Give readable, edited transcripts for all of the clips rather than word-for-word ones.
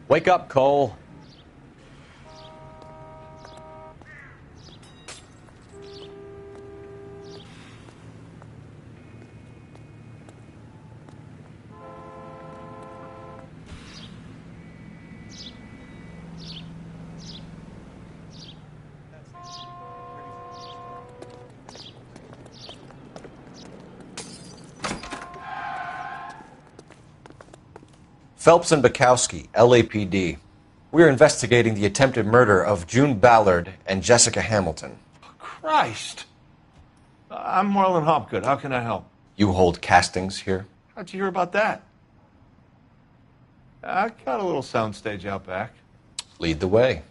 Wake up, Cole. Phelps and Bukowski, LAPD. We're investigating the attempted murder of June Ballard and Jessica Hamilton. Christ! I'm Marlon Hopgood. How can I help? You hold castings here? How'd you hear about that? I got a little soundstage out back. Lead the way.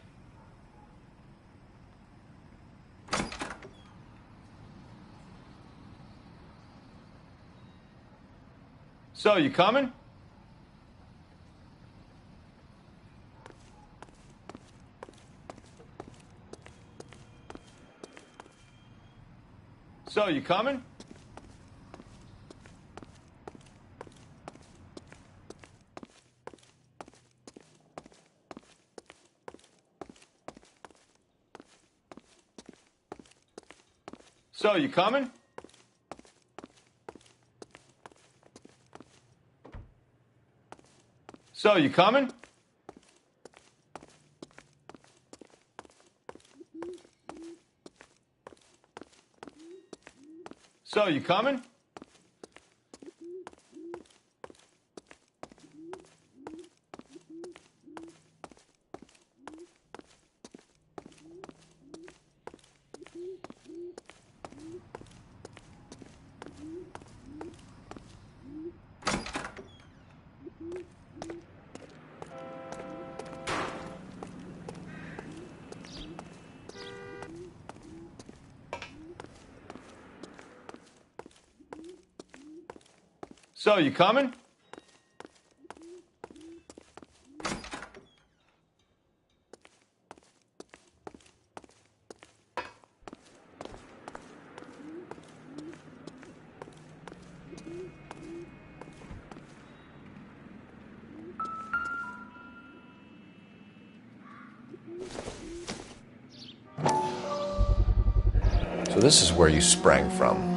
So, you coming? So, you coming? So, you coming? So, you coming? So, you coming? So, you coming? So this is where you sprang from.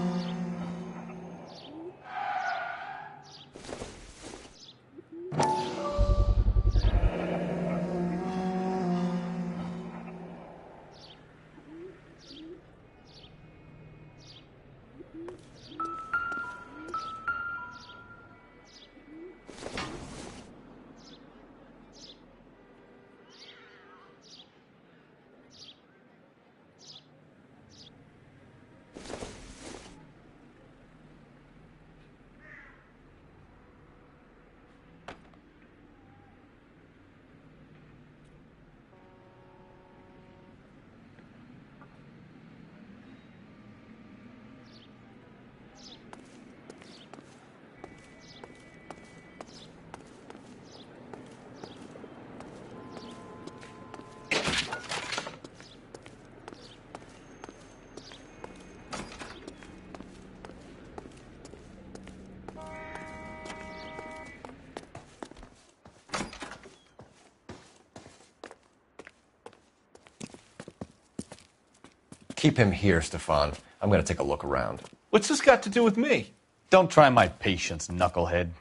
Keep him here, Stefan. I'm going to take a look around. What's this got to do with me? Don't try my patience, knucklehead.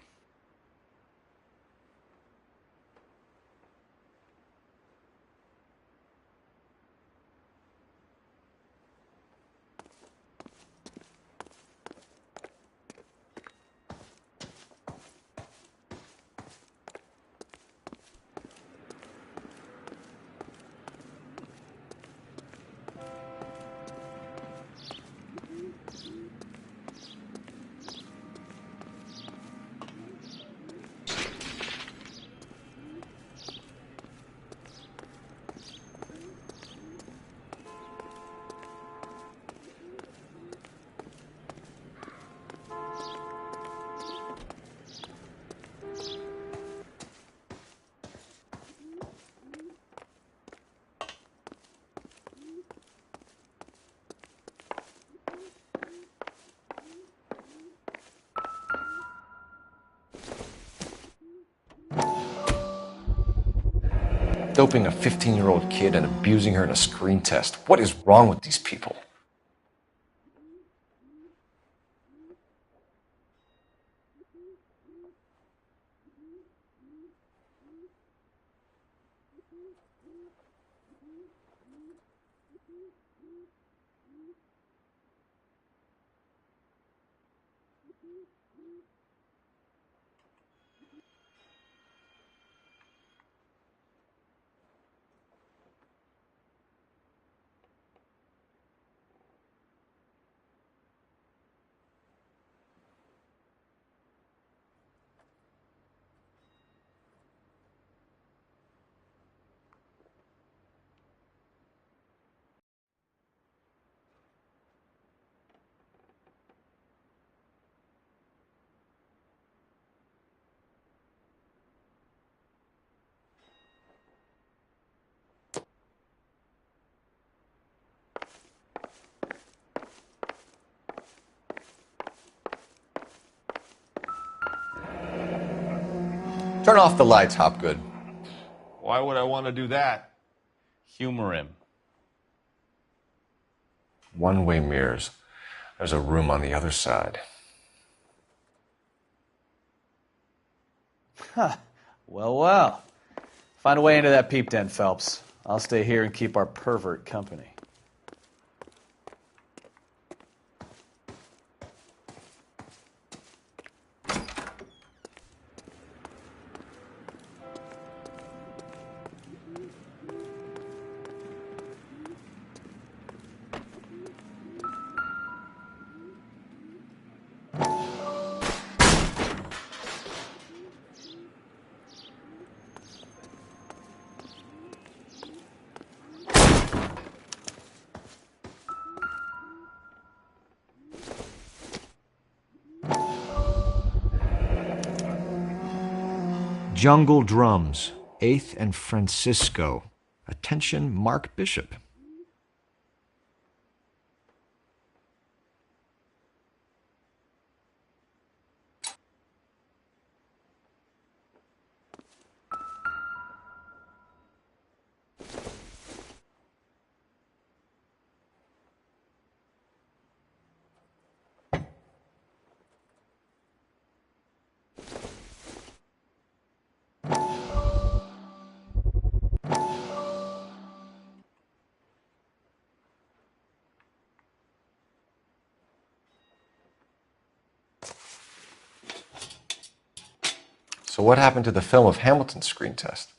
Doping a 15-year-old kid and abusing her in a screen test. What is wrong with these people? Turn off the lights, Hopgood. Why would I want to do that? Humor him. One-way mirrors. There's a room on the other side. Well, well. Find a way into that peep den, Phelps. I'll stay here and keep our pervert company. Jungle Drums, 8th and Francisco. Attention, Mark Bishop. So what happened to the film of Hamilton's screen test?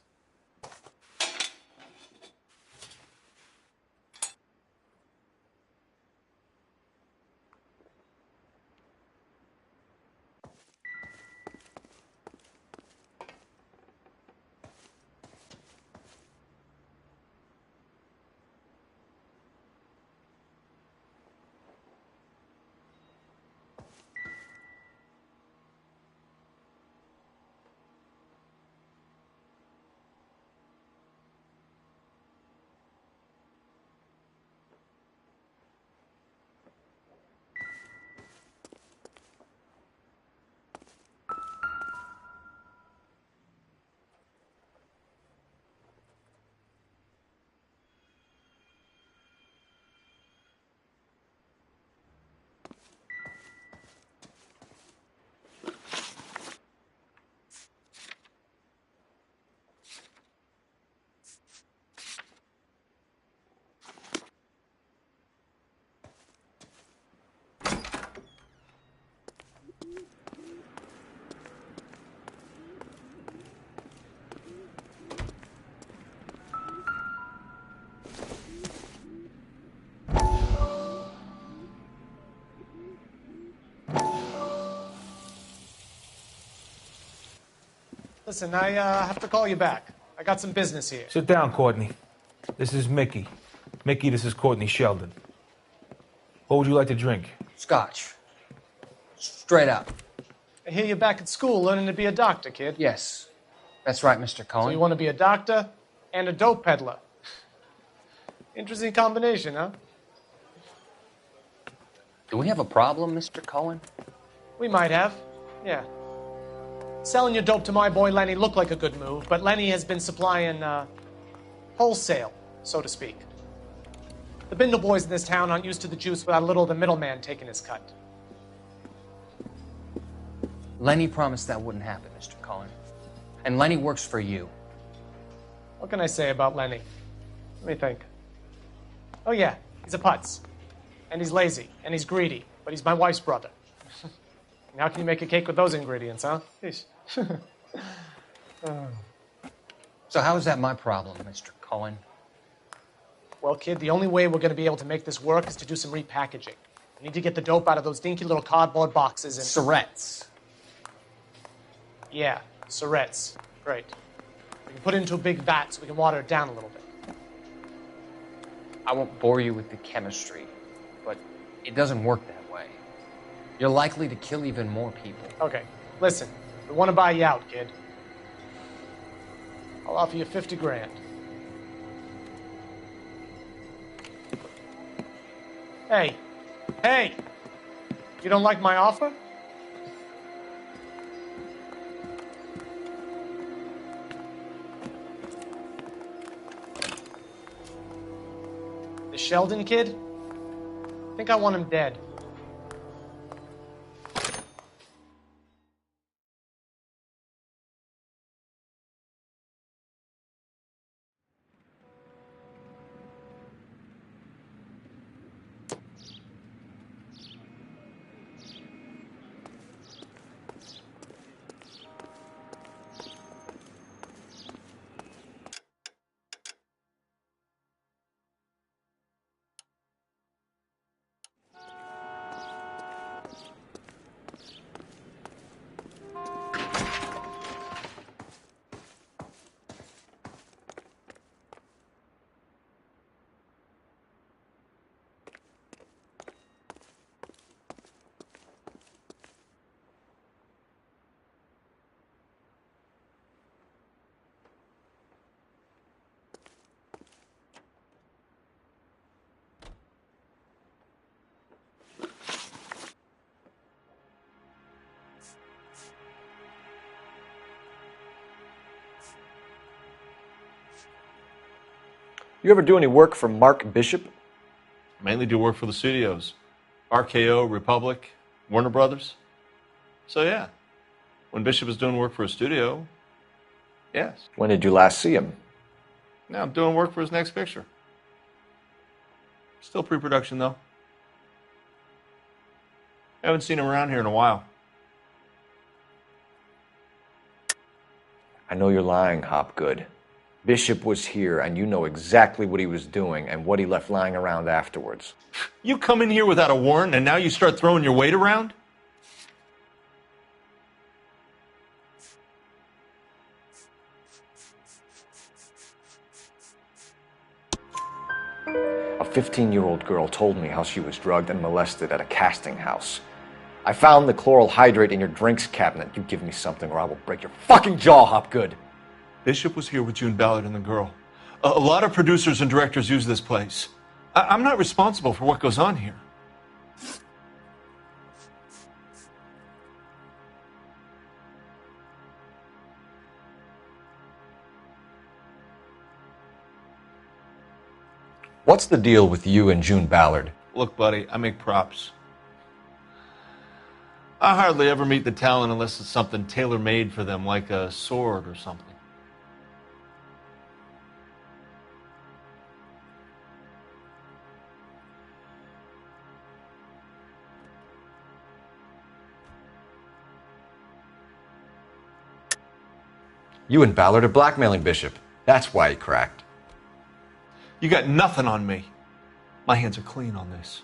Listen, I have to call you back. I got some business here. Sit down, Courtney. This is Mickey. Mickey, this is Courtney Sheldon. What would you like to drink? Scotch. Straight up. I hear you're back at school learning to be a doctor, kid. Yes. That's right, Mr. Cohen. So you want to be a doctor and a dope peddler. Interesting combination, huh? Do we have a problem, Mr. Cohen? We might have. Yeah. Selling your dope to my boy Lenny looked like a good move, but Lenny has been supplying wholesale, so to speak. The Bindle boys in this town aren't used to the juice without a little of the middleman taking his cut. Lenny promised that wouldn't happen, Mr. Cullen. And Lenny works for you. What can I say about Lenny? Let me think. Oh yeah, he's a putz. And he's lazy, and he's greedy, but he's my wife's brother. And how can you make a cake with those ingredients, huh? Yeesh. So how is that my problem, Mr. Cullen? Well, kid, the only way we're going to be able to make this work is to do some repackaging. We need to get the dope out of those dinky little cardboard boxes and... Surrettes. Yeah, Surrettes. Great. We can put it into a big vat so we can water it down a little bit. I won't bore you with the chemistry, but it doesn't work that way. You're likely to kill even more people. Okay, listen. We want to buy you out, kid. I'll offer you 50 grand. Hey. Hey! You don't like my offer? The Sheldon kid? I think I want him dead. You ever do any work for Mark Bishop? Mainly do work for the studios. RKO, Republic, Warner Brothers. So yeah, when Bishop is doing work for a studio, yes. When did you last see him? Now I'm doing work for his next picture. Still pre-production though. Haven't seen him around here in a while. I know you're lying, Hopgood. Bishop was here, and you know exactly what he was doing and what he left lying around afterwards. You come in here without a warrant, and now you start throwing your weight around? A 15-year-old girl told me how she was drugged and molested at a casting house. I found the chloral hydrate in your drinks cabinet. You give me something or I will break your fucking jaw, Hopgood. Bishop was here with June Ballard and the girl. A lot of producers and directors use this place. I'm not responsible for what goes on here. What's the deal with you and June Ballard? Look, buddy, I make props. I hardly ever meet the talent unless it's something tailor-made for them, like a sword or something. You and Ballard are blackmailing Bishop. That's why he cracked. You got nothing on me. My hands are clean on this.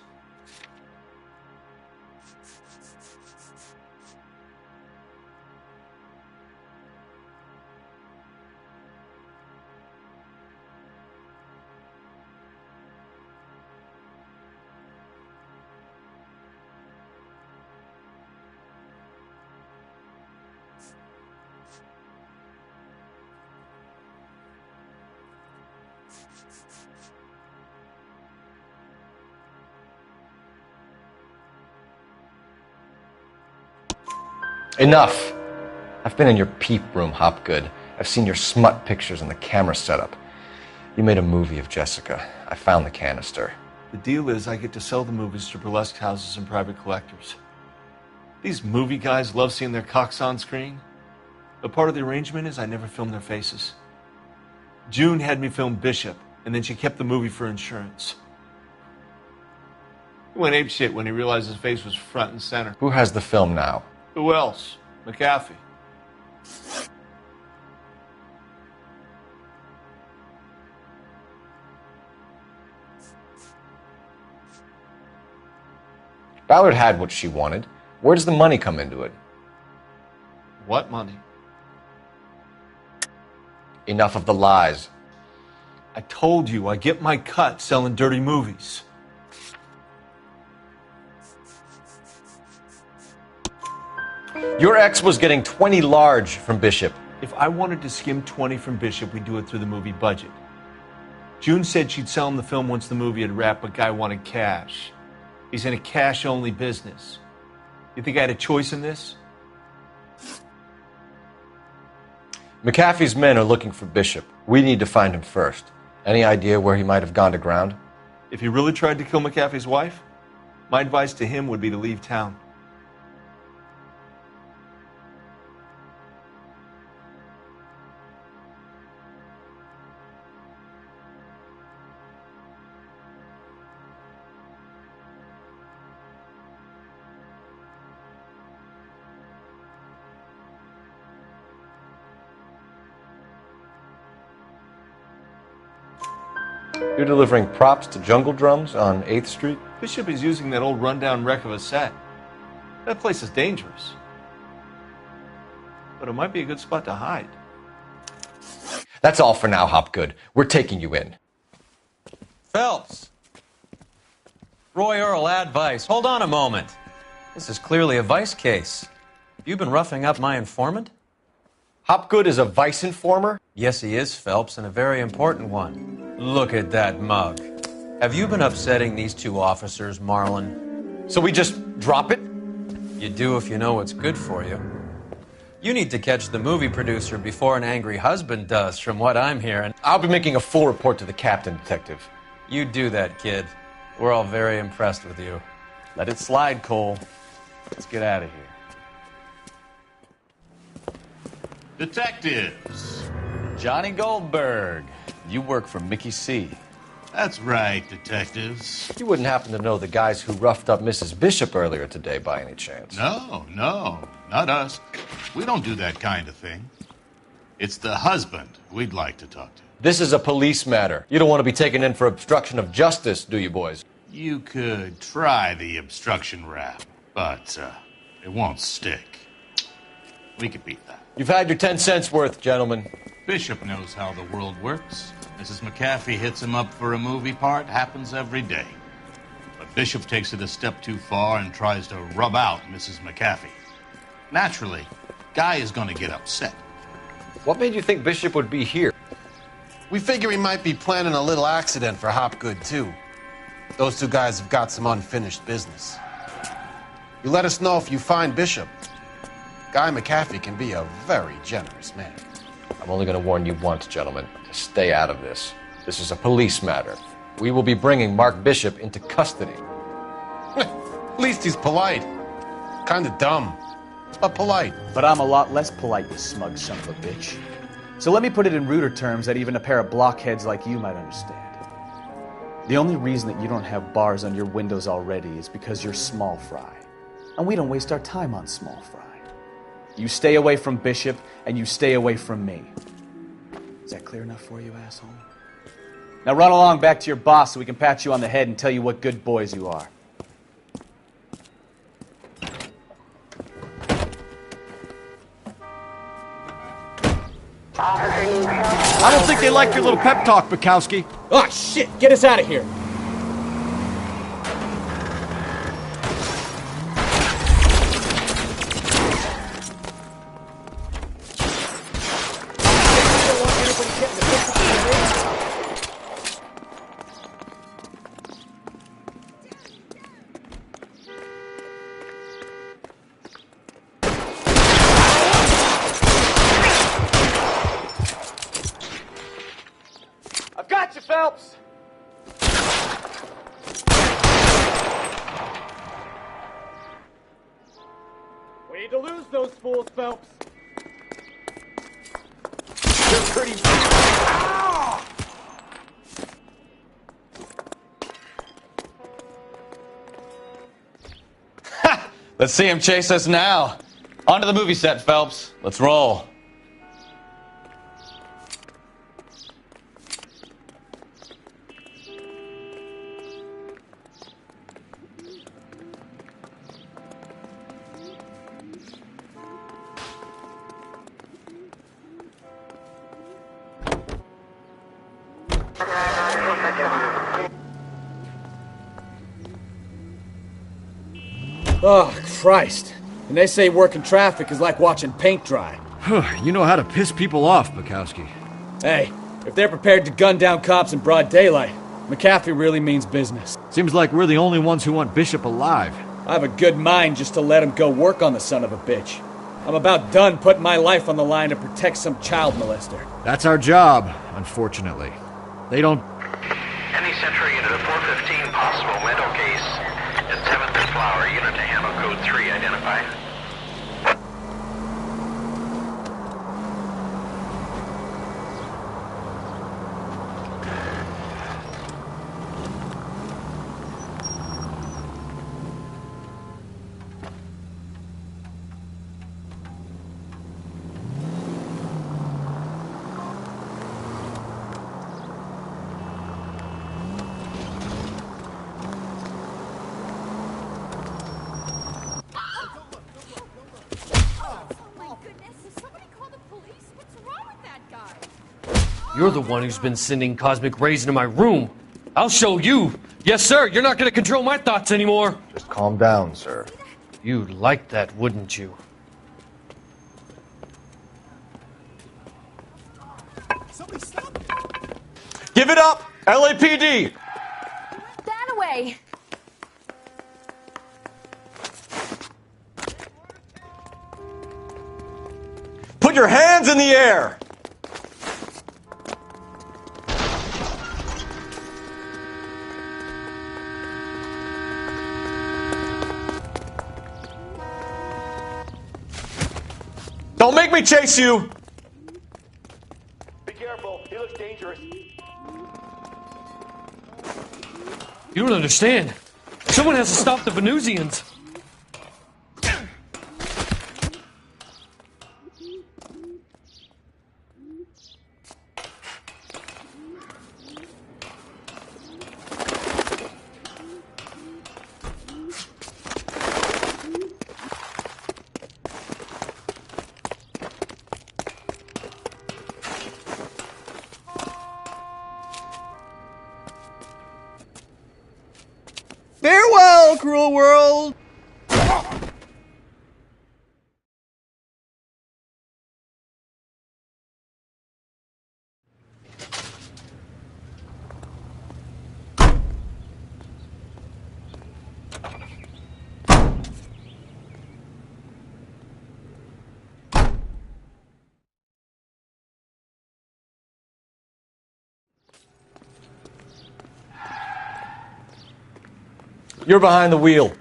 Enough! I've been in your peep room, Hopgood. I've seen your smut pictures and the camera setup. You made a movie of Jessica. I found the canister. The deal is I get to sell the movies to burlesque houses and private collectors. These movie guys love seeing their cocks on screen. But part of the arrangement is I never film their faces. June had me film Bishop, and then she kept the movie for insurance. He went apeshit when he realized his face was front and center. Who has the film now? Who else? McAfee. Ballard had what she wanted. Where does the money come into it? What money? Enough of the lies. I told you I get my cut selling dirty movies. Your ex was getting 20 large from Bishop. If I wanted to skim 20 from Bishop, we'd do it through the movie budget. June said she'd sell him the film once the movie had wrapped, but Guy wanted cash. He's in a cash-only business. You think I had a choice in this? McAfee's men are looking for Bishop. We need to find him first. Any idea where he might have gone to ground? If he really tried to kill McAfee's wife, my advice to him would be to leave town. You're delivering props to Jungle Drums on 8th Street? Bishop is using that old rundown wreck of a set. That place is dangerous. But it might be a good spot to hide. That's all for now, Hopgood. We're taking you in. Phelps! Roy Earl, advice. Hold on a moment. This is clearly a vice case. You've been roughing up my informant? Hopgood is a vice informer? Yes, he is, Phelps, and a very important one. Look at that mug. Have you been upsetting these two officers, Marlin? So we just drop it? You do if you know what's good for you. You need to catch the movie producer before an angry husband does, from what I'm hearing. I'll be making a full report to the captain, Detective. You do that, kid. We're all very impressed with you. Let it slide, Cole. Let's get out of here. Detectives. Johnny Goldberg, you work for Mickey C. That's right, detectives. You wouldn't happen to know the guys who roughed up Mrs. Bishop earlier today by any chance? No, not us. We don't do that kind of thing. It's the husband we'd like to talk to. This is a police matter. You don't want to be taken in for obstruction of justice, do you, boys? You could try the obstruction rap, but it won't stick. We could beat that. You've had your 10 cents worth, gentlemen. Bishop knows how the world works. Mrs. McAfee hits him up for a movie part. Happens every day. But Bishop takes it a step too far and tries to rub out Mrs. McAfee. Naturally, Guy is going to get upset. What made you think Bishop would be here? We figure he might be planning a little accident for Hopgood, too. Those two guys have got some unfinished business. You let us know if you find Bishop. Guy McAfee can be a very generous man. I'm only going to warn you once, gentlemen, to stay out of this. This is a police matter. We will be bringing Mark Bishop into custody. At least he's polite. Kind of dumb, but polite. But I'm a lot less polite, you smug son of a bitch. So let me put it in ruder terms that even a pair of blockheads like you might understand. The only reason that you don't have bars on your windows already is because you're small fry. And we don't waste our time on small fry. You stay away from Bishop, and you stay away from me. Is that clear enough for you, asshole? Now run along back to your boss so we can pat you on the head and tell you what good boys you are. I don't think they like your little pep talk, Bukowski. Oh, shit! Get us out of here! Phelps! We need to lose those fools, Phelps. You're pretty... Let's see him chase us now. Onto the movie set, Phelps. Let's roll. Oh, Christ. And they say working traffic is like watching paint dry. You know how to piss people off, Bukowski. Hey, if they're prepared to gun down cops in broad daylight, McAfee really means business. Seems like we're the only ones who want Bishop alive. I have a good mind just to let him go work on the son of a bitch. I'm about done putting my life on the line to protect some child molester. That's our job, unfortunately. They don't... Any Century unit of 415 possible mental case at 7th and Flower, unit to handle code 3 identified. You're the one who's been sending cosmic rays into my room. I'll show you. Yes, sir. You're not going to control my thoughts anymore. Just calm down, sir. You'd like that, wouldn't you? Give it up! LAPD! That away. Put your hands in the air! Don't make me chase you! Be careful, he looks dangerous. You don't understand. Someone has to stop the Venusians. Farewell, cruel world! You're behind the wheel.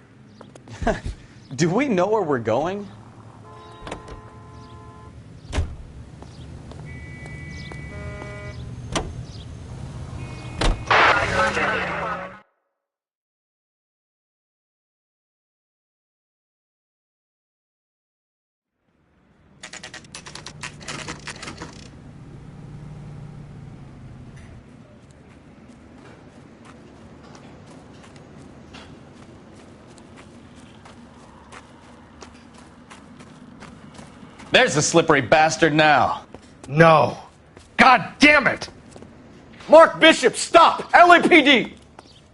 Do we know where we're going? There's the slippery bastard now. No. God damn it! Mark Bishop, stop! LAPD!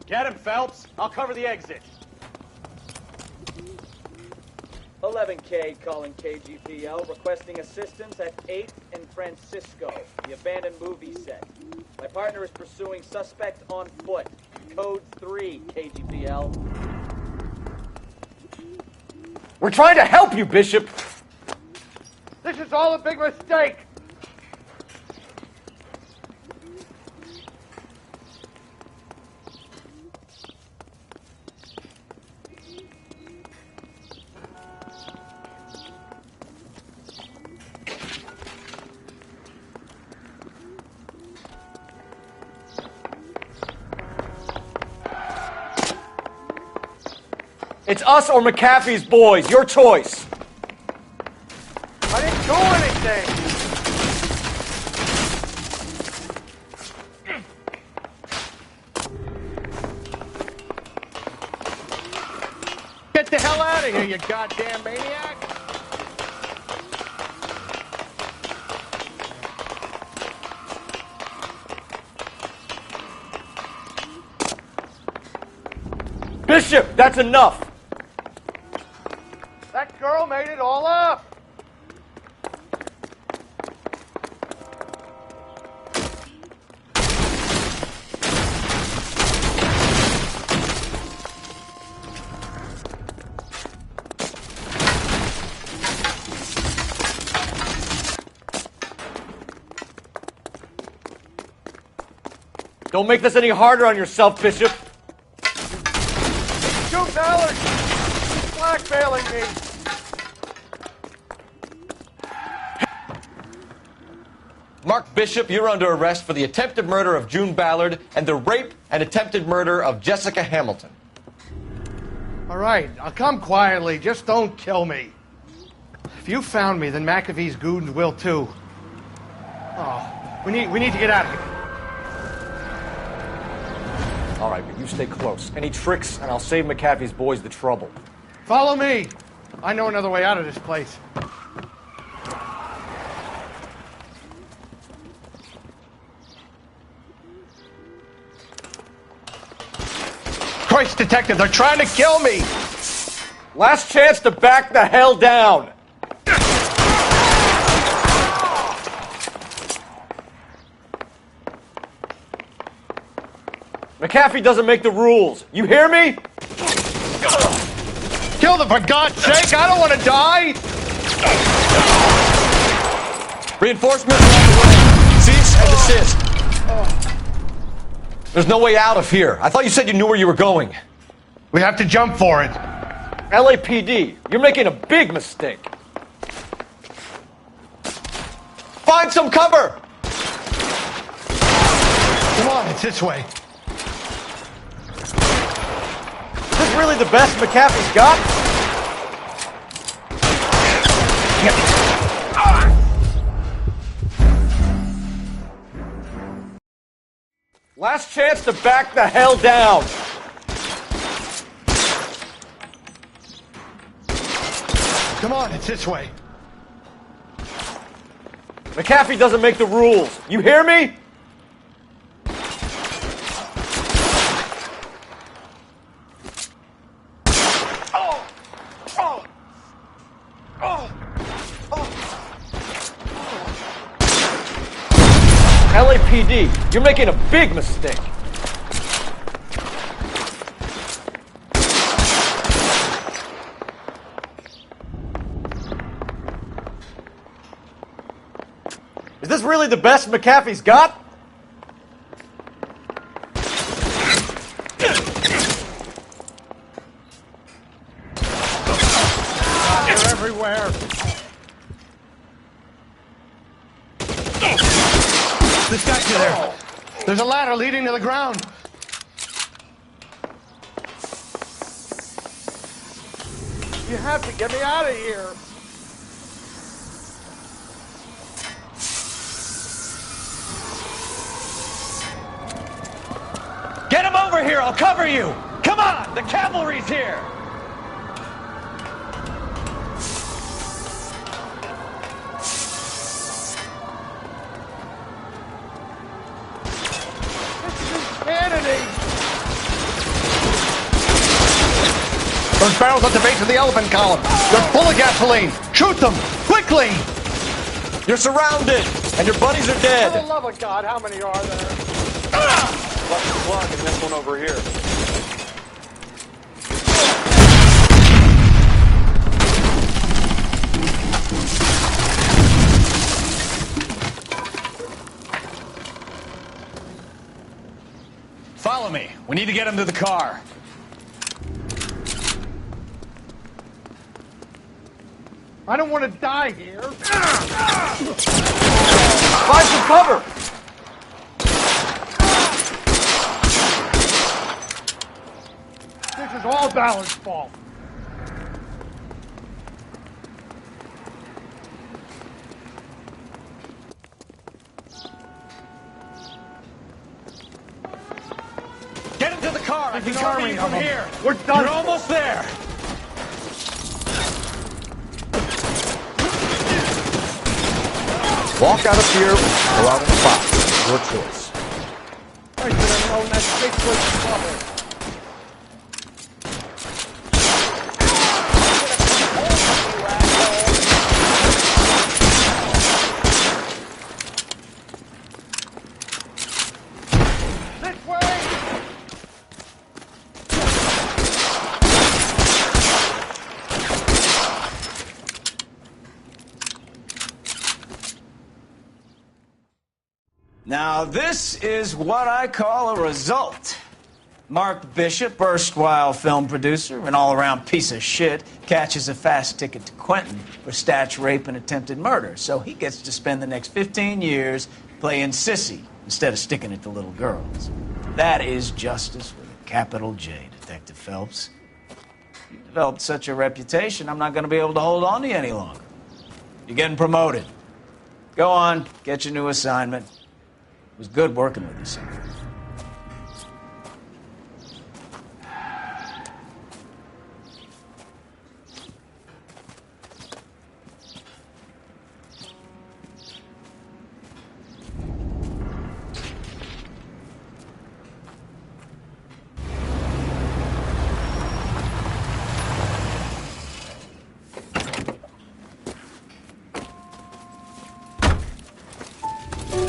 Get him, Phelps. I'll cover the exit. 11K calling KGPL, requesting assistance at 8th and Francisco, the abandoned movie set. My partner is pursuing suspect on foot. Code 3, KGPL. We're trying to help you, Bishop! This is all a big mistake! It's us or McAfee's boys. Your choice. I didn't do anything. Get the hell out of here, you goddamn maniac! Bishop, that's enough. That girl made it all up. Don't make this any harder on yourself, Bishop. June Ballard! He's blackmailing me! Mark Bishop, you're under arrest for the attempted murder of June Ballard and the rape and attempted murder of Jessica Hamilton. All right, I'll come quietly. Just don't kill me. If you found me, then McAfee's goons will too. Oh, we need to get out of here. All right, but you stay close. Any tricks, and I'll save McAfee's boys the trouble. Follow me. I know another way out of this place. Christ, detective, they're trying to kill me! Last chance to back the hell down! McAfee doesn't make the rules. You hear me? Kill them, for God's sake! I don't want to die! Reinforcements are on the way. Cease and desist. There's no way out of here. I thought you said you knew where you were going. We have to jump for it. LAPD, you're making a big mistake. Find some cover! Come on, it's this way. Is this really the best McAfee's got? Last chance to back the hell down. Come on, it's this way. McAfee doesn't make the rules. You hear me? LAPD, you're making a big mistake. Is this really the best McAfee's got? They're everywhere. This got you there. There's a ladder leading to the ground. You have to get me out of here. Get him over here! I'll cover you! Come on! The cavalry's here! Those barrels at the base of the elephant column. They're full of gasoline. Shoot them! Quickly! You're surrounded! And your buddies are dead! For the love of God, how many are there? Watch the plug and this one over here. Follow me. We need to get him to the car. I don't want to die here. Find some cover! This is all Ballard's fault. I There's think an army army of from them. here. We're done. You're almost there. Walk out of here, go out in the box. Your choice. I should have known that stick was trouble. Now, this is what I call a result. Mark Bishop, erstwhile film producer, an all-around piece of shit, catches a fast ticket to Quentin for statch rape and attempted murder. So he gets to spend the next 15 years playing sissy instead of sticking it to little girls. That is justice with a capital J, Detective Phelps. You developed such a reputation, I'm not going to be able to hold on to you any longer. You're getting promoted. Go on, get your new assignment. It was good working with you, son.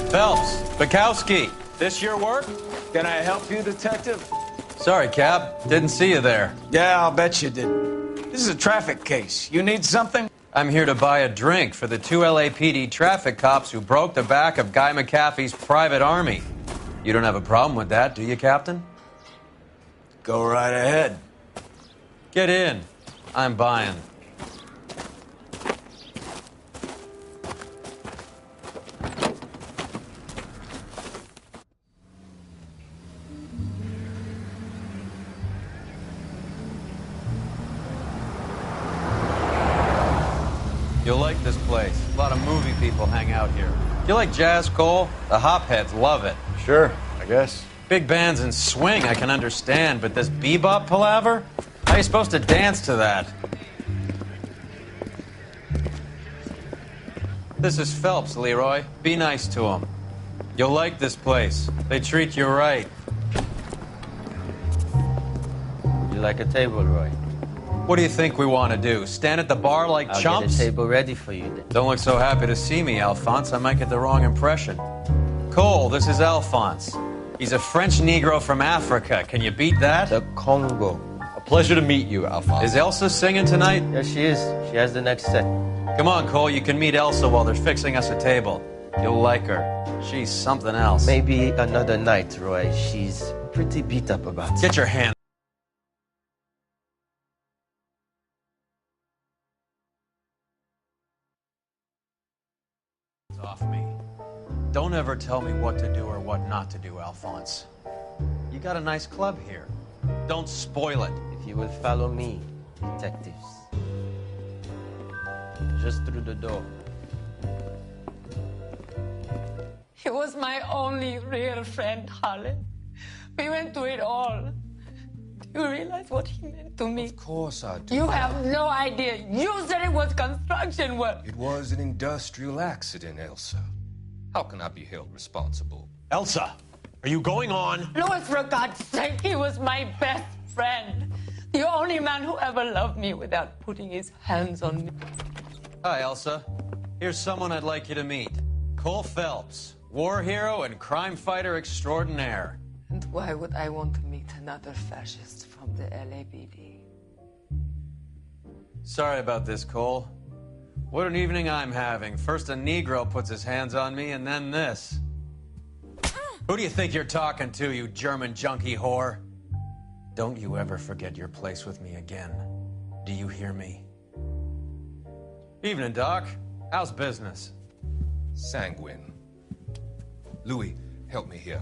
Phelps, Bukowski, this your work? Can I help you, Detective? Sorry, Cap. Didn't see you there. Yeah, I'll bet you didn't. This is a traffic case. You need something? I'm here to buy a drink for the 2 LAPD traffic cops who broke the back of Guy McAfee's private army. You don't have a problem with that, do you, Captain? Go right ahead. Get in. I'm buying. You'll like this place. A lot of movie people hang out here. You like jazz, Cole? The hopheads love it. Sure, I guess. Big bands and swing I can understand, but this bebop palaver? How are you supposed to dance to that? This is Phelps, Leroy. Be nice to him. You'll like this place. They treat you right. You like a table, Roy? What do you think we want to do? Stand at the bar like I'll chumps? get a table ready for you then. Don't look so happy to see me, Alphonse. I might get the wrong impression. Cole, this is Alphonse. He's a French Negro from Africa. Can you beat that? The Congo. A pleasure to meet you, Alphonse. Is Elsa singing tonight? Yes, she is. She has the next set. Come on, Cole. You can meet Elsa while they're fixing us a table. You'll like her. She's something else. Maybe another night, Roy. She's pretty beat up about it. Get your hand off me. Don't ever tell me what to do or what not to do, Alphonse. You got a nice club here. Don't spoil it. If you will follow me, detectives. Just through the door. He was my only real friend, Harlan. We went through it all. Do you realize what he meant to me? Of course I do. You have no idea. You said it was construction work. It was an industrial accident, Elsa. How can I be held responsible? Elsa, are you going on? Louis, for God's sake, he was my best friend. The only man who ever loved me without putting his hands on me. Hi, Elsa. Here's someone I'd like you to meet. Cole Phelps, war hero and crime fighter extraordinaire. And why would I want to meet another fascist from the LAPD? Sorry about this, Cole. What an evening I'm having. First a Negro puts his hands on me, and then this. Who do you think you're talking to, you German junkie whore? Don't you ever forget your place with me again. Do you hear me? Evening, Doc. How's business? Sanguine. Louis, help me here.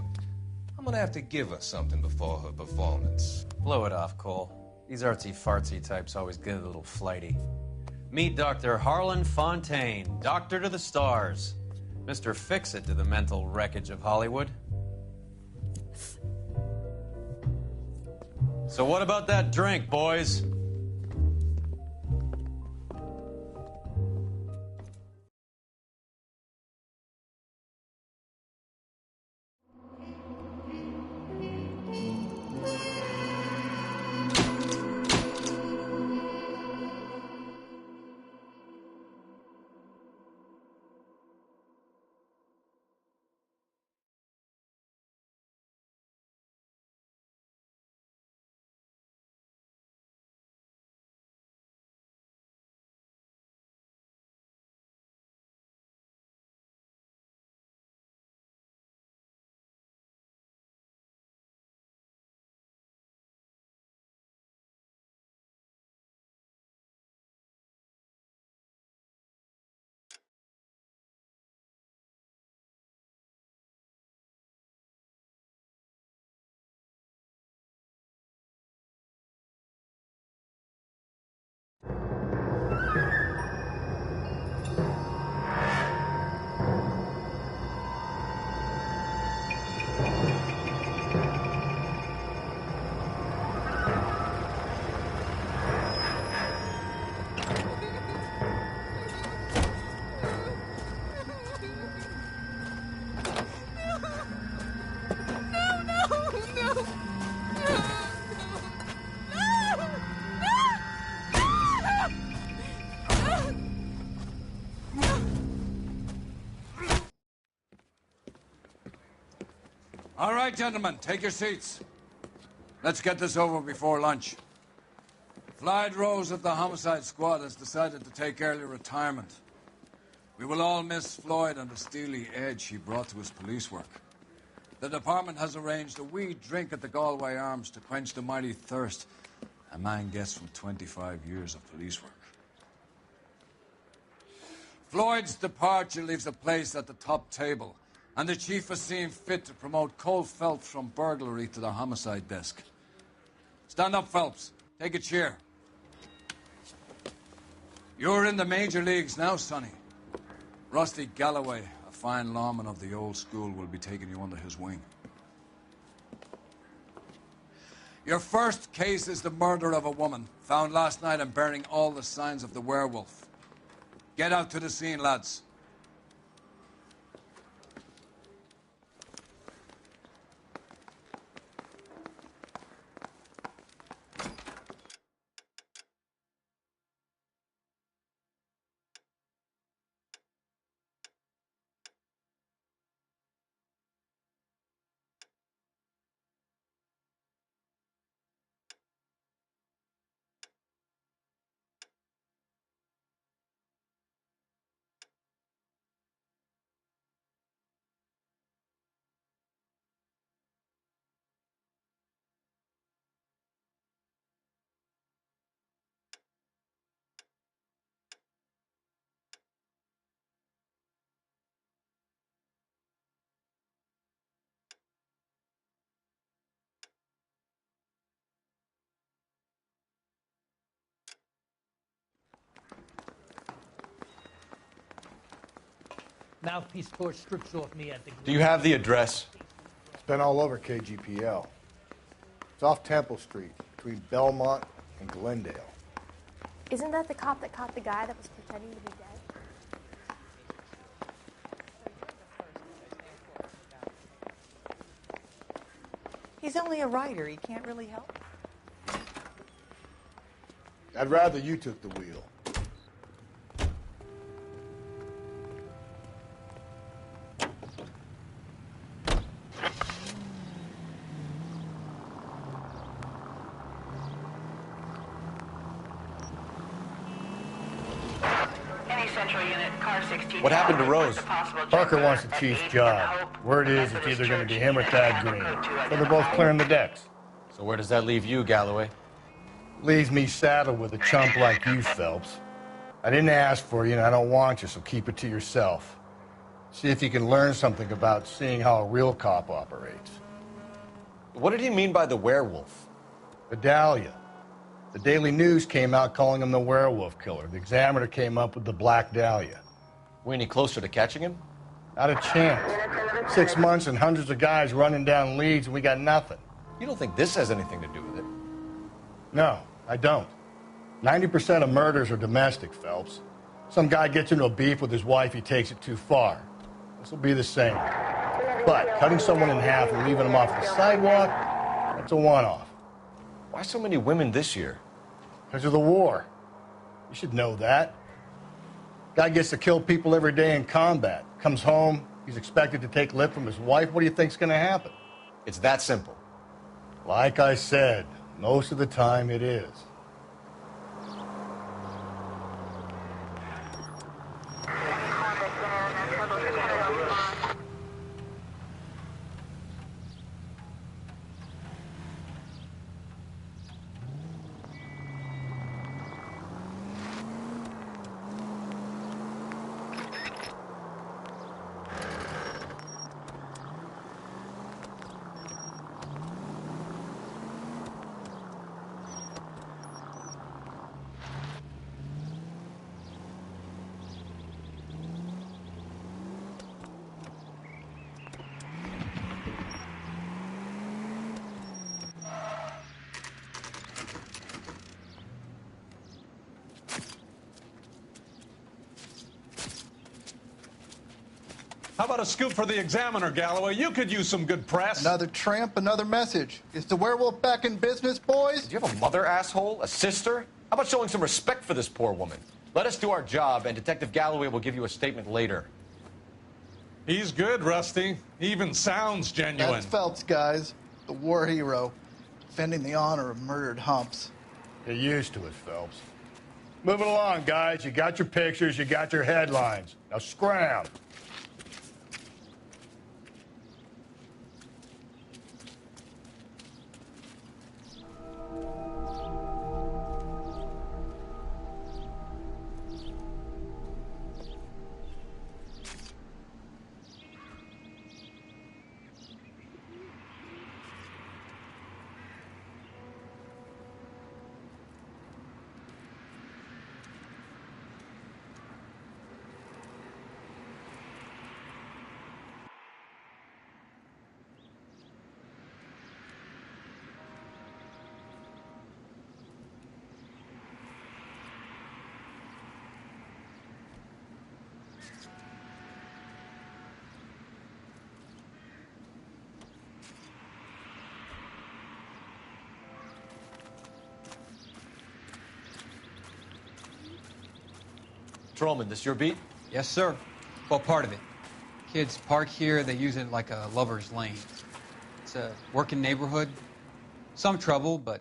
I'm gonna have to give her something before her performance. Blow it off, Cole. These artsy-fartsy types always get a little flighty. Meet Dr. Harlan Fontaine, doctor to the stars. Mr. Fix-It to the mental wreckage of Hollywood. So what about that drink, boys? All right, gentlemen, take your seats. Let's get this over before lunch. Floyd Rose of the Homicide Squad has decided to take early retirement. We will all miss Floyd and the steely edge he brought to his police work. The department has arranged a wee drink at the Galway Arms to quench the mighty thirst a man gets from 25 years of police work. Floyd's departure leaves a place at the top table, and the chief has seen fit to promote Cole Phelps from burglary to the homicide desk. Stand up, Phelps. Take a chair. You're in the major leagues now, Sonny. Rusty Galloway, a fine lawman of the old school, will be taking you under his wing. Your first case is the murder of a woman, found last night and bearing all the signs of the werewolf. Get out to the scene, lads. Mouthpiece torch strips off me at the... Do you have the address? It's been all over KGPL. It's off Temple Street, between Belmont and Glendale. Isn't that the cop that caught the guy that was pretending to be dead? He's only a writer. He can't really help. I'd rather you took the wheel. What happened to Rose? Parker wants the chief's job. Word is it's either going to be him or Thad Green. So they're both clearing the decks. So where does that leave you, Galloway? Leaves me saddled with a chump like you, Phelps. I didn't ask for you, and I don't want you, so keep it to yourself. See if you can learn something about seeing how a real cop operates. What did he mean by the werewolf? The Dahlia. The Daily News came out calling him the werewolf killer. The Examiner came up with the Black Dahlia. We any closer to catching him? Not a chance. 6 months and hundreds of guys running down leads, and we got nothing. You don't think this has anything to do with it? No, I don't. 90% of murders are domestic, Phelps. Some guy gets into a beef with his wife, he takes it too far. This will be the same. But cutting someone in half and leaving them off the sidewalk, that's a one-off. Why so many women this year? Because of the war. You should know that. Guy gets to kill people every day in combat. Comes home, he's expected to take lip from his wife. What do you think's going to happen? It's that simple. Like I said, most of the time it is. How about a scoop for the Examiner, Galloway? You could use some good press. Another tramp, another message. Is the werewolf back in business, boys? Do you have a mother, asshole? A sister? How about showing some respect for this poor woman? Let us do our job, and Detective Galloway will give you a statement later. He's good, Rusty. He even sounds genuine. That's Phelps, guys. The war hero. Defending the honor of murdered humps. Get used to it, Phelps. Moving along, guys. You got your pictures, you got your headlines. Now scram. Trollman, this your beat? Yes, sir. Well, part of it. Kids park here, they use it like a lover's lane. It's a working neighborhood. Some trouble, but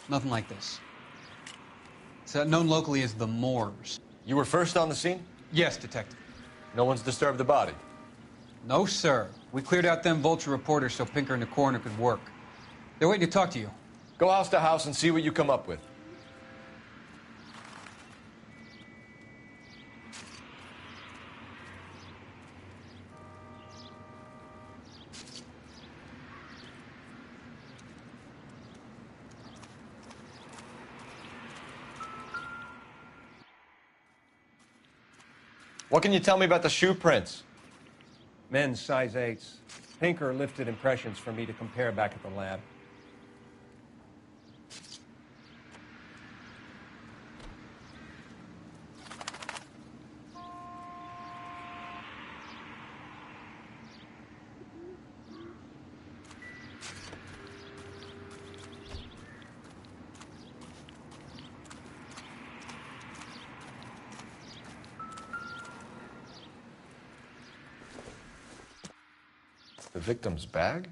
nothing like this. It's known locally as the Moors. You were first on the scene? Yes, Detective. No one's disturbed the body? No, sir. We cleared out them vulture reporters so Pinker and the coroner could work. They're waiting to talk to you. Go house to house and see what you come up with. What can you tell me about the shoe prints? Men's size 8s. Pinker lifted impressions for me to compare back at the lab. The victim's bag?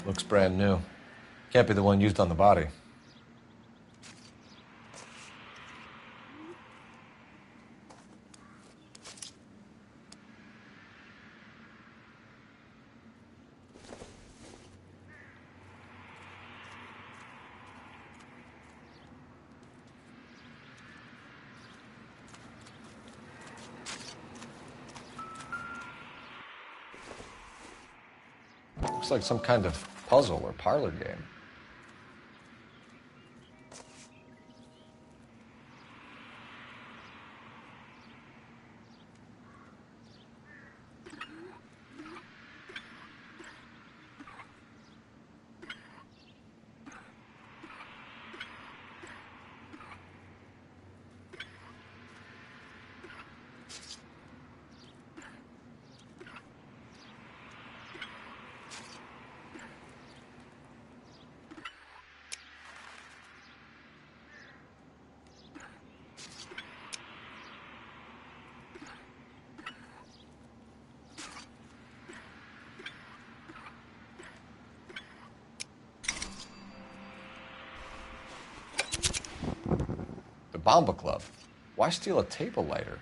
Looks brand new. Can't be the one used on the body. Looks like some kind of puzzle or parlor game. Bomba Club. Why steal a table lighter?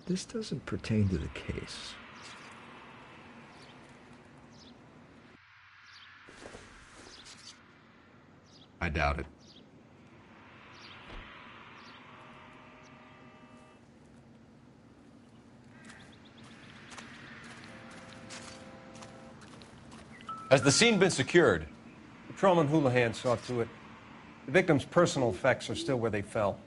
This doesn't pertain to the case. I doubt it. Has the scene been secured? Patrolman Houlihan saw to it. The victim's personal effects are still where they fell.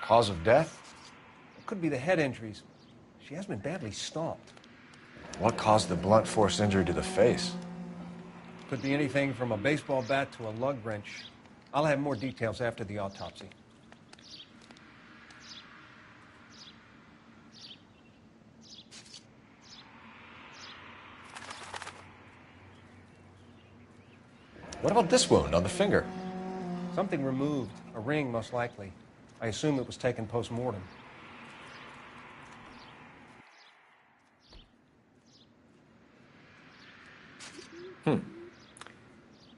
Cause of death? It could be the head injuries. She has been badly stomped. What caused the blunt force injury to the face? Could be anything from a baseball bat to a lug wrench. I'll have more details after the autopsy. What about this wound on the finger? Something removed. A ring, most likely. I assume it was taken post-mortem.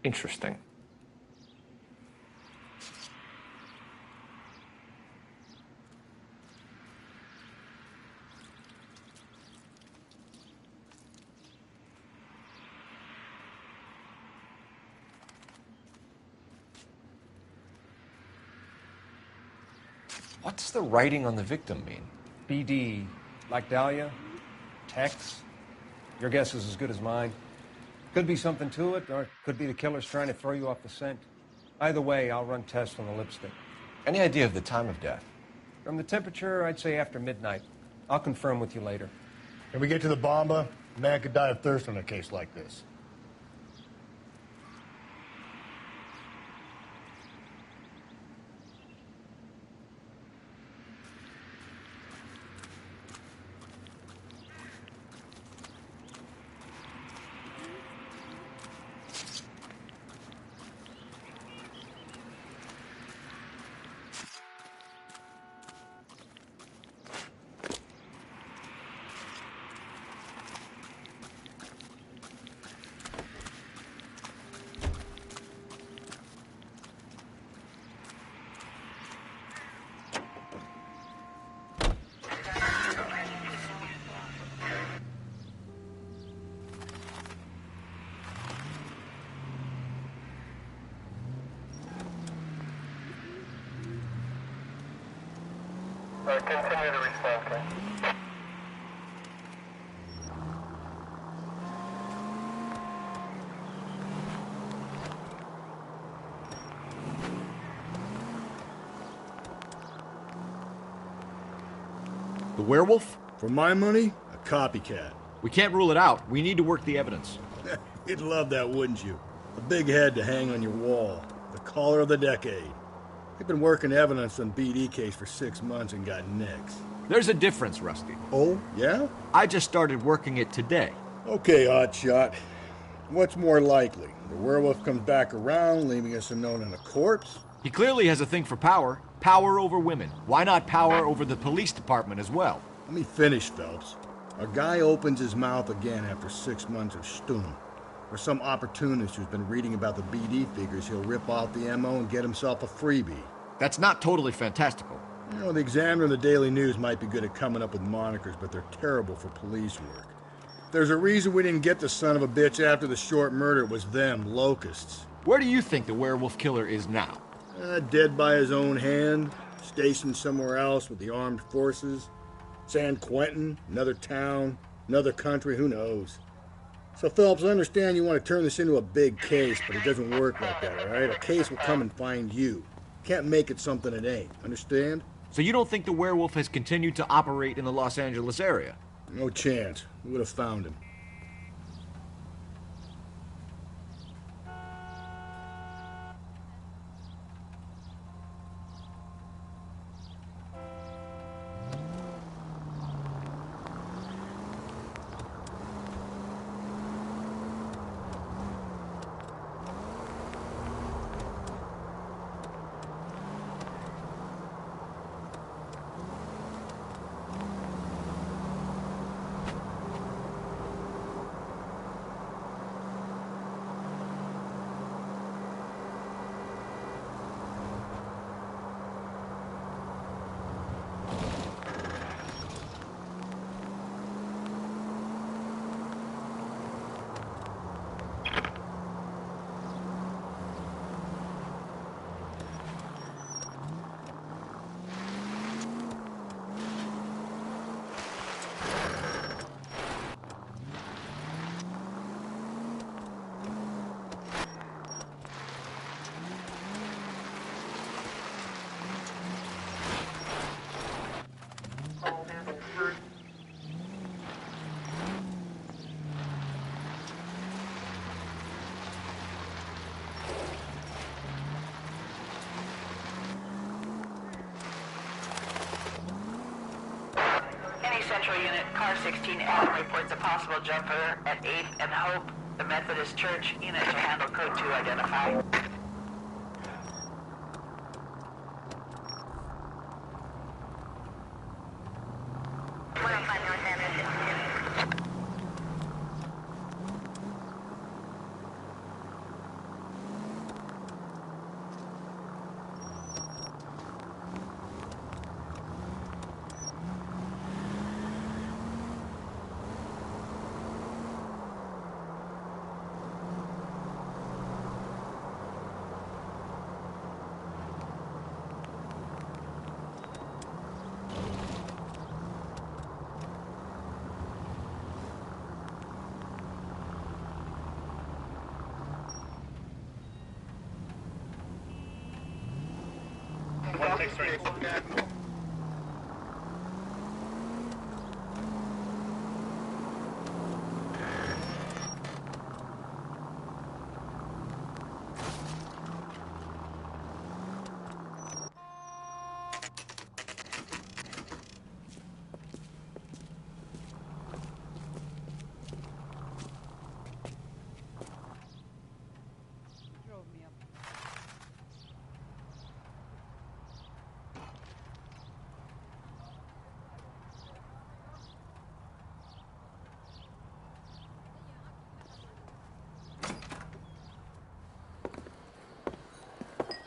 Interesting. What does the writing on the victim mean? BD, like Dahlia, Tex. Your guess is as good as mine. Could be something to it, or it could be the killer's trying to throw you off the scent. Either way, I'll run tests on the lipstick. Any idea of the time of death? From the temperature, I'd say after midnight. I'll confirm with you later. Can we get to the Bomba? A man could die of thirst in a case like this. Continue to respond, please. The werewolf? For my money, a copycat. We can't rule it out. We need to work the evidence. You'd love that, wouldn't you? A big head to hang on your wall. The caller of the decade. They've been working evidence on BD case for 6 months and got nicks. There's a difference, Rusty. Oh, yeah? I just started working it today. Okay, Oddshot. What's more likely? The werewolf comes back around, leaving us unknown in a corpse? He clearly has a thing for power. Power over women. Why not power over the police department as well? Let me finish, Phelps. A guy opens his mouth again after 6 months of stewing. Or some opportunist who's been reading about the BD figures, he'll rip off the MO and get himself a freebie. That's not totally fantastical. You know, the Examiner and the Daily News might be good at coming up with monikers, but they're terrible for police work. There's a reason we didn't get the son of a bitch after the short murder. It was them, locusts. Where do you think the werewolf killer is now? Dead by his own hand. stationed somewhere else with the armed forces. San Quentin, another town, another country, who knows? So, Phelps, I understand you want to turn this into a big case, but it doesn't work like that, all right? A case will come and find you. Can't make it something it ain't. Understand? So you don't think the werewolf has continued to operate in the Los Angeles area? No chance. We would have found him. Central Unit, Car 16 Adam reports a possible jumper at 8th and Hope. The Methodist Church unit to handle code 2 identify.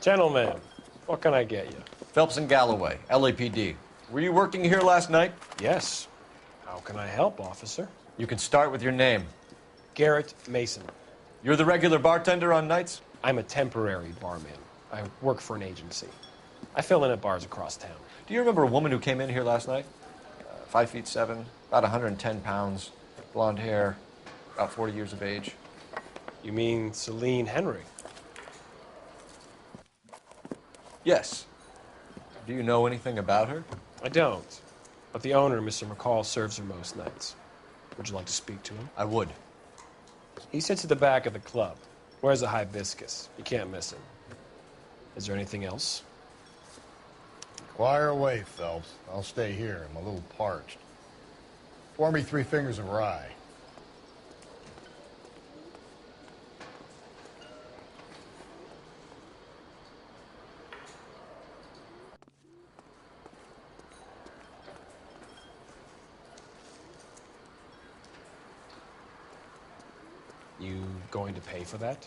Gentlemen, what can I get you? Phelps and Galloway, LAPD. Were you working here last night? Yes. How can I help, officer? You can start with your name. Garrett Mason. You're the regular bartender on nights? I'm a temporary barman. I work for an agency. I fill in at bars across town. Do you remember a woman who came in here last night? 5'7", about 110 pounds, blonde hair, about 40 years of age. You mean Celine Henry? Yes. Do you know anything about her? I don't. But the owner, Mr. McCall, serves her most nights. Would you like to speak to him? I would. He sits at the back of the club. Wears a hibiscus. You can't miss him. Is there anything else? Fire away, Phelps. I'll stay here. I'm a little parched. Pour me 3 fingers of rye. You going to pay for that?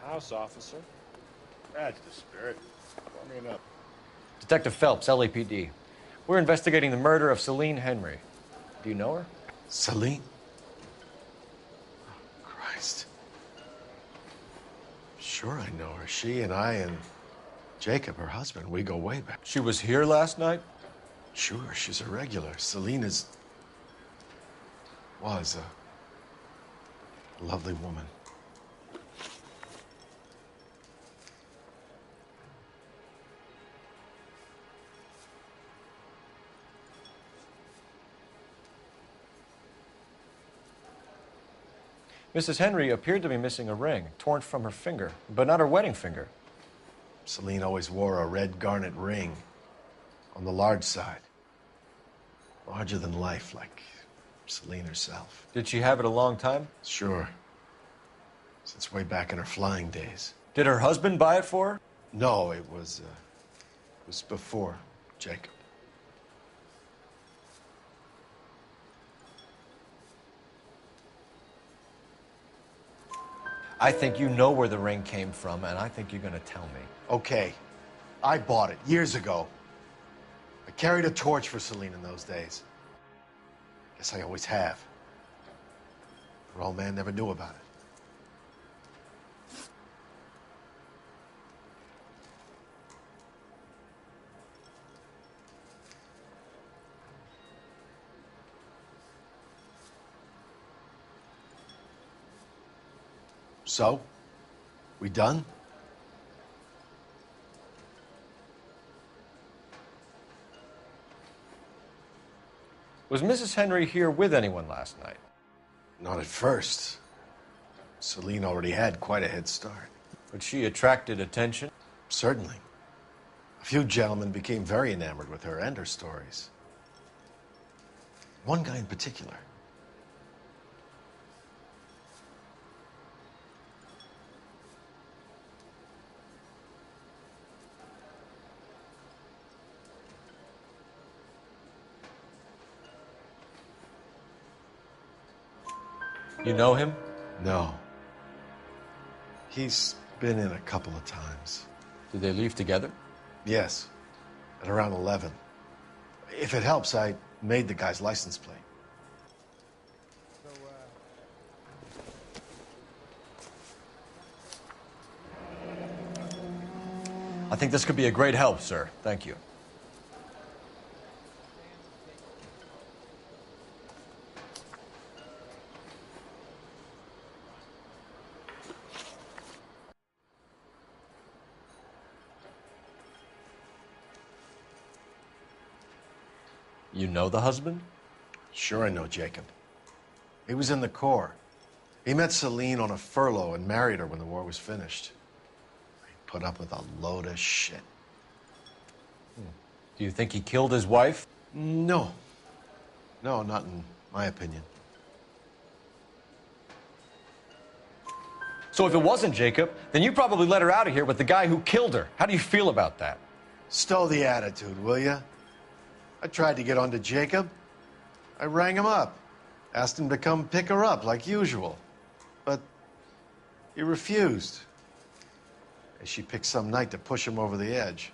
House, officer. That's the spirit. Warm me up. Detective Phelps, LAPD. We're investigating the murder of Celine Henry. Do you know her? Celine? Oh, Christ. Sure, I know her. She and I and Jacob, her husband, we go way back. She was here last night? Sure, she's a regular. Selena's... was a lovely woman. Mrs. Henry appeared to be missing a ring, torn from her finger, but not her wedding finger. Celine always wore a red garnet ring on the large side. Larger than life, like Celine herself. Did she have it a long time? Sure. Since way back in her flying days. Did her husband buy it for her? No, it was before Jacob. I think you know where the ring came from, and I think you're going to tell me. Okay. I bought it years ago. I carried a torch for Celine in those days. Guess I always have. Her old man never knew about it. So, we done? Was Mrs. Henry here with anyone last night? Not at first. Celine already had quite a head start. But she attracted attention? Certainly. A few gentlemen became very enamored with her and her stories. One guy in particular. You know him? No. He's been in a couple of times. Did they leave together? Yes. At around 11. If it helps, I made the guy's license plate. I think this could be a great help, sir. Thank you. You know the husband? Sure I know Jacob. He was in the Corps. He met Celine on a furlough and married her when the war was finished. He put up with a load of shit. Do you think he killed his wife? No. No, not in my opinion. So if it wasn't Jacob, then you probably let her out of here with the guy who killed her. How do you feel about that? Stow the attitude, will ya? I tried to get onto Jacob. I rang him up. Asked him to come pick her up, like usual. But he refused. She picked some night to push him over the edge.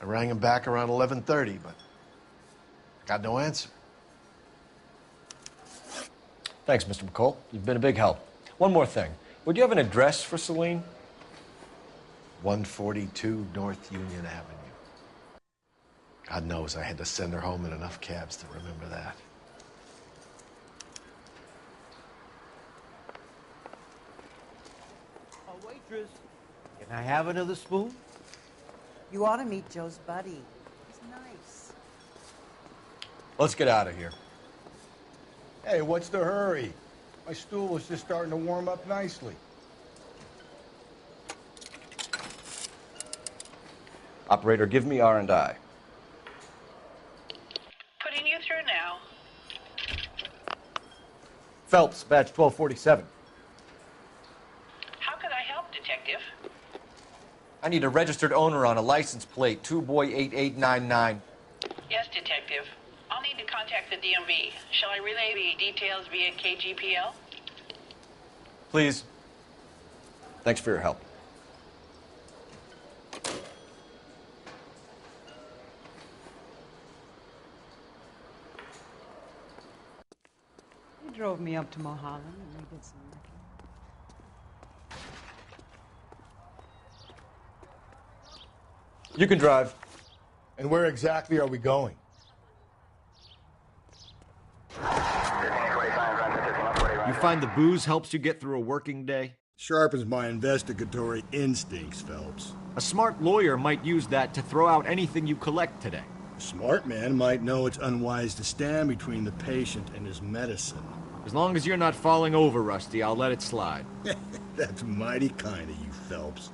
I rang him back around 11:30, but I got no answer. Thanks, Mr. McCall. You've been a big help. One more thing. Would you have an address for Celine? 142 North Union Avenue. God knows I had to send her home in enough cabs to remember that. Oh, waitress, can I have another spoon? You ought to meet Joe's buddy. He's nice. Let's get out of here. Hey, what's the hurry? My stool was just starting to warm up nicely. Operator, give me R&I. Putting you through now. Phelps, badge 1247. How could I help, Detective? I need a registered owner on a license plate, 2boy8899. Yes, Detective. I'll need to contact the DMV. Shall I relay the details via KGPL? Please. Thanks for your help. He drove me up to Mulholland and we did some looking. You can drive. And where exactly are we going? You find the booze helps you get through a working day? Sharpens my investigatory instincts, Phelps. A smart lawyer might use that to throw out anything you collect today. A smart man might know it's unwise to stand between the patient and his medicine. As long as you're not falling over, Rusty, I'll let it slide. That's mighty kind of you, Phelps.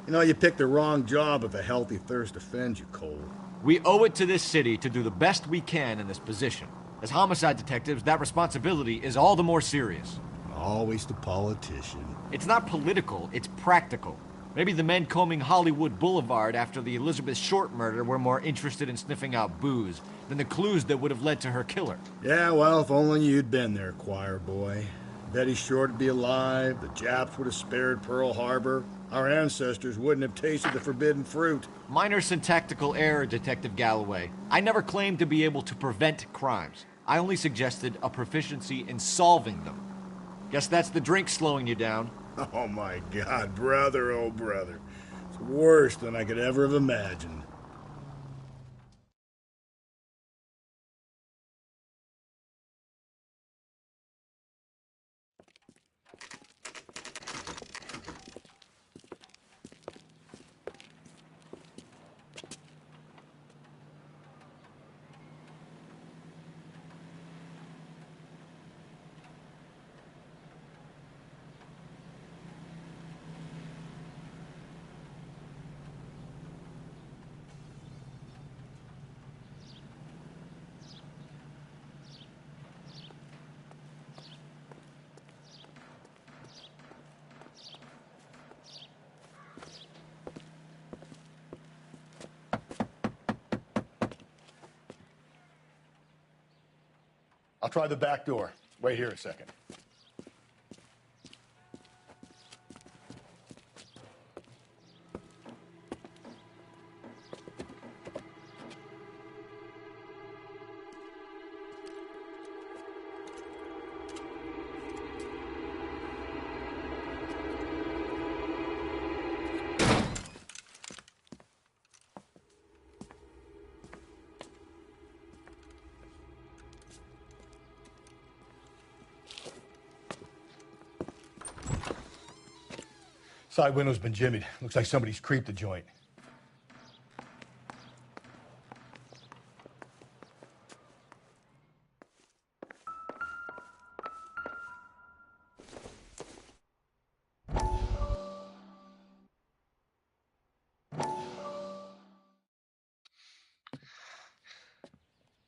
You know, you picked the wrong job if a healthy thirst offends you, Cole. We owe it to this city to do the best we can in this position. As homicide detectives, that responsibility is all the more serious. Always the politician. It's not political, it's practical. Maybe the men combing Hollywood Boulevard after the Elizabeth Short murder were more interested in sniffing out booze than the clues that would have led to her killer. Yeah, well, if only you'd been there, choir boy. Betty Short would be alive, the Japs would have spared Pearl Harbor, our ancestors wouldn't have tasted the forbidden fruit. Minor syntactical error, Detective Galloway. I never claimed to be able to prevent crimes. I only suggested a proficiency in solving them. Guess that's the drink slowing you down. Oh my God, brother, oh brother. It's worse than I could ever have imagined. I'll try the back door. Wait here a second. Side window's been jimmied. Looks like somebody's creeped the joint.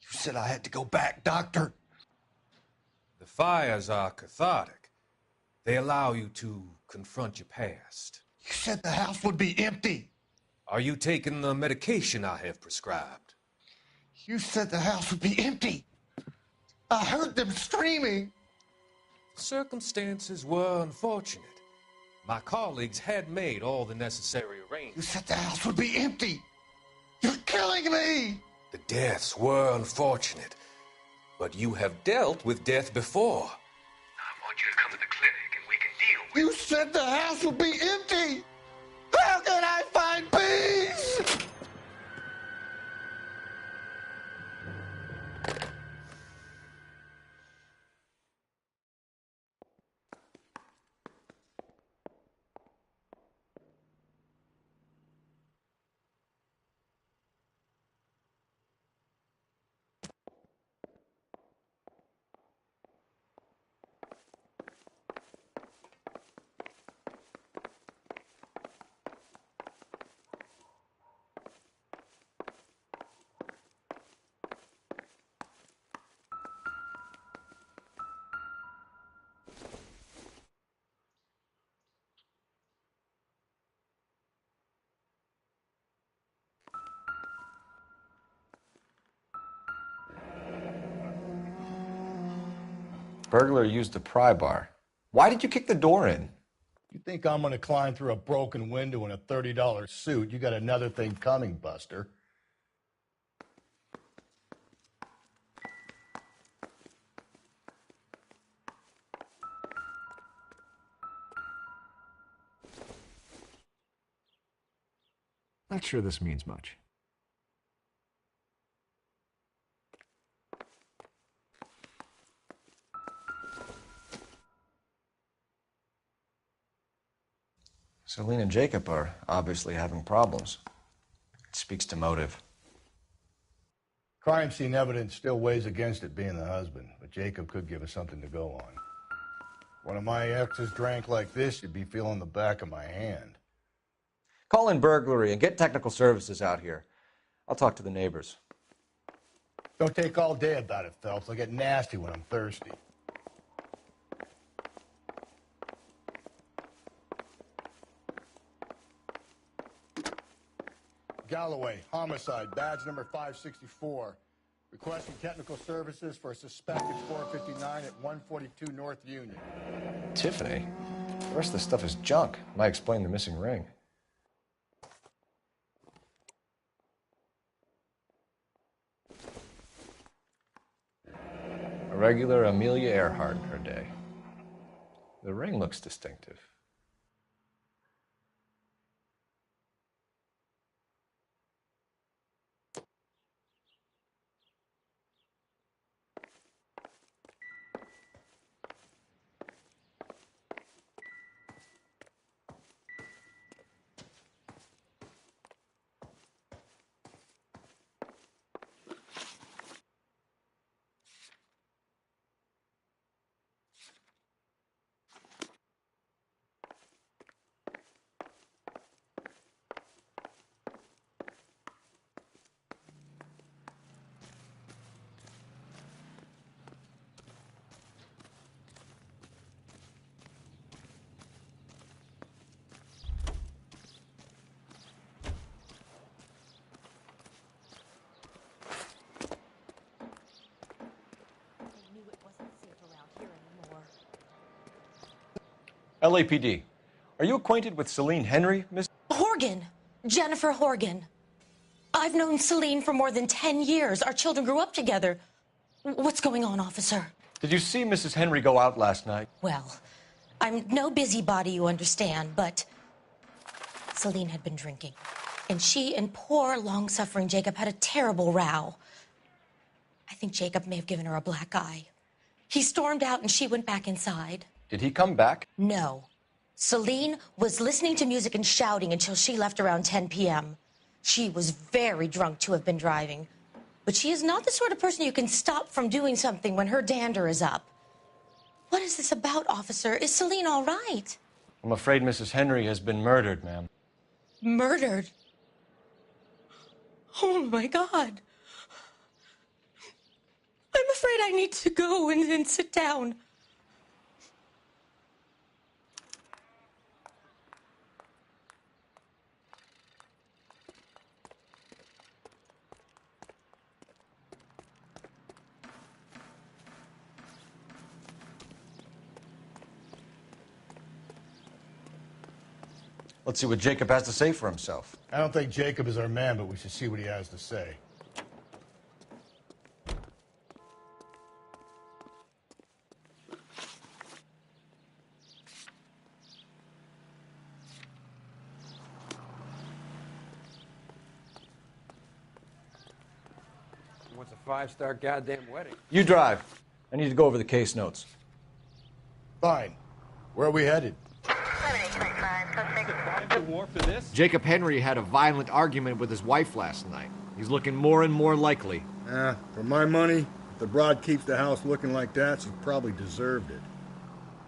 You said I had to go back, Doctor. The fires are cathartic. They allow you to confront your past. You said the house would be empty. Are you taking the medication I have prescribed? You said the house would be empty. I heard them screaming. Circumstances were unfortunate. My colleagues had made all the necessary You arrangements. said the house would be empty. You're killing me. The deaths were unfortunate, but you have dealt with death before. I want you to come to the clinic and we can deal with You said the house would be empty. How can I find peace? Burglar used the pry bar. Why did you kick the door in? You think I'm gonna climb through a broken window in a $30 suit? You got another thing coming, Buster. Not sure this means much. Celine and Jacob are obviously having problems. It speaks to motive. Crime scene evidence still weighs against it being the husband, but Jacob could give us something to go on. One of my exes drank like this, you'd be feeling the back of my hand. Call in burglary and get technical services out here. I'll talk to the neighbors. Don't take all day about it, Phelps. I get nasty when I'm thirsty. Galloway, homicide, badge number 564. Requesting technical services for a suspected 459 at 142 North Union. Tiffany? The rest of the stuff is junk. Might explain the missing ring. A regular Amelia Earhart in her day. The ring looks distinctive. LAPD. Are you acquainted with Celine Henry, Miss? Horgan. Jennifer Horgan. I've known Celine for more than 10 years. Our children grew up together. What's going on, officer? Did you see Mrs. Henry go out last night? Well, I'm no busybody, you understand, but Celine had been drinking. And she and poor, long-suffering Jacob had a terrible row. I think Jacob may have given her a black eye. He stormed out and she went back inside. Did he come back? No. Celine was listening to music and shouting until she left around 10 p.m. She was very drunk to have been driving. But she is not the sort of person you can stop from doing something when her dander is up. What is this about, officer? Is Celine all right? I'm afraid Mrs. Henry has been murdered, ma'am. Murdered? Oh, my God. I'm afraid I need to go and sit down. Let's see what Jacob has to say for himself. I don't think Jacob is our man, but we should see what he has to say. He wants a 5-star goddamn wedding. You drive. I need to go over the case notes. Fine. Where are we headed? War for this? Jacob Henry had a violent argument with his wife last night. He's looking more and more likely. For my money, if the broad keeps the house looking like that, she probably deserved it.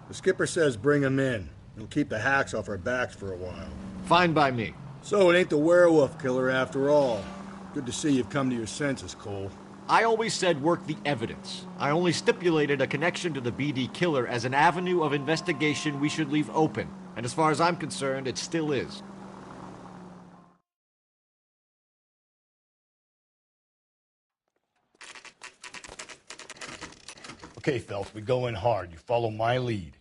The skipper says bring him in. He'll keep the hacks off our backs for a while. Fine by me. So it ain't the werewolf killer after all. Good to see you've come to your senses, Cole. I always said work the evidence. I only stipulated a connection to the BD killer as an avenue of investigation we should leave open. And as far as I'm concerned, it still is. Okay, Phelps, we go in hard. You follow my lead.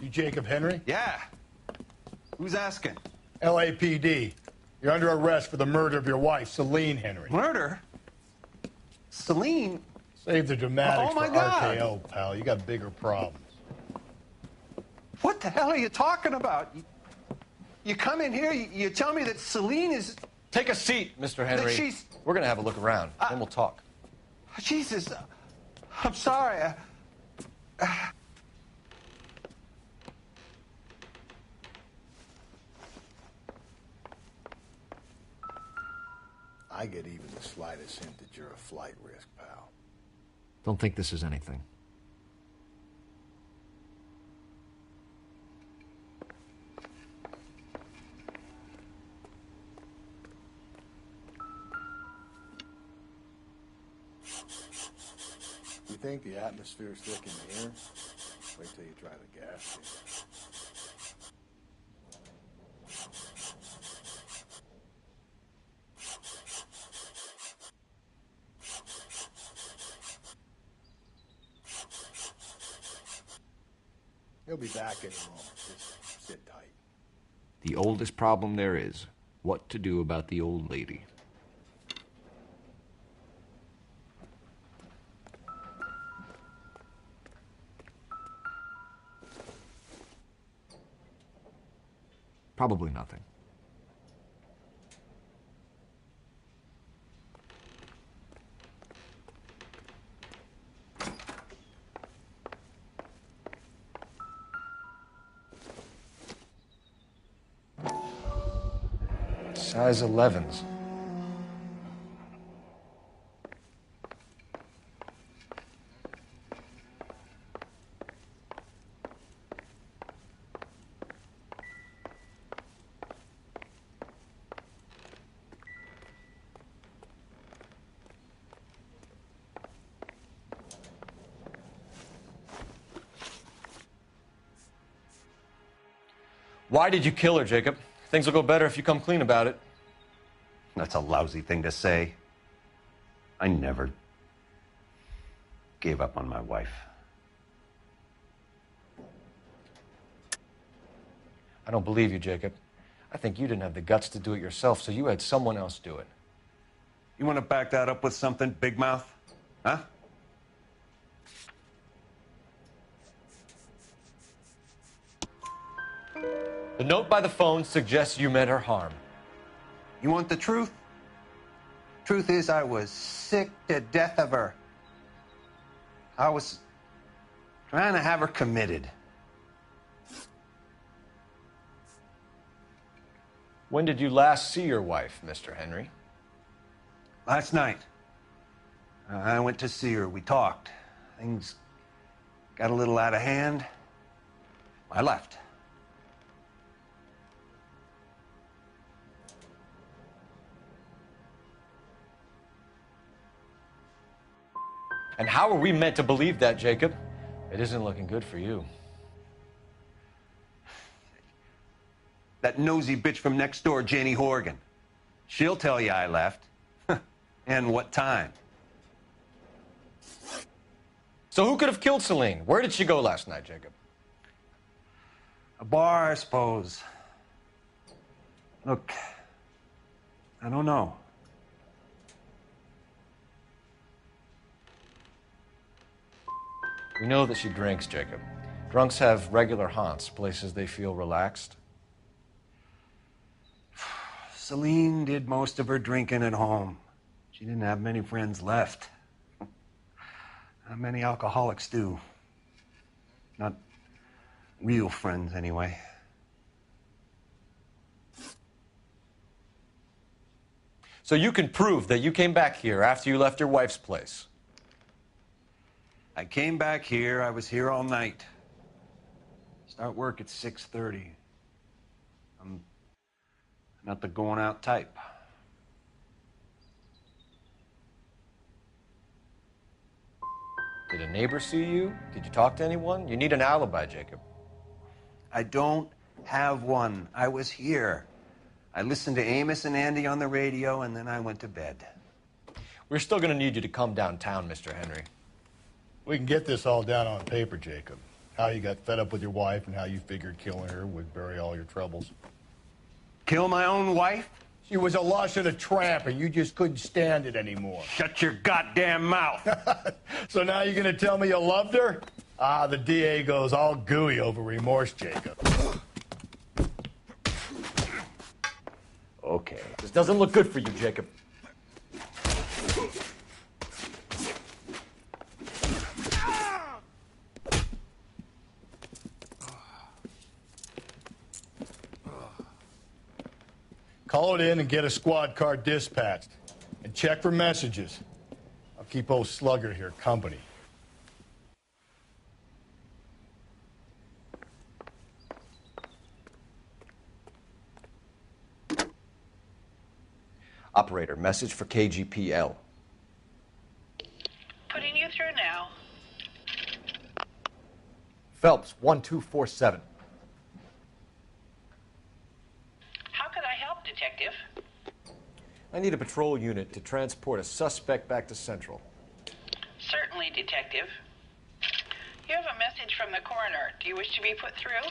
You Jacob Henry? Yeah. Who's asking? LAPD. You're under arrest for the murder of your wife, Celine Henry. Murder? Celine. Save the dramatics Oh, my for God. RKO, pal. You got bigger problems. What the hell are you talking about? You come in here, you tell me that Celine is... Take a seat, Mr. Henry. That she's... We're going to have a look around, then we'll talk. Jesus, I'm sorry. I get even the slightest hint that you're a flight risk, pal. Don't think this is anything. You think the atmosphere's thick in here? Wait till you try the gas. He'll be back any moment. Just sit tight. The oldest problem there is, what to do about the old lady. Probably nothing. Size 11s. Why did you kill her, Jacob? Things will go better if you come clean about it. That's a lousy thing to say. I never gave up on my wife. I don't believe you, Jacob. I think you didn't have the guts to do it yourself, so you had someone else do it. You want to back that up with something, Big Mouth? Huh? The note by the phone suggests you meant her harm. You want the truth? Truth is, I was sick to death of her. I was trying to have her committed. When did you last see your wife, Mr. Henry? Last night. I went to see her. We talked. Things got a little out of hand. I left. And how are we meant to believe that, Jacob? It isn't looking good for you. That nosy bitch from next door, Janie Horgan. She'll tell you I left. And what time. So who could have killed Celine? Where did she go last night, Jacob? A bar, I suppose. Look, I don't know. We know that she drinks, Jacob. Drunks have regular haunts, places they feel relaxed. Celine did most of her drinking at home. She didn't have many friends left. Not many alcoholics do. Not real friends, anyway. So you can prove that you came back here after you left your wife's place? I came back here. I was here all night. Start work at 6:30. I'm not the going out type. Did a neighbor see you? Did you talk to anyone? You need an alibi, Jacob. I don't have one. I was here. I listened to Amos and Andy on the radio, and then I went to bed. We're still going to need you to come downtown, Mr. Henry. We can get this all down on paper, Jacob. How you got fed up with your wife and how you figured killing her would bury all your troubles. Kill my own wife? She was a lush and a tramp, and you just couldn't stand it anymore. Shut your goddamn mouth. So now you're going to tell me you loved her? Ah, the DA goes all gooey over remorse, Jacob. Okay. This doesn't look good for you, Jacob. Call it in and get a squad car dispatched. And check for messages. I'll keep old Slugger here company. Operator, message for KGPL. Putting you through now. Phelps, 1247. How could I help, Detective? I need a patrol unit to transport a suspect back to Central. Certainly, Detective. You have a message from the coroner. Do you wish to be put through?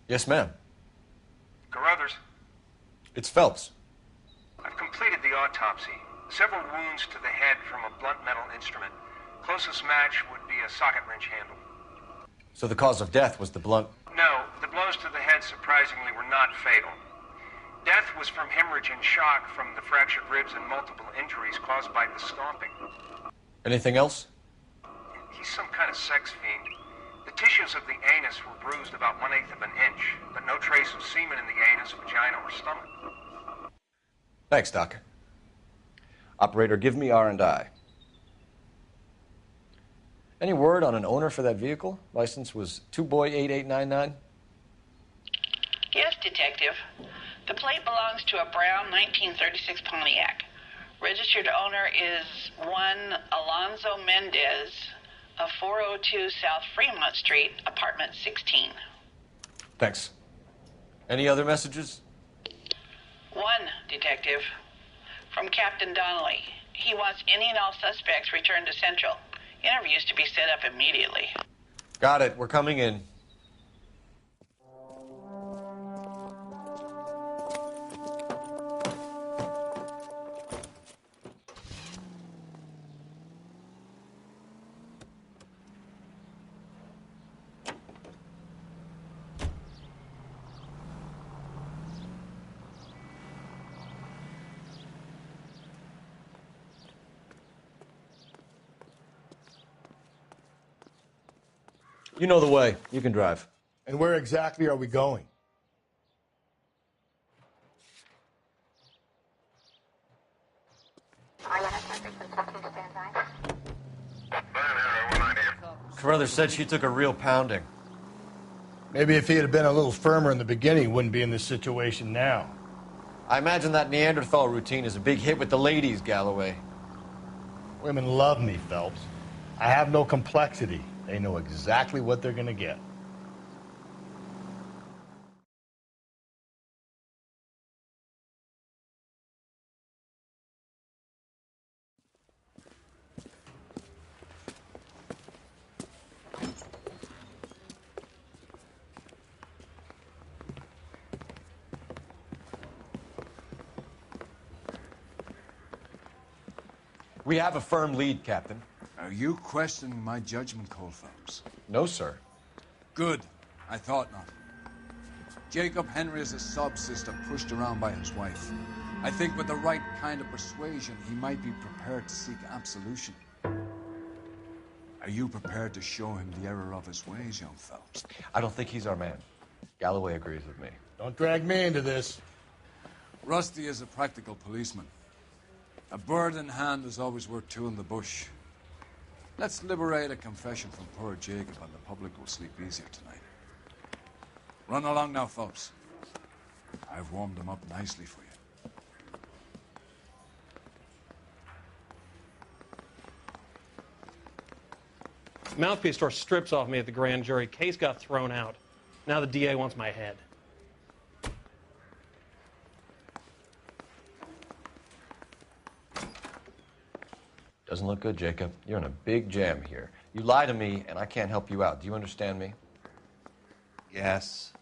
Yes, ma'am. Carruthers, It's Phelps. I've completed the autopsy. Several wounds to the head from a blunt metal instrument. Closest match would be a socket wrench handle. So the cause of death was the blunt... No, the blows to the head surprisingly were not fatal. Death was from hemorrhage and shock from the fractured ribs and multiple injuries caused by the stomping. Anything else? He's some kind of sex fiend. The tissues of the anus were bruised about 1/8 of an inch, but no trace of semen in the anus, vagina, or stomach. Thanks, Doc. Operator, give me R&I. Any word on an owner for that vehicle? License was 2boy8899. Yes, Detective. The plate belongs to a brown 1936 Pontiac. Registered owner is one Alonzo Mendez of 402 South Fremont Street, apartment 16. Thanks. Any other messages? One, Detective. From Captain Donnelly. He wants any and all suspects returned to Central. Interviews to be set up immediately. Got it. We're coming in. You know the way. You can drive. And where exactly are we going? Carruthers said she took a real pounding. Maybe if he had been a little firmer in the beginning, he wouldn't be in this situation now. I imagine that Neanderthal routine is a big hit with the ladies, Galloway. Women love me, Phelps. I have no complexity. They know exactly what they're going to get. We have a firm lead, Captain. Are you questioning my judgment call, Phelps? No, sir. Good. I thought not. Jacob Henry is a sub-sister pushed around by his wife. I think with the right kind of persuasion, he might be prepared to seek absolution. Are you prepared to show him the error of his ways, young Phelps? I don't think he's our man. Galloway agrees with me. Don't drag me into this. Rusty is a practical policeman. A bird in hand is always worth two in the bush. Let's liberate a confession from poor Jacob, and the public will sleep easier tonight. Run along now, Phelps. I've warmed them up nicely for you. Mouthpiece tore strips off me at the grand jury. Case got thrown out. Now the DA wants my head. Doesn't look good, Jacob. You're in a big jam here. You lie to me, and I can't help you out. Do you understand me? Yes.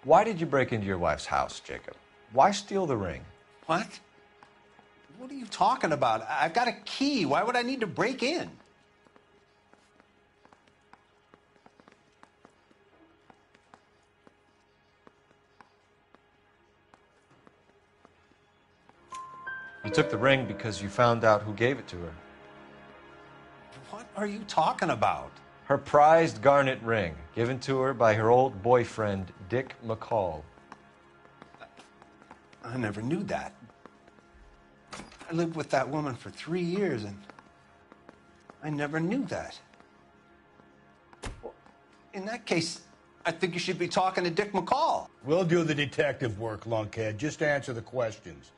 Why did you break into your wife's house, Jacob? Why steal the ring? What? What are you talking about? I've got a key. Why would I need to break in? You took the ring because you found out who gave it to her. What are you talking about? Her prized garnet ring, given to her by her old boyfriend, Dick McCall. I never knew that. I lived with that woman for 3 years, and I never knew that. Well, in that case, I think you should be talking to Dick McCall. We'll do the detective work, lunkhead. Just answer the questions.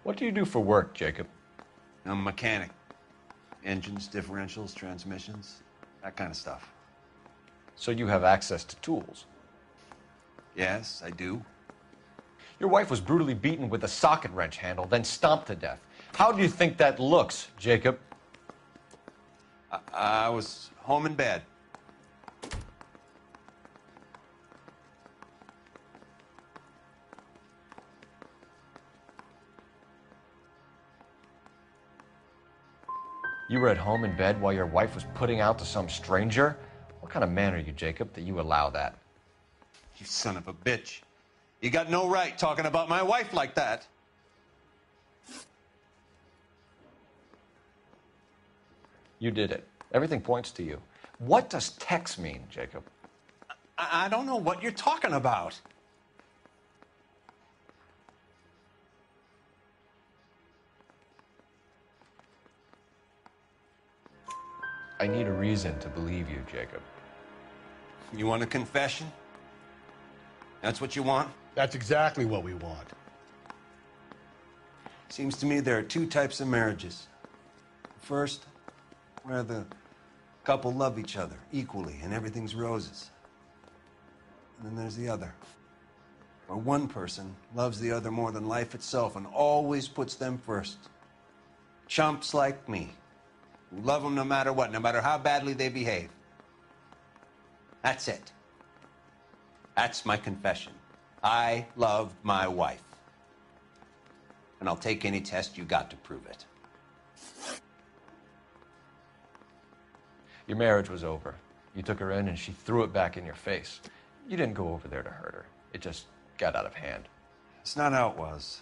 What do you do for work, Jacob? I'm a mechanic. Engines, differentials, transmissions, that kind of stuff. So you have access to tools? Yes, I do. Your wife was brutally beaten with a socket wrench handle, then stomped to death. How do you think that looks, Jacob? I was home in bed. You were at home in bed while your wife was putting out to some stranger? What kind of man are you, Jacob, that you allow that? You son of a bitch. You got no right talking about my wife like that. You did it. Everything points to you. What does Tex mean, Jacob? I don't know what you're talking about. I need a reason to believe you, Jacob. You want a confession? That's what you want? That's exactly what we want. Seems to me there are two types of marriages. First, where the couple love each other equally and everything's roses. And then there's the other, where one person loves the other more than life itself and always puts them first. Chumps like me, who love them no matter what, no matter how badly they behave. That's it. That's my confession. I loved my wife. And I'll take any test you got to prove it. Your marriage was over. You took her in and she threw it back in your face. You didn't go over there to hurt her. It just got out of hand. It's not how it was.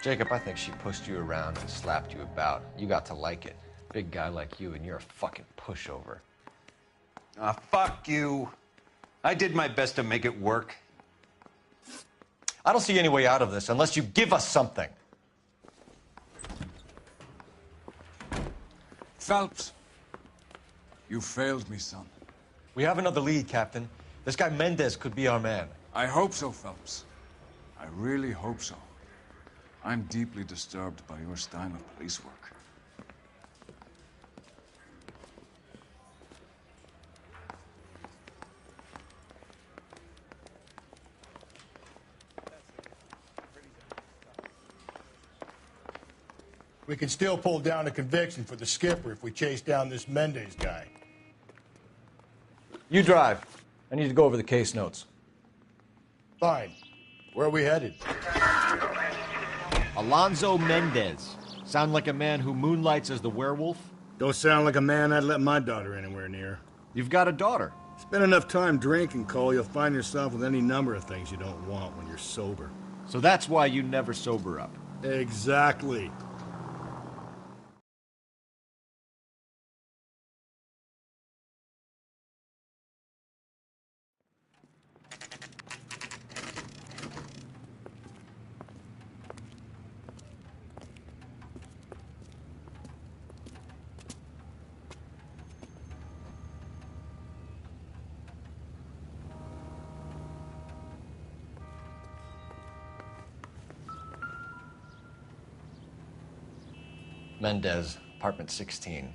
Jacob, I think she pushed you around and slapped you about. You got to like it. Big guy like you, and you're a fucking pushover. Ah, fuck you. I did my best to make it work. I don't see any way out of this unless you give us something. Phelps, you failed me, son. We have another lead, Captain. This guy Mendez could be our man. I hope so, Phelps. I really hope so. I'm deeply disturbed by your style of police work. We can still pull down a conviction for the skipper if we chase down this Mendez guy. You drive. I need to go over the case notes. Fine. Where are we headed? Alonzo Mendez. Sound like a man who moonlights as the werewolf? Don't sound like a man I'd let my daughter anywhere near. You've got a daughter. Spend enough time drinking, Cole, you'll find yourself with any number of things you don't want when you're sober. So that's why you never sober up. Exactly. Mendez, apartment 16.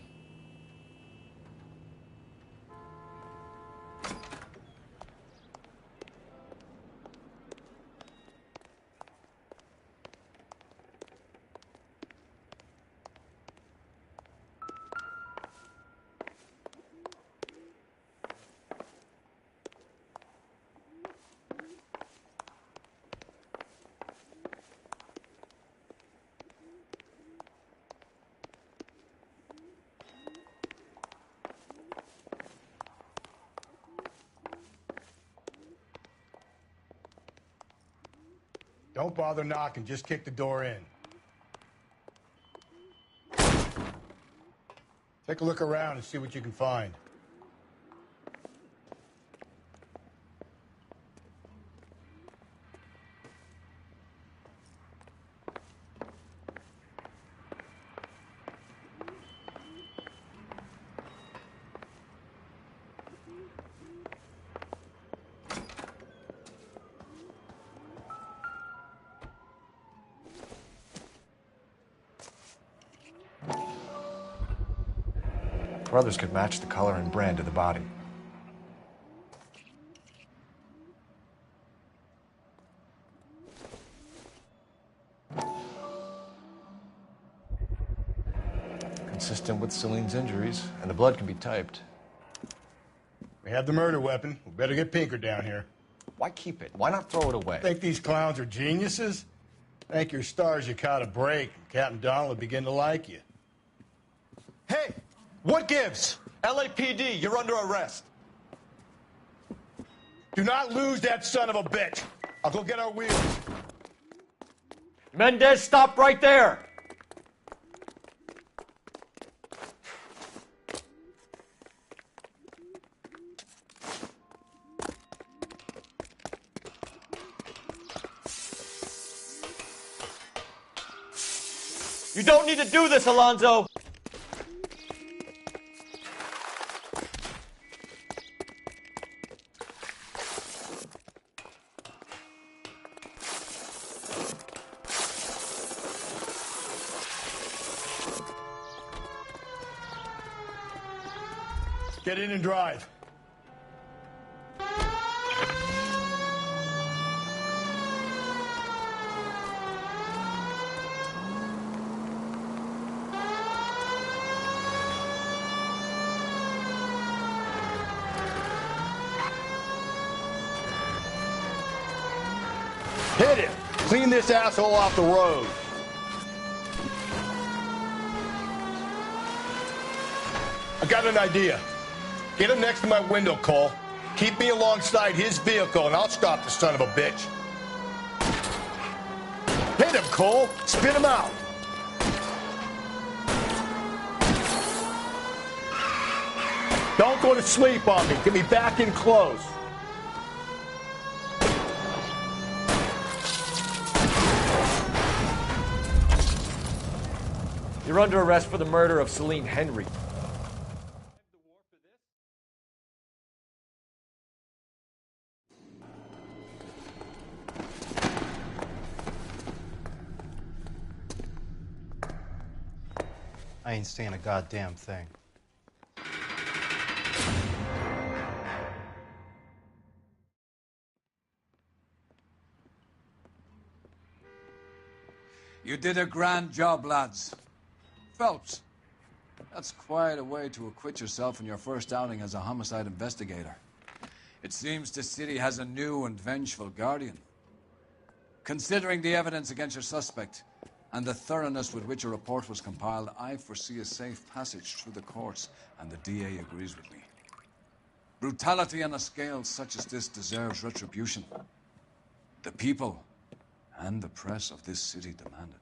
Don't bother knocking, just kick the door in. Take a look around and see what you can find. Brothers could match the color and brand of the body. Consistent with Celine's injuries, and the blood can be typed. We have the murder weapon. We better get Pinker down here. Why keep it? Why not throw it away? Think these clowns are geniuses? Thank your stars you caught a break, and Captain Donald will begin to like you. Hey, what gives? LAPD, you're under arrest. Do not lose that son of a bitch. I'll go get our wheels. Mendez, stop right there! You don't need to do this, Alonzo! Get in and drive. Hit it! Clean this asshole off the road. I got an idea. Get him next to my window, Cole. Keep me alongside his vehicle, and I'll stop the son of a bitch. Hit him, Cole. Spin him out. Don't go to sleep on me. Get me back in close. You're under arrest for the murder of Celine Henry. I ain't saying a goddamn thing. You did a grand job, lads. Phelps, that's quite a way to acquit yourself in your first outing as a homicide investigator. It seems the city has a new and vengeful guardian. Considering the evidence against your suspect and the thoroughness with which a report was compiled, I foresee a safe passage through the courts, and the DA agrees with me. Brutality on a scale such as this deserves retribution. The people and the press of this city demand it.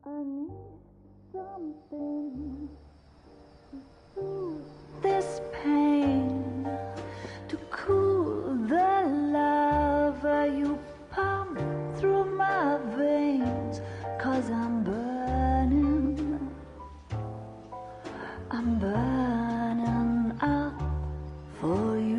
I need something to soothe this pain, to cool the lava you pump through my veins, 'cause I'm burning up for you.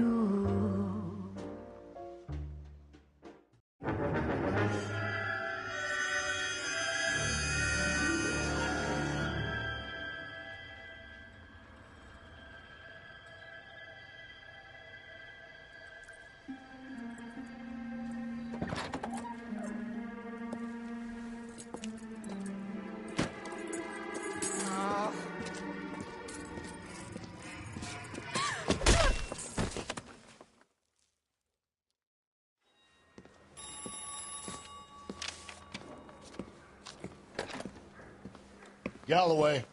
Galloway.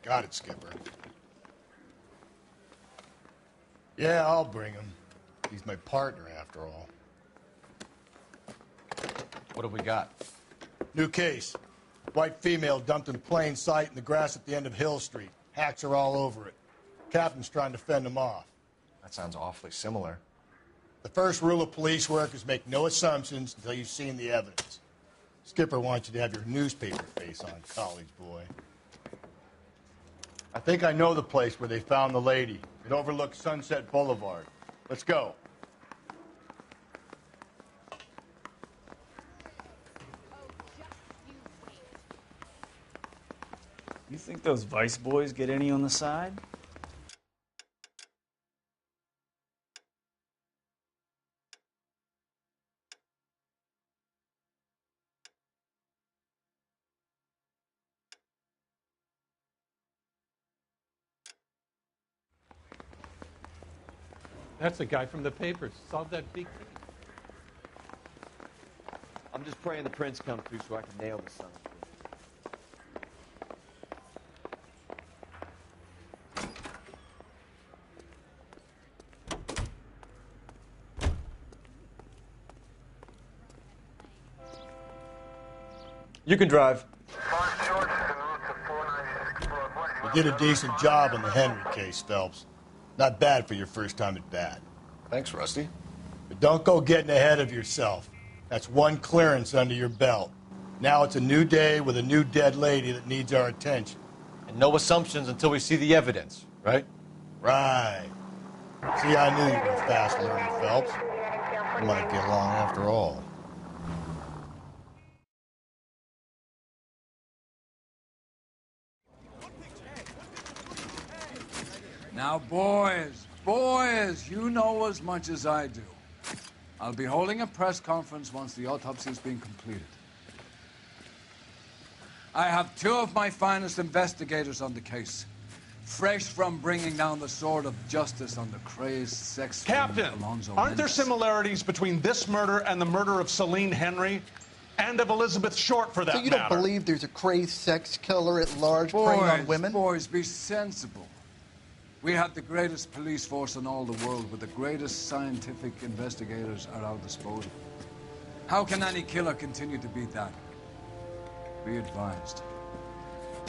Got it, Skipper. Yeah, I'll bring him. He's my partner, after all. What have we got? New case. White female dumped in plain sight in the grass at the end of Hill Street. Hacks are all over it. Captain's trying to fend them off. That sounds awfully similar. The first rule of police work is make no assumptions until you've seen the evidence. Skipper wants you to have your newspaper face on, college boy. I think I know the place where they found the lady. It overlooks Sunset Boulevard. Let's go. You think those Vice boys get any on the side? That's the guy from the papers. Solved that big case. I'm just praying the prints come through so I can nail the son of a bitch. You can drive. You did a decent job on the Henry case, Phelps. Not bad for your first time at bat. Thanks, Rusty. But don't go getting ahead of yourself. That's one clearance under your belt. Now it's a new day with a new dead lady that needs our attention. And no assumptions until we see the evidence, right? Right. See, I knew you were a fast learner, Phelps. We might get along after all. Now, boys, you know as much as I do. I'll be holding a press conference once the autopsy has been completed. I have two of my finest investigators on the case, fresh from bringing down the sword of justice on the crazed sex Captain, Alonzo aren't there Mendes. similarities between this murder and the murder of Celine Henry and of Elizabeth Short, for that So you don't matter? believe there's a crazed sex killer at large preying on women? Boys, be sensible. We have the greatest police force in all the world, with the greatest scientific investigators at our disposal. How can any killer continue to beat that? Be advised.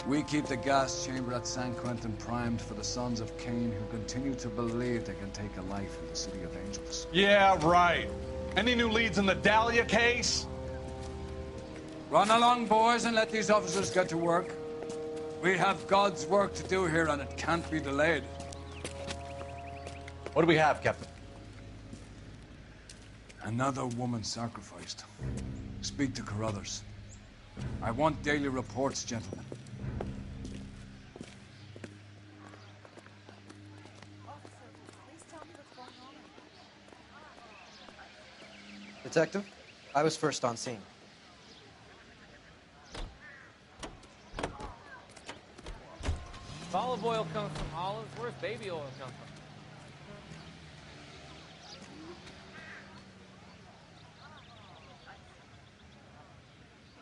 We keep the gas chamber at San Quentin primed for the sons of Cain who continue to believe they can take a life in the City of Angels. Yeah, right. Any new leads in the Dahlia case? Run along, boys, and let these officers get to work. We have God's work to do here, and it can't be delayed. What do we have, Captain? Another woman sacrificed. Speak to Carruthers. I want daily reports, gentlemen. Detective, I was first on scene. If olive oil comes from olives, where's baby oil come from?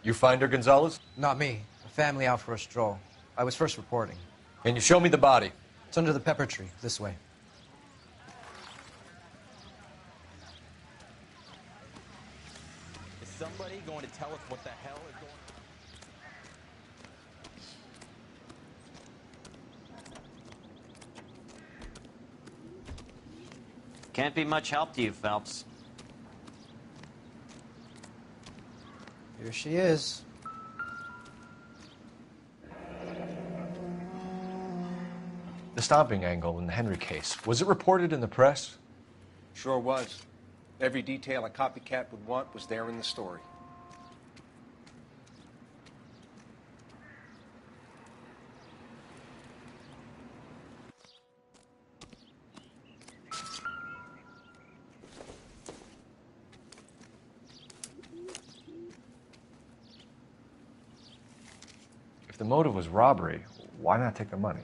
You find her, Gonzalez? Not me. A family out for a stroll. I was first reporting. Can you show me the body? It's under the pepper tree, this way. Is somebody going to tell us what the hell is going on? Can't be much help to you, Phelps. Here she is. The stomping angle in the Henry case, was it reported in the press? Sure was. Every detail a copycat would want was there in the story. If the motive was robbery, why not take the money?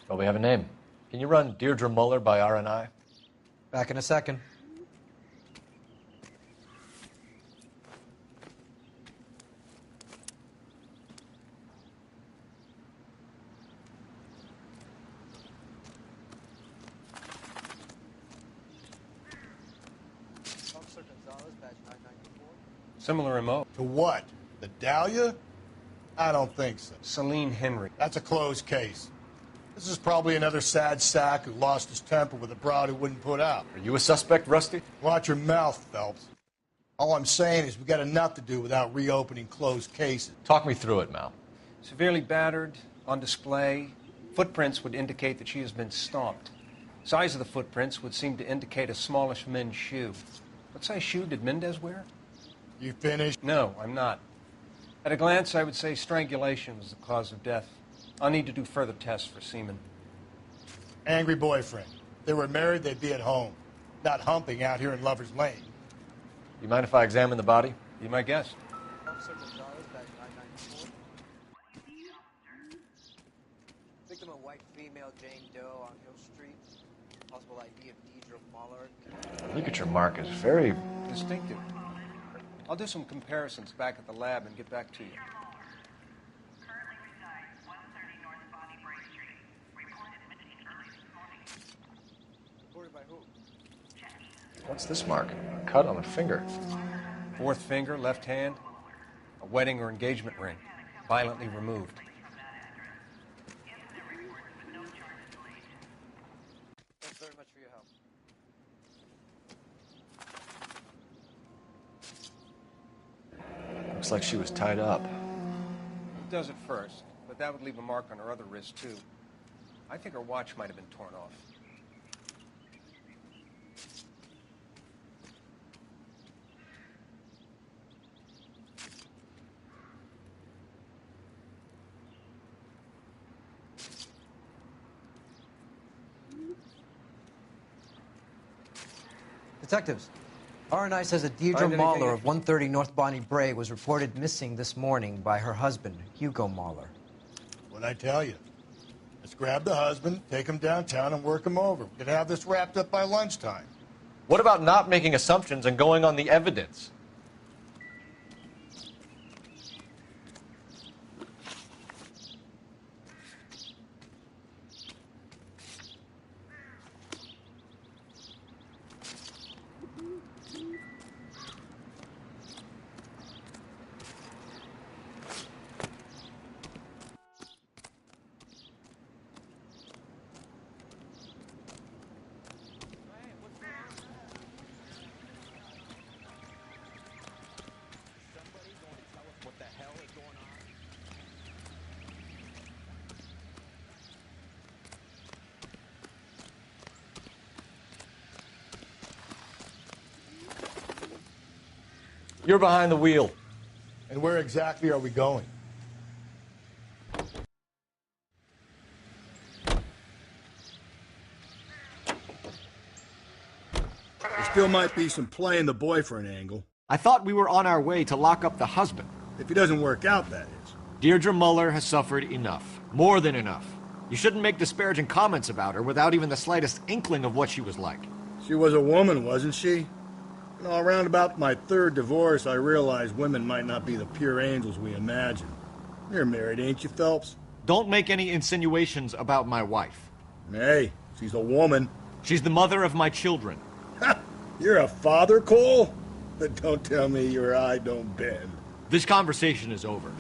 Well, we have a name. Can you run Deirdre Muller by RNI? Back in a second. Similar MO. To what? The Dahlia? I don't think so. Celine Henry. That's a closed case. This is probably another sad sack who lost his temper with a broad who wouldn't put out. Are you a suspect, Rusty? Watch your mouth, Phelps. All I'm saying is we got enough to do without reopening closed cases. Talk me through it, Mal. Severely battered, on display. Footprints would indicate that she has been stomped. Size of the footprints would seem to indicate a smallish men's shoe. What size shoe did Mendez wear? You finished? No, I'm not. At a glance, I would say strangulation was the cause of death. I'll need to do further tests for semen. Angry boyfriend. If they were married, they'd be at home. Not humping out here in Lover's Lane. You mind if I examine the body? Be my guest. Victim a white female, Jane Doe on Hill Street. Possible ID of Deirdre Muller. Look at your mark. It's very distinctive. I'll do some comparisons back at the lab and get back to you. Reported by who? What's this mark? A cut on the finger. Fourth finger, left hand. A wedding or engagement ring. Violently removed. Thanks very much for your help. Looks like she was tied up. He does it first, but that would leave a mark on her other wrist, too. I think her watch might have been torn off. Detectives, RNI says that Deirdre Find anything? Muller of 130 North Bonnie Bray was reported missing this morning by her husband, Hugo Muller. What'd I tell you? Let's grab the husband, take him downtown, and work him over. We could have this wrapped up by lunchtime. What about not making assumptions and going on the evidence? You're behind the wheel. And where exactly are we going? There still might be some play in the boyfriend angle. I thought we were on our way to lock up the husband. If he doesn't work out, that is. Deirdre Muller has suffered enough. More than enough. You shouldn't make disparaging comments about her without even the slightest inkling of what she was like. She was a woman, wasn't she? You know, around about my third divorce, I realized women might not be the pure angels we imagine. You're married, ain't you, Phelps? Don't make any insinuations about my wife. Hey, she's a woman. She's the mother of my children. You're a father, Cole? But don't tell me your eye don't bend. This conversation is over.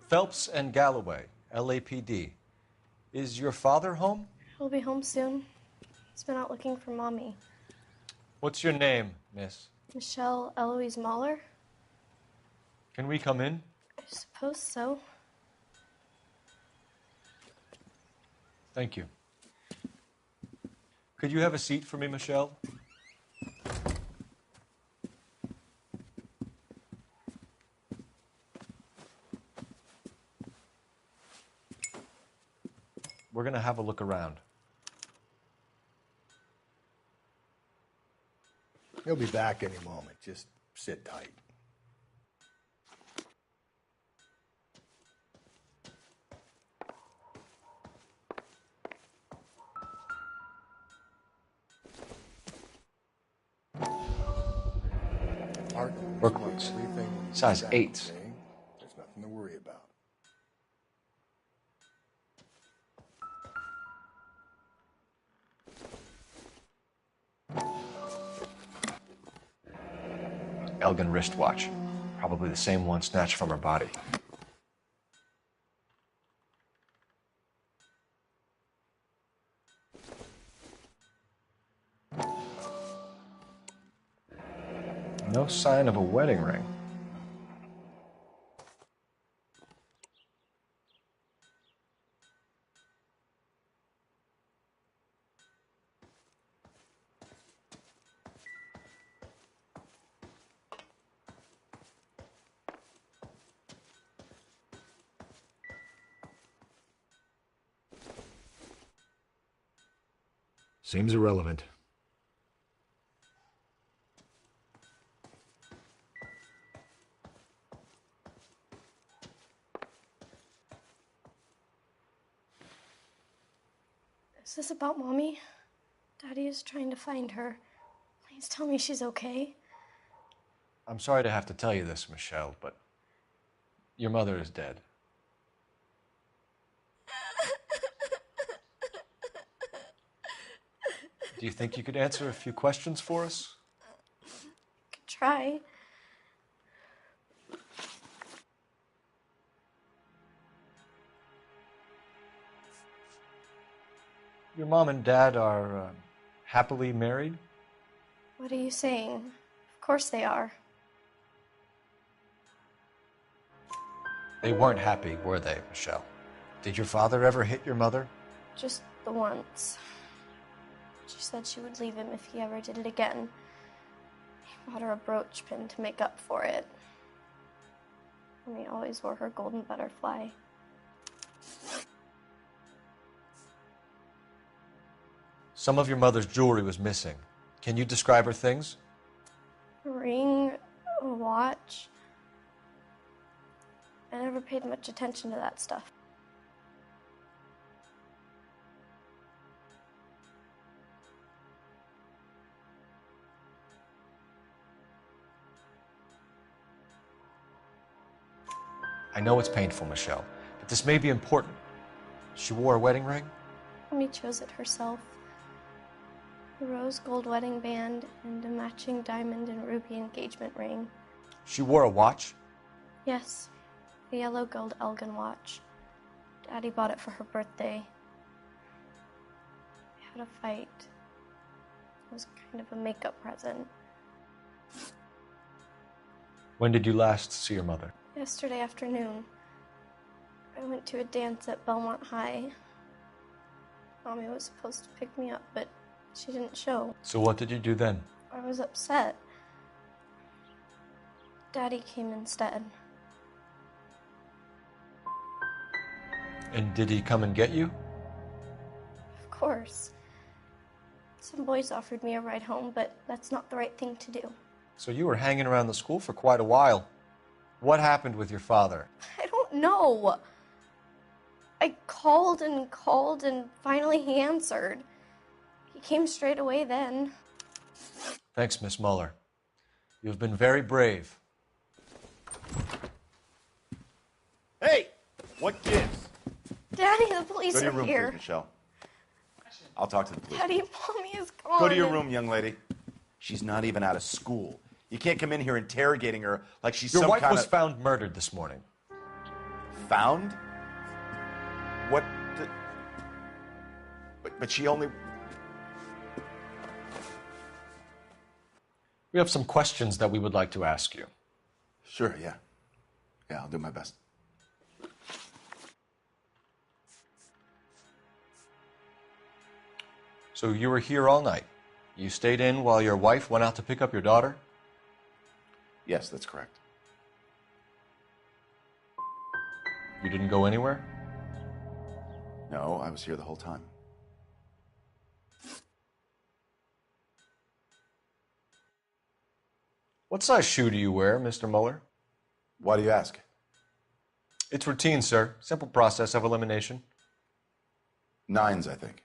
Phelps and Galloway, LAPD. Is your father home? He'll be home soon. He's been out looking for Mommy. What's your name, miss? Michelle Eloise Mahler? Can we come in? I suppose so. Thank you. Could you have a seat for me, Michelle? We're going to have a look around. He'll be back any moment. Just sit tight. Brooklyn's. Size 8s. There's nothing to worry about. Elgin wristwatch. Probably the same one snatched from her body. No sign of a wedding ring. Seems irrelevant. Is this about Mommy? Daddy is trying to find her. Please tell me she's okay. I'm sorry to have to tell you this, Michelle, but your mother is dead. Do you think you could answer a few questions for us? Could try. Your mom and dad are happily married? What are you saying? Of course they are. They weren't happy, were they, Michelle? Did your father ever hit your mother? Just the once. She said she would leave him if he ever did it again. He bought her a brooch pin to make up for it. Mommy always wore her golden butterfly. Some of your mother's jewelry was missing. Can you describe her things? A ring, a watch. I never paid much attention to that stuff. I know it's painful, Michelle, but this may be important. She wore a wedding ring? Mommy chose it herself. A rose gold wedding band and a matching diamond and ruby engagement ring. She wore a watch? Yes, a yellow gold Elgin watch. Daddy bought it for her birthday. We had a fight. It was kind of a makeup present. When did you last see your mother? Yesterday afternoon, I went to a dance at Belmont High. Mommy was supposed to pick me up, but she didn't show. So what did you do then? I was upset. Daddy came instead. And did he come and get you? Of course. Some boys offered me a ride home, but that's not the right thing to do. So you were hanging around the school for quite a while. What happened with your father? I don't know. I called and finally he answered. He came straight away then. Thanks, Miss Muller. You have been very brave. Hey! What gives? Daddy, the police Go to your are room, here. please, Michelle. I'll talk to the police. Daddy, Mommy is gone. Go to your room, young lady. She's not even out of school. You can't come in here interrogating her like she's Your some wife kind was of... found murdered this morning. Found? What the... But she only... We have some questions that we would like to ask you. Sure, yeah. Yeah, I'll do my best. So you were here all night. You stayed in while your wife went out to pick up your daughter? Yes, that's correct. You didn't go anywhere? No, I was here the whole time. What size shoe do you wear, Mr. Mueller? Why do you ask? It's routine, sir. Simple process of elimination. 9s, I think.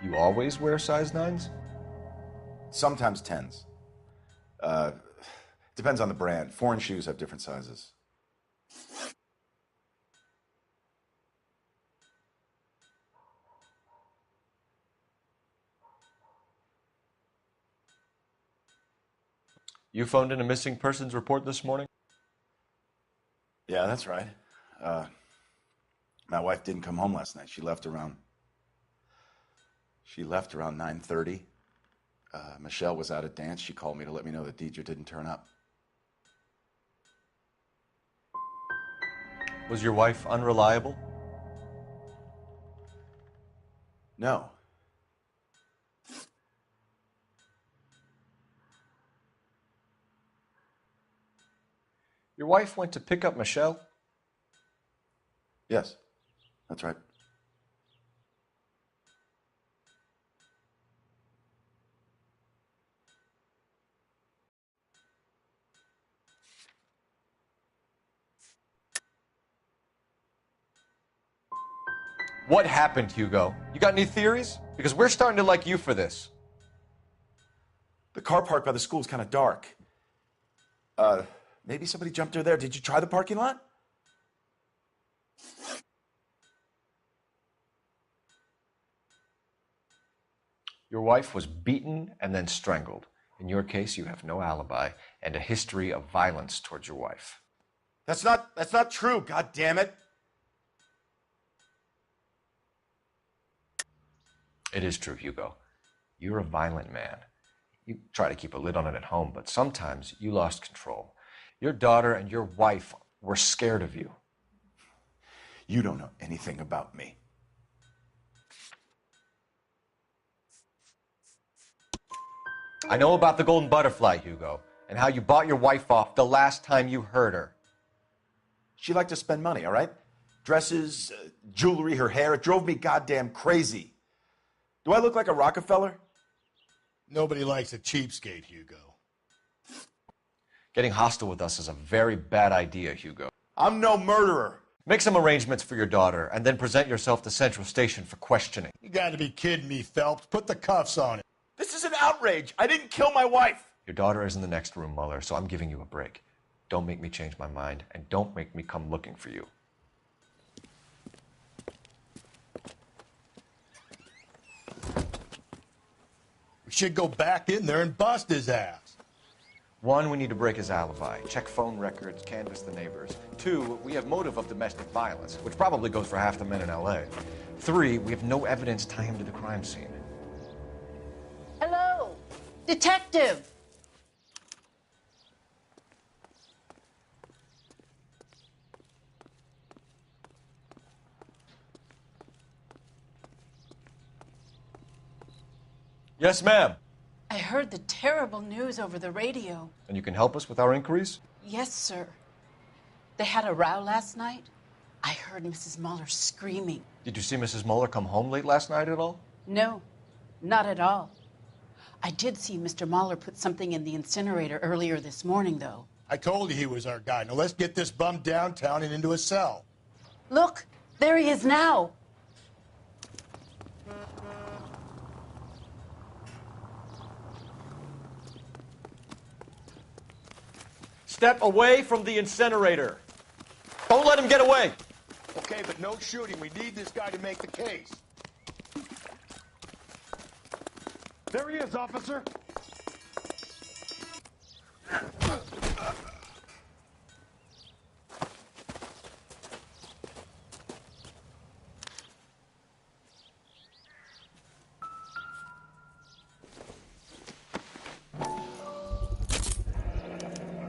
You always wear size 9s? Sometimes 10s. Depends on the brand. Foreign shoes have different sizes. You phoned in a missing persons report this morning? Yeah, that's right. My wife didn't come home last night. She left around 9:30. Michelle was out at dance. She called me to let me know that Deidre didn't turn up. Was your wife unreliable? No. Your wife went to pick up Michelle? Yes, that's right. What happened, Hugo? You got any theories? Because we're starting to like you for this. The car park by the school is kind of dark. Maybe somebody jumped her there. Did you try the parking lot? Your wife was beaten and then strangled. In your case, you have no alibi and a history of violence towards your wife. That's not true, God damn it. It is true, Hugo. You're a violent man. You try to keep a lid on it at home, but sometimes you lost control. Your daughter and your wife were scared of you. You don't know anything about me. I know about the golden butterfly, Hugo, and how you bought your wife off the last time you heard her. She liked to spend money, all right? Dresses, jewelry, her hair. It drove me goddamn crazy. Do I look like a Rockefeller? Nobody likes a cheapskate, Hugo. Getting hostile with us is a very bad idea, Hugo. I'm no murderer. Make some arrangements for your daughter, and then present yourself to Central Station for questioning. You gotta be kidding me, Phelps. Put the cuffs on it. This is an outrage. I didn't kill my wife. Your daughter is in the next room, Mueller, so I'm giving you a break. Don't make me change my mind, and don't make me come looking for you. We should go back in there and bust his ass. 1, we need to break his alibi, check phone records, canvass the neighbors. 2, we have motive of domestic violence, which probably goes for half the men in LA. 3, we have no evidence tying him to the crime scene. Hello, detective. Yes, ma'am. I heard the terrible news over the radio. And you can help us with our inquiries? Yes, sir. They had a row last night. I heard Mrs. Mueller screaming. Did you see Mrs. Mueller come home late last night at all? No, not at all. I did see Mr. Mueller put something in the incinerator earlier this morning, though. I told you he was our guy. Now let's get this bum downtown and into a cell. Look, there he is now. Step away from the incinerator. Don't let him get away. Okay, but no shooting. We need this guy to make the case. There he is, officer.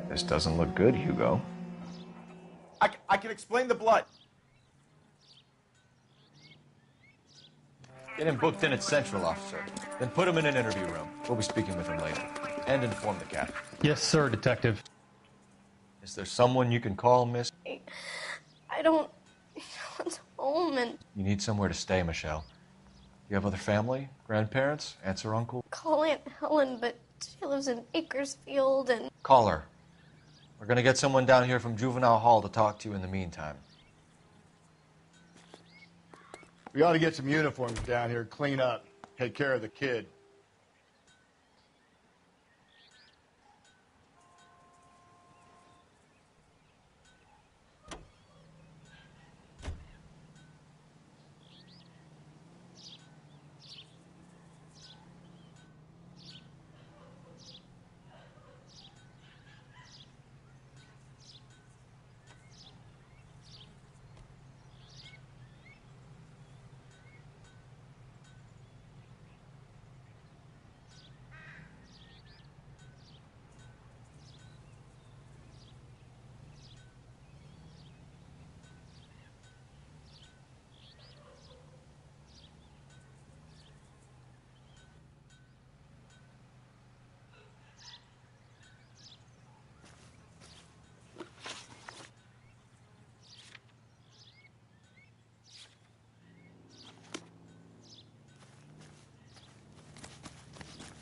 This doesn't look good, Hugo. I can explain the blood. Get him booked in at Central, officer. Then put him in an interview room. We'll be speaking with him later. And inform the captain. Yes, sir, Detective. Is there someone you can call, miss? I don't want home and You need somewhere to stay, Michelle. You have other family? Grandparents? Aunts or uncle? call Aunt Helen, but she lives in Bakersfield and Call her. We're gonna get someone down here from Juvenile Hall to talk to you in the meantime. We ought to get some uniforms down here, clean up, take care of the kid.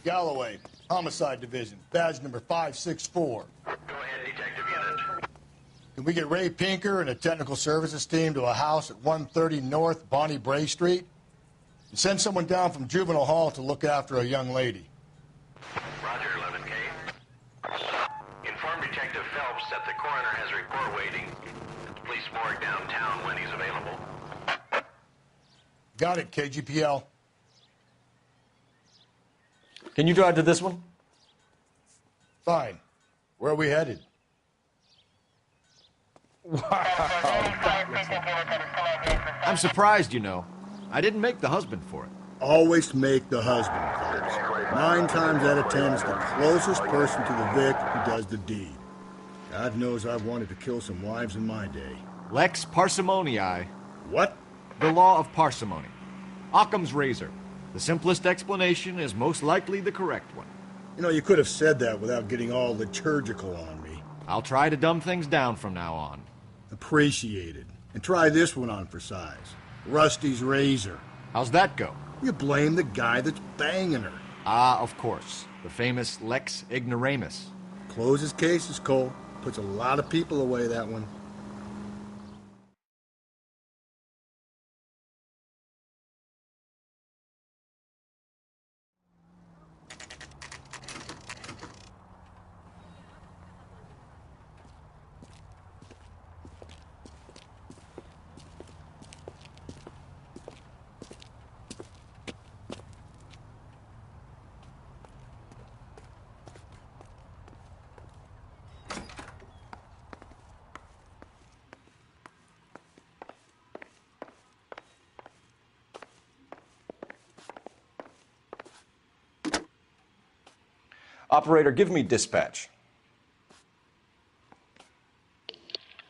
Galloway, Homicide Division, badge number 564. Go ahead, Detective Unit. Can we get Ray Pinker and a technical services team to a house at 130 North Bonnie Bray Street? And send someone down from Juvenile Hall to look after a young lady. Roger, 11K. Inform Detective Phelps that the coroner has a report waiting at the police morgue downtown when he's available. Got it, KGPL. Can you drive to this one? Fine. Where are we headed? I'm surprised, you know. I didn't make the husband for it. Always make the husband, Phelps. 9 times out of 10, it's the closest person to the Vic who does the deed. God knows I've wanted to kill some wives in my day. Lex parsimoniae. What? The law of parsimony. Occam's razor. The simplest explanation is most likely the correct one. You know, you could have said that without getting all liturgical on me. I'll try to dumb things down from now on. Appreciated. And try this one on for size. Rusty's razor. How's that go? You blame the guy that's banging her. Ah, of course. The famous Lex ignoramus. Closes cases, Cole. Puts a lot of people away, that one. Operator, give me dispatch.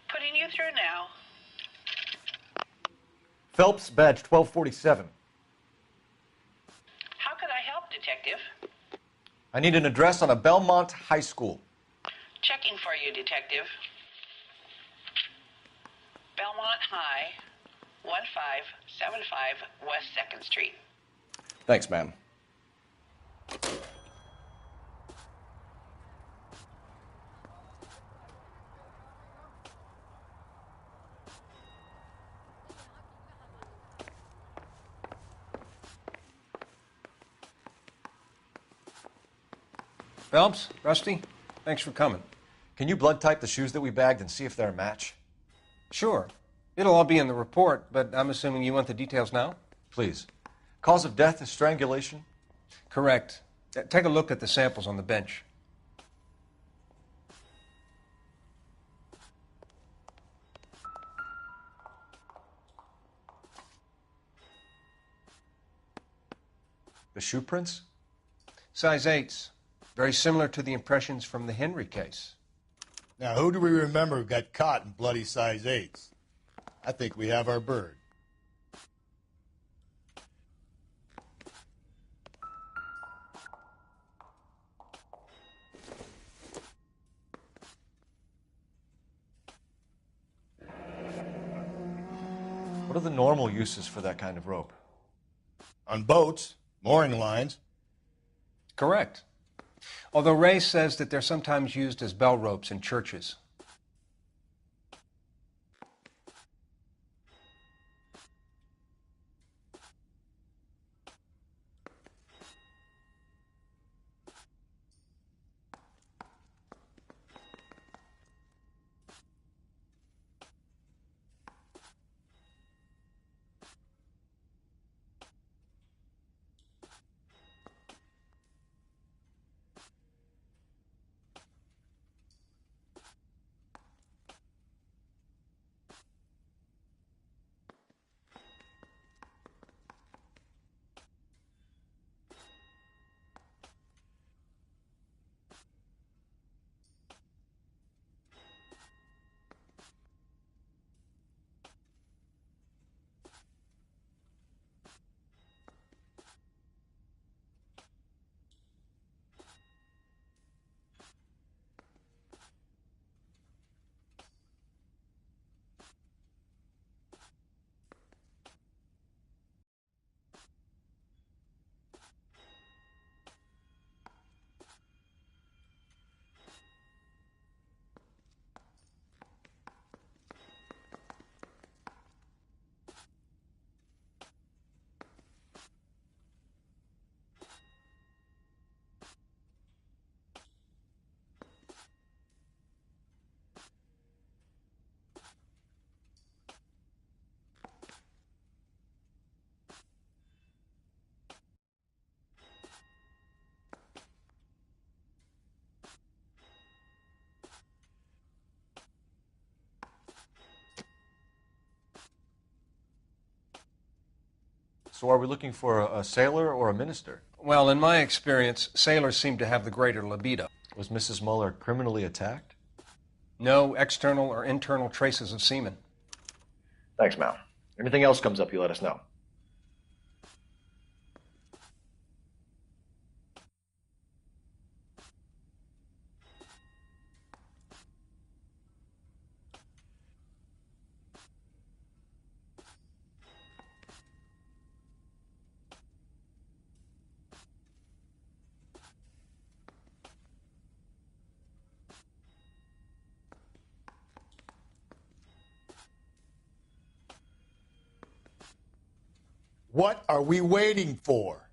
Putting you through now. Phelps, badge 1247. How could I help, Detective? I need an address on a Belmont High School. Checking for you, Detective. Belmont High, 1575 West 2nd Street. Thanks, ma'am. Phelps, Rusty, thanks for coming. Can you blood type the shoes that we bagged and see if they're a match? Sure. It'll all be in the report, but I'm assuming you want the details now? Please. Cause of death is strangulation? Correct. Take a look at the samples on the bench. The shoe prints? Size 8s. Very similar to the impressions from the Henry case. Now, who do we remember who got caught in bloody size 8s? I think we have our bird. What are the normal uses for that kind of rope? On boats, mooring lines. Correct. Although Ray says that they're sometimes used as bell ropes in churches. So are we looking for a sailor or a minister? Well, in my experience, sailors seem to have the greater libido. Was Mrs. Muller criminally attacked? No external or internal traces of semen. Thanks, Mal. Anything else comes up, you let us know. What are we waiting for?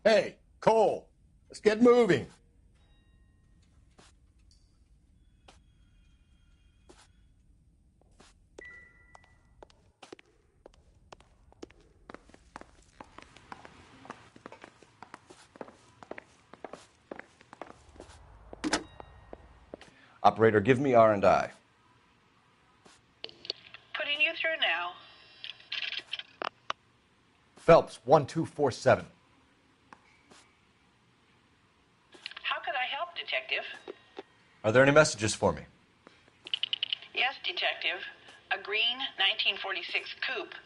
Hey, Cole, let's get moving. Operator, give me R&I. Putting you through now. Phelps, 1247. How could I help, Detective? Are there any messages for me? Yes, Detective. A green 1946 coupe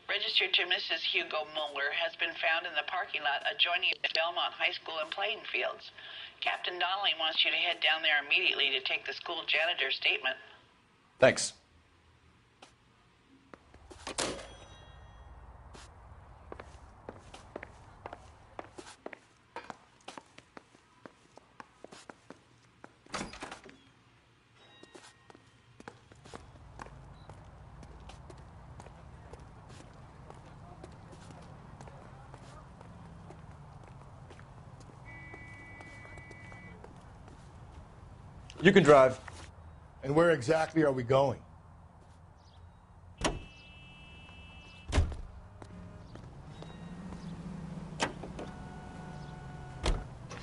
registered to Mrs. Hugo Muller has been found in the parking lot adjoining Belmont High School in Plainfields. Captain Donnelly wants you to head down there immediately to take the school janitor's statement. Thanks. You can drive. And where exactly are we going?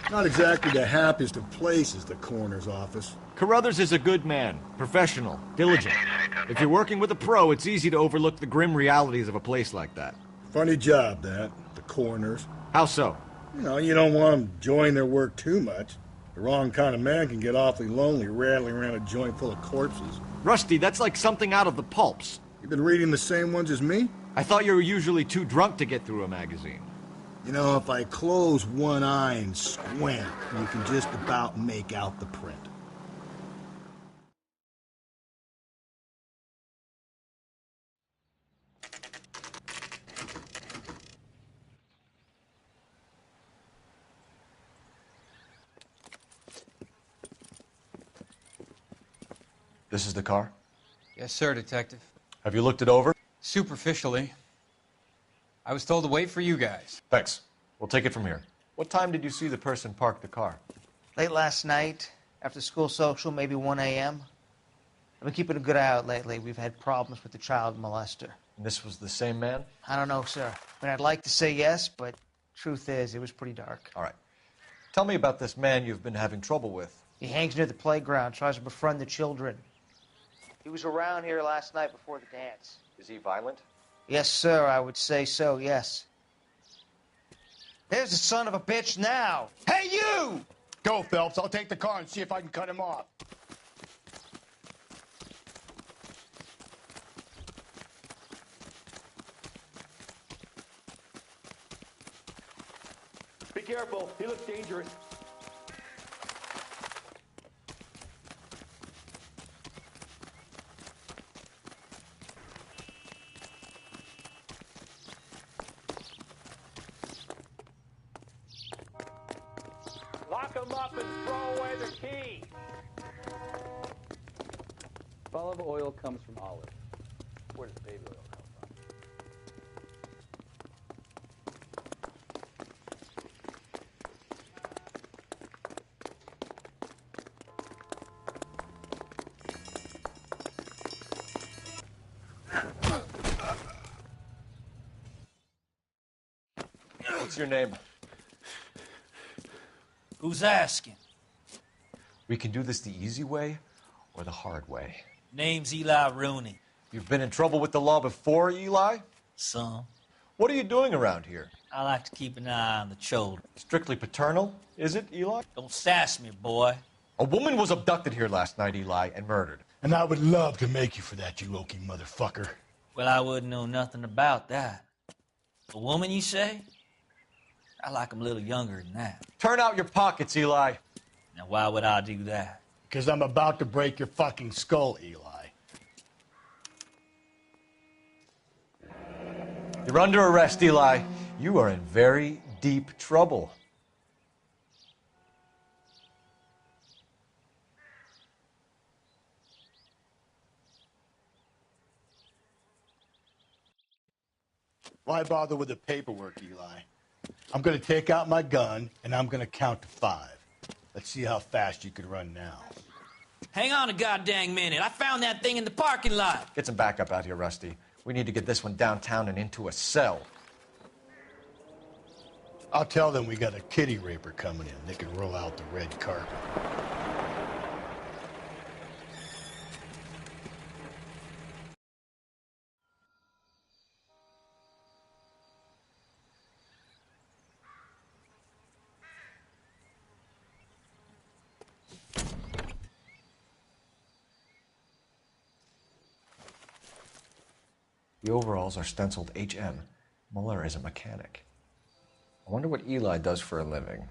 Not exactly the happiest of places, the coroner's office. Carruthers is a good man, professional, diligent. If you're working with a pro, it's easy to overlook the grim realities of a place like that. Funny job, that, the coroner's. How so? You don't want them enjoying their work too much. The wrong kind of man can get awfully lonely rattling around a joint full of corpses. Rusty, that's like something out of the pulps. You been reading the same ones as me? I thought you were usually too drunk to get through a magazine. If I close one eye and squint, you can just about make out the print. This is the car? Yes, sir, Detective. Have you looked it over? Superficially. I was told to wait for you guys. Thanks. We'll take it from here. What time did you see the person park the car? Late last night, after school social, maybe 1 a.m. I've been keeping a good eye out lately. We've had problems with the child molester. And this was the same man? I don't know, sir. I'd like to say yes, but truth is, it was pretty dark. All right. Tell me about this man you've been having trouble with. He hangs near the playground, tries to befriend the children. He was around here last night before the dance. Is he violent? Yes, sir, I would say so, yes. There's the son of a bitch now. Hey, you! Go, Phelps. I'll take the car and see if I can cut him off. Be careful. He looks dangerous. Lock them up and throw away the key. Olive oil comes from olive. Where does baby oil come from? What's your name? Who's asking? We can do this the easy way or the hard way. Name's Eli Rooney. You've been in trouble with the law before, Eli? Some. What are you doing around here? I like to keep an eye on the children. Strictly paternal, is it, Eli? Don't sass me, boy. A woman was abducted here last night, Eli, and murdered. And I would love to make you for that, you oaky motherfucker. Well, I wouldn't know nothing about that. A woman, you say? I like 'em a little younger than that. Turn out your pockets, Eli. Now, why would I do that? Because I'm about to break your fucking skull, Eli. You're under arrest, Eli. You are in very deep trouble. Why bother with the paperwork, Eli? I'm going to take out my gun, and I'm going to count to 5. Let's see how fast you can run now. Hang on a goddamn minute. I found that thing in the parking lot. Get some backup out here, Rusty. We need to get this one downtown and into a cell. I'll tell them we got a kitty raper coming in. They can roll out the red carpet. The overalls are stenciled HM. Muller is a mechanic. I wonder what Eli does for a living.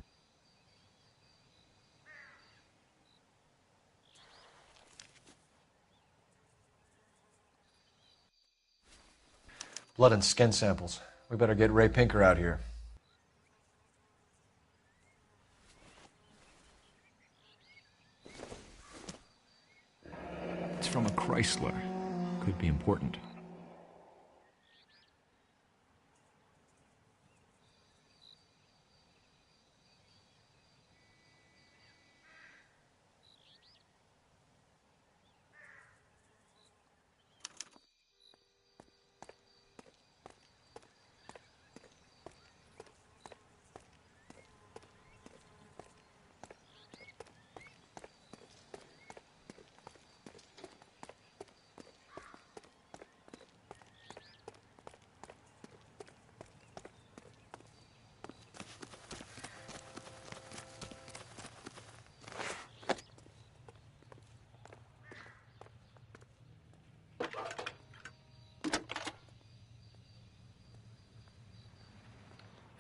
Blood and skin samples. We better get Ray Pinker out here. It's from a Chrysler. Could be important.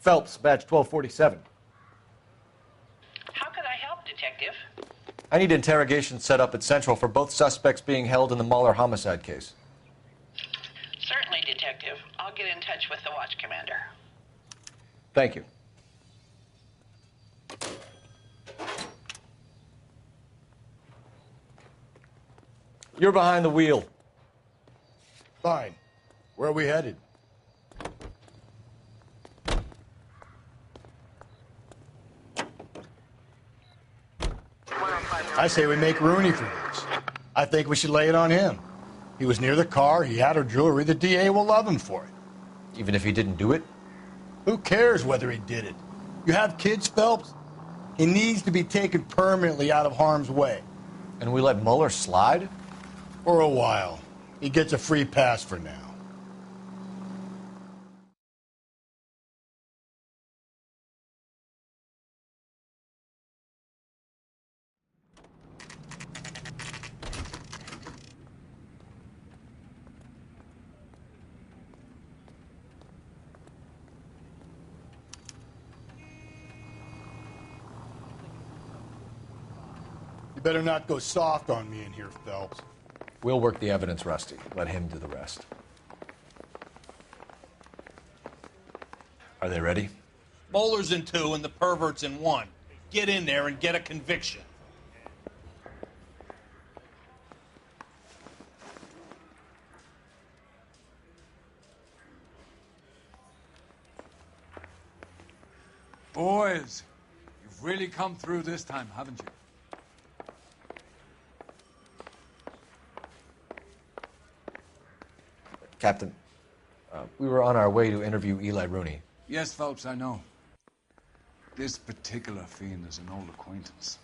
Phelps, badge 1247. How could I help, Detective? I need interrogation set up at Central for both suspects being held in the Mahler homicide case. Certainly, Detective. I'll get in touch with the watch commander. Thank you. You're behind the wheel. Fine. Where are we headed? I say we make Rooney for this. I think we should lay it on him. He was near the car, he had her jewelry, the DA will love him for it. Even if he didn't do it? Who cares whether he did it? You have kids, Phelps? He needs to be taken permanently out of harm's way. And we let Mueller slide? For a while. He gets a free pass for now. You better not go soft on me in here, Phelps. We'll work the evidence, Rusty. Let him do the rest. Are they ready? Bowler's in 2 and the pervert's in 1. Get in there and get a conviction. Boys, you've really come through this time, haven't you? Captain, we were on our way to interview Eli Rooney. Yes, Phelps, I know. This particular fiend is an old acquaintance.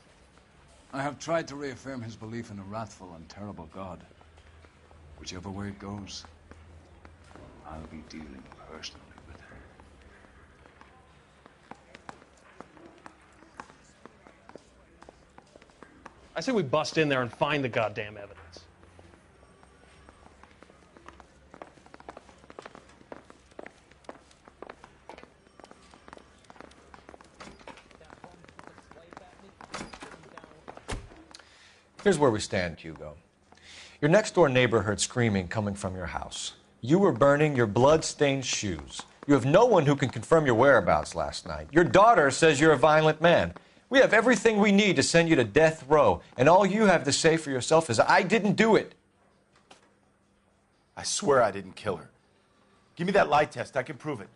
I have tried to reaffirm his belief in a wrathful and terrible God. Whichever way it goes, I'll be dealing personally with him. I say we bust in there and find the goddamn evidence. Here's where we stand, Hugo. Your next-door neighbor heard screaming coming from your house. You were burning your blood-stained shoes. You have no one who can confirm your whereabouts last night. Your daughter says you're a violent man. We have everything we need to send you to death row, and all you have to say for yourself is, I didn't do it. I swear I didn't kill her. Give me that lie test. I can prove it.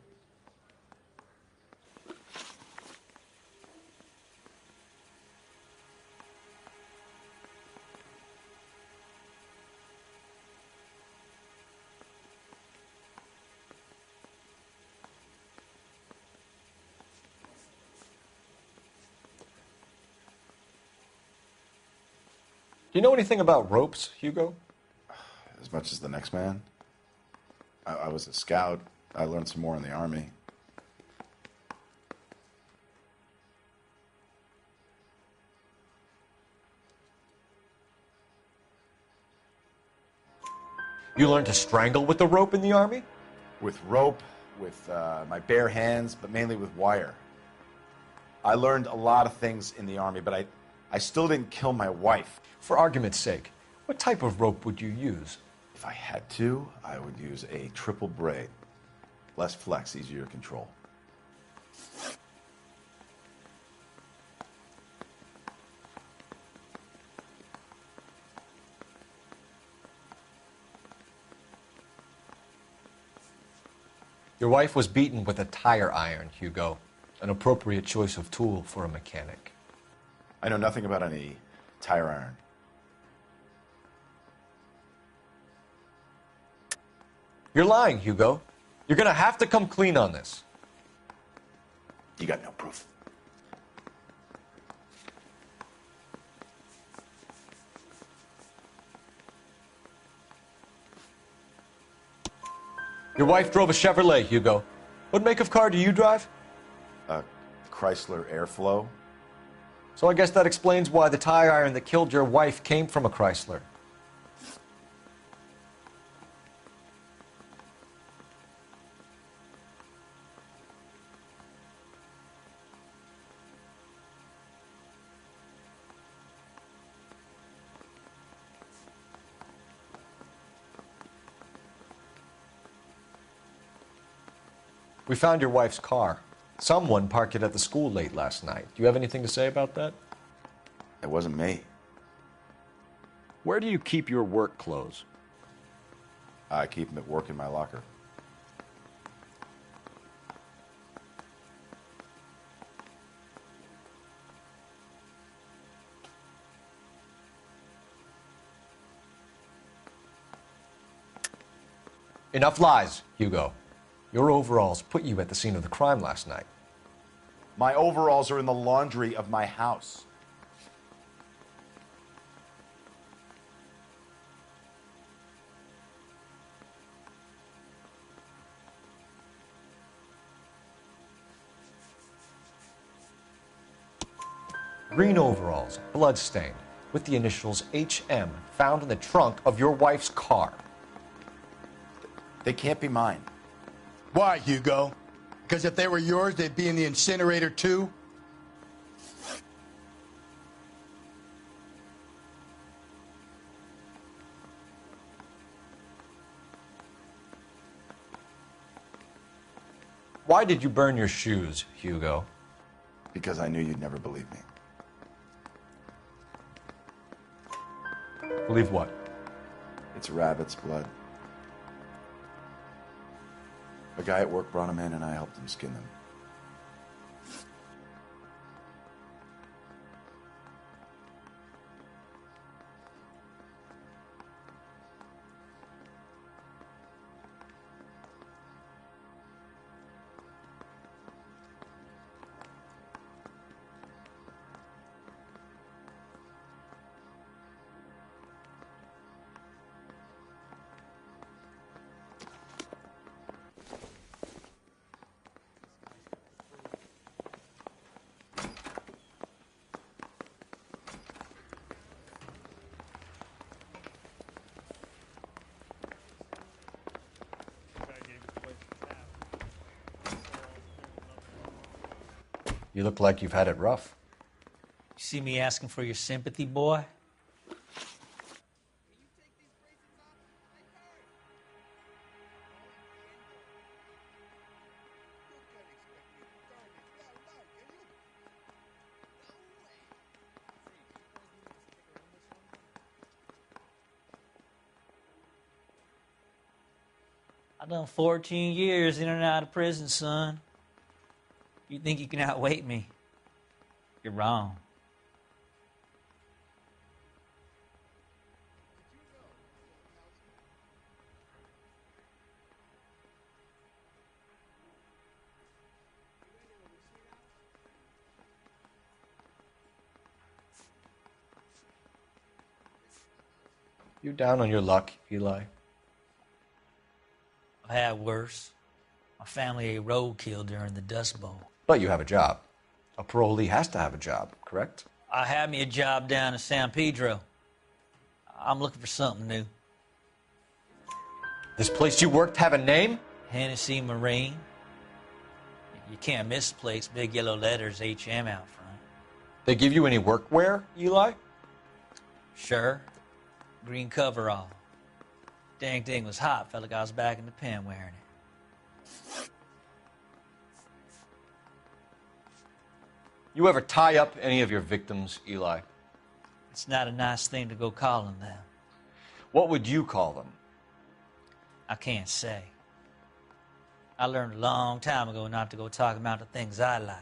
Do you know anything about ropes, Hugo? As much as the next man. I was a scout. I learned some more in the Army. You learned to strangle with the rope in the Army? With rope, with my bare hands, but mainly with wire. I learned a lot of things in the Army, but I still didn't kill my wife. For argument's sake, what type of rope would you use? If I had to, I would use a triple braid. Less flex, easier to control. Your wife was beaten with a tire iron, Hugo. An appropriate choice of tool for a mechanic. I know nothing about any tire iron. You're lying, Hugo. You're gonna have to come clean on this. You got no proof. Your wife drove a Chevrolet, Hugo. What make of car do you drive? A Chrysler Airflow. So I guess that explains why the tire iron that killed your wife came from a Chrysler. We found your wife's car. Someone parked it at the school late last night. Do you have anything to say about that? It wasn't me. Where do you keep your work clothes? I keep them at work in my locker. Enough lies, Hugo. Your overalls put you at the scene of the crime last night. My overalls are in the laundry of my house. Green overalls, blood-stained, with the initials HM found in the trunk of your wife's car. They can't be mine. Why, Hugo? Because if they were yours, they'd be in the incinerator too? Why did you burn your shoes, Hugo? Because I knew you'd never believe me. Believe what? It's rabbit's blood. A guy at work brought them in and I helped him skin them. You look like you've had it rough. You see me asking for your sympathy, boy? I done 14 years in and out of prison, son. You think you can outweight me? You're wrong. You down on your luck, Eli? I've had worse. My family ate roadkill during the Dust Bowl. But you have a job. A parolee has to have a job, correct? I had me a job down in San Pedro. I'm looking for something new. This place you worked have a name? Hennessy Marine. You can't miss the place. Big yellow letters, HM out front. They give you any workwear, Eli? Sure. Green coverall. Dang thing was hot. Felt like I was back in the pen wearing it. You ever tie up any of your victims, Eli? It's not a nice thing to go calling them. What would you call them? I can't say. I learned a long time ago not to go talking about the things I like.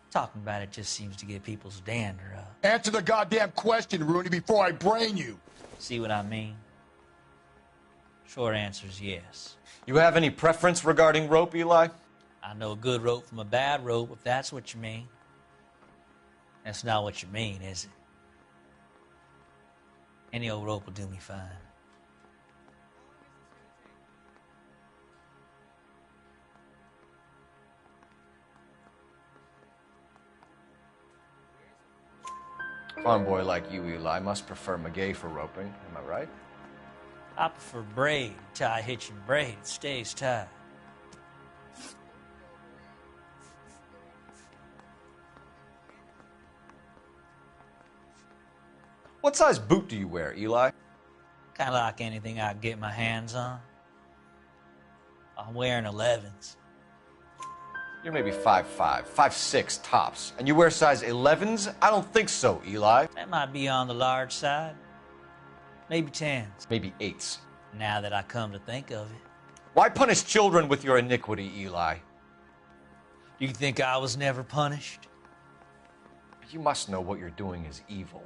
Talking about it just seems to get people's dander up. Answer the goddamn question, Rooney, before I brain you. See what I mean? Short answer is yes. You have any preference regarding rope, Eli? I know a good rope from a bad rope, if that's what you mean. That's not what you mean, is it? Any old rope will do me fine. Farm boy like you, Eli, must prefer maguey for roping. Am I right? I prefer braid. Tie hitching braid. It stays tied. What size boot do you wear, Eli? Kind of like anything I can get my hands on. I'm wearing 11s. You're maybe 5'5", 5'6" tops. And you wear size 11s? I don't think so, Eli. That might be on the large side. Maybe 10s. Maybe 8s. Now that I come to think of it. Why punish children with your iniquity, Eli? You think I was never punished? You must know what you're doing is evil.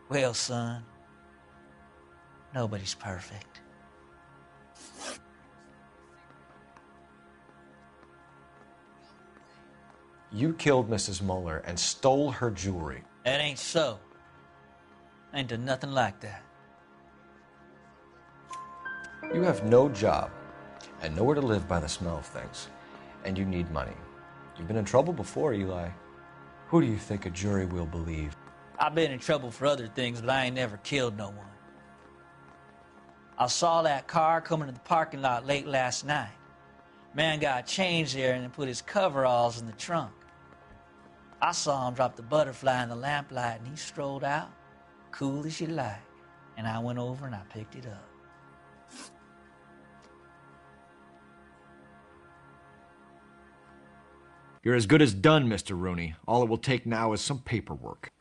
Well, son, nobody's perfect. You killed Mrs. Muller and stole her jewelry. That ain't so. I ain't done nothing like that. You have no job and nowhere to live by the smell of things. And you need money. You've been in trouble before, Eli. Who do you think a jury will believe? I've been in trouble for other things, but I ain't never killed no one. I saw that car coming to the parking lot late last night. Man got changed there and then put his coveralls in the trunk. I saw him drop the butterfly in the lamplight and he strolled out, cool as you like. And I went over and I picked it up. You're as good as done, Mr. Rooney. All it will take now is some paperwork.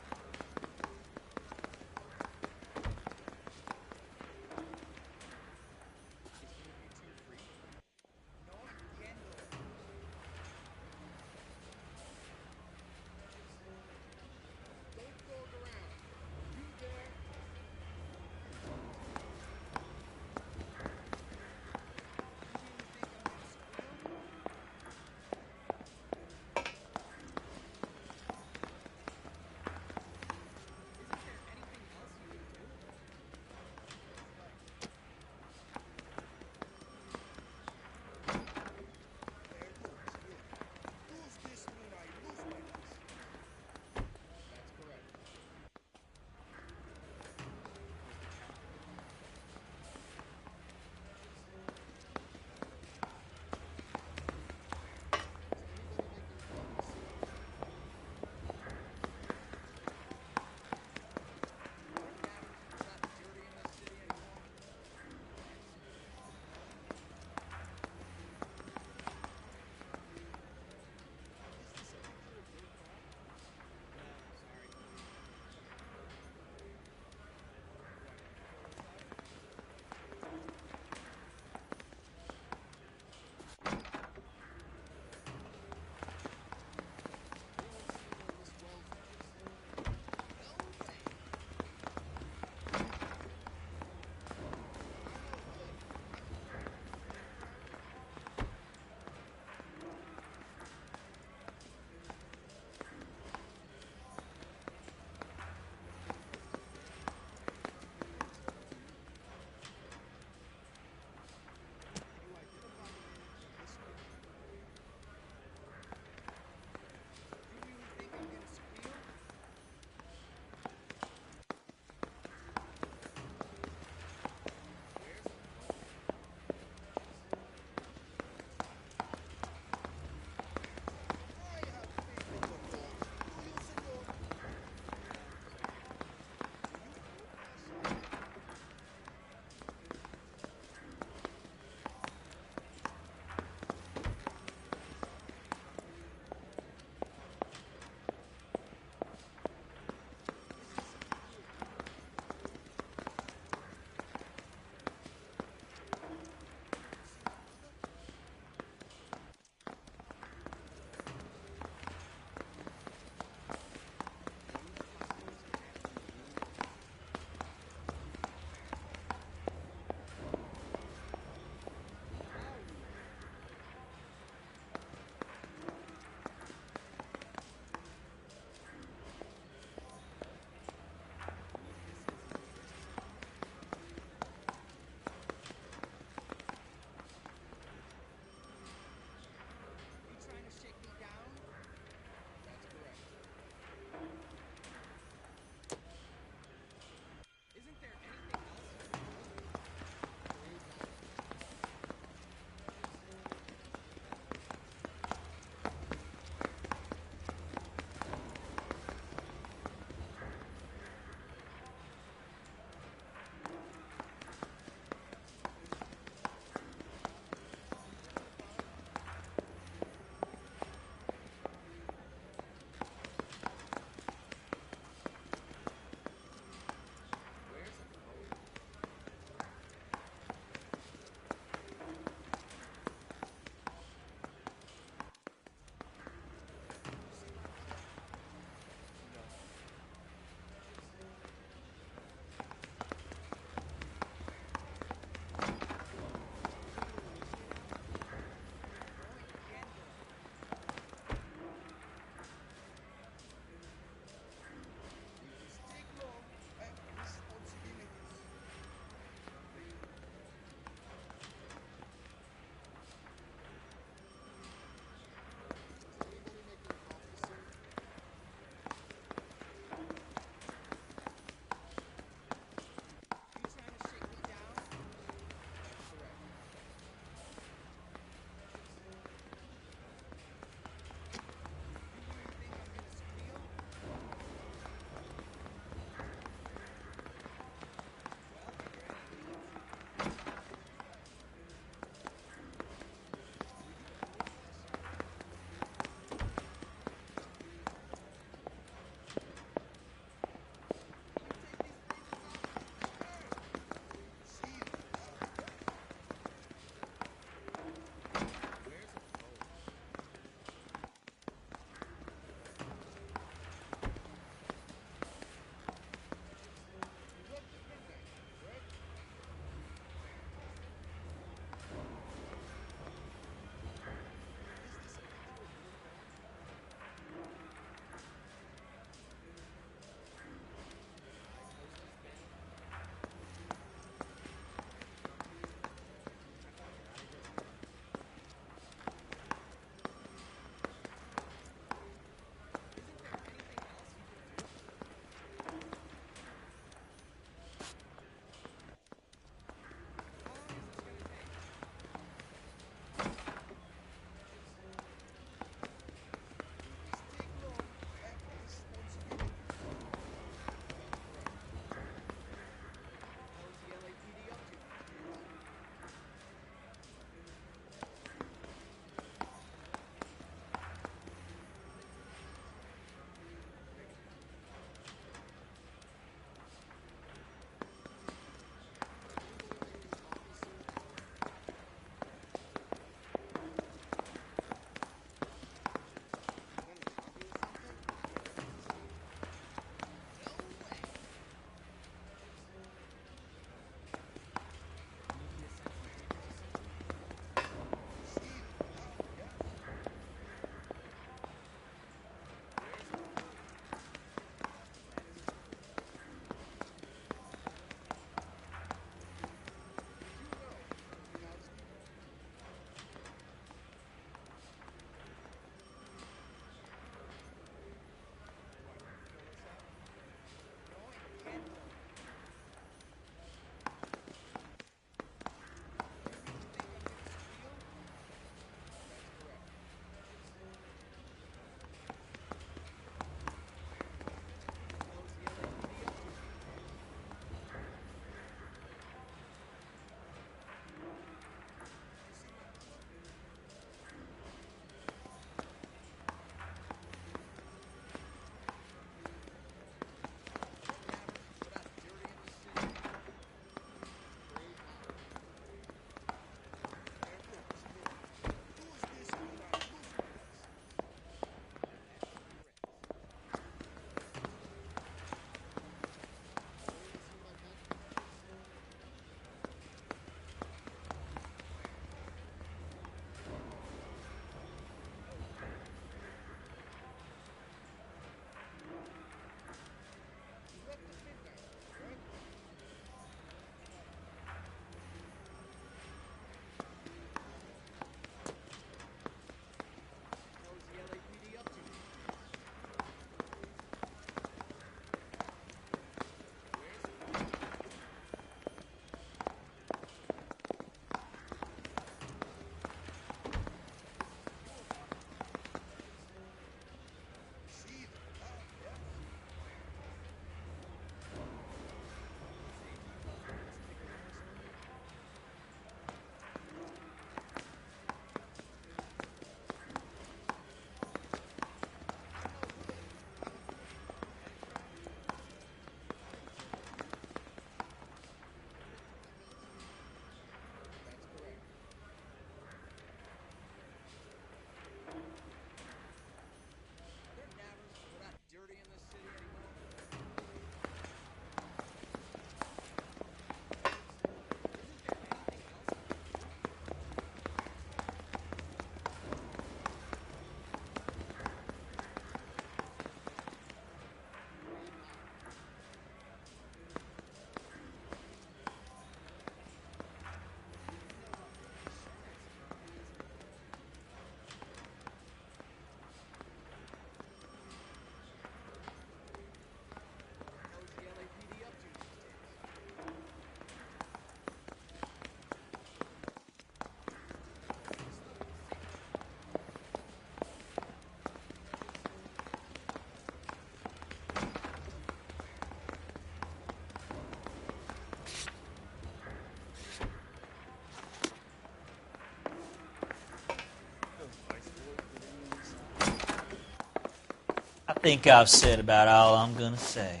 I think I've said about all I'm gonna say.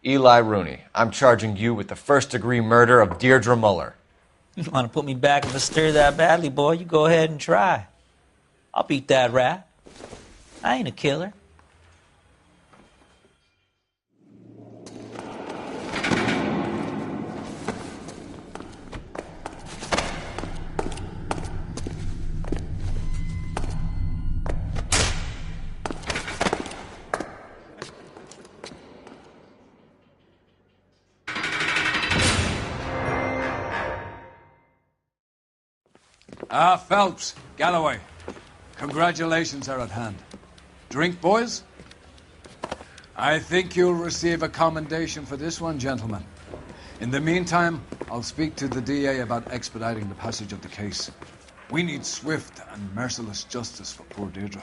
Eli Rooney, I'm charging you with the first-degree murder of Deirdre Muller. You want to put me back in the stir that badly, boy? You go ahead and try. I'll beat that rap. I ain't a killer. Phelps, Galloway. Congratulations are at hand. Drink, boys? I think you'll receive a commendation for this one, gentlemen. In the meantime, I'll speak to the DA about expediting the passage of the case. We need swift and merciless justice for poor Deirdre.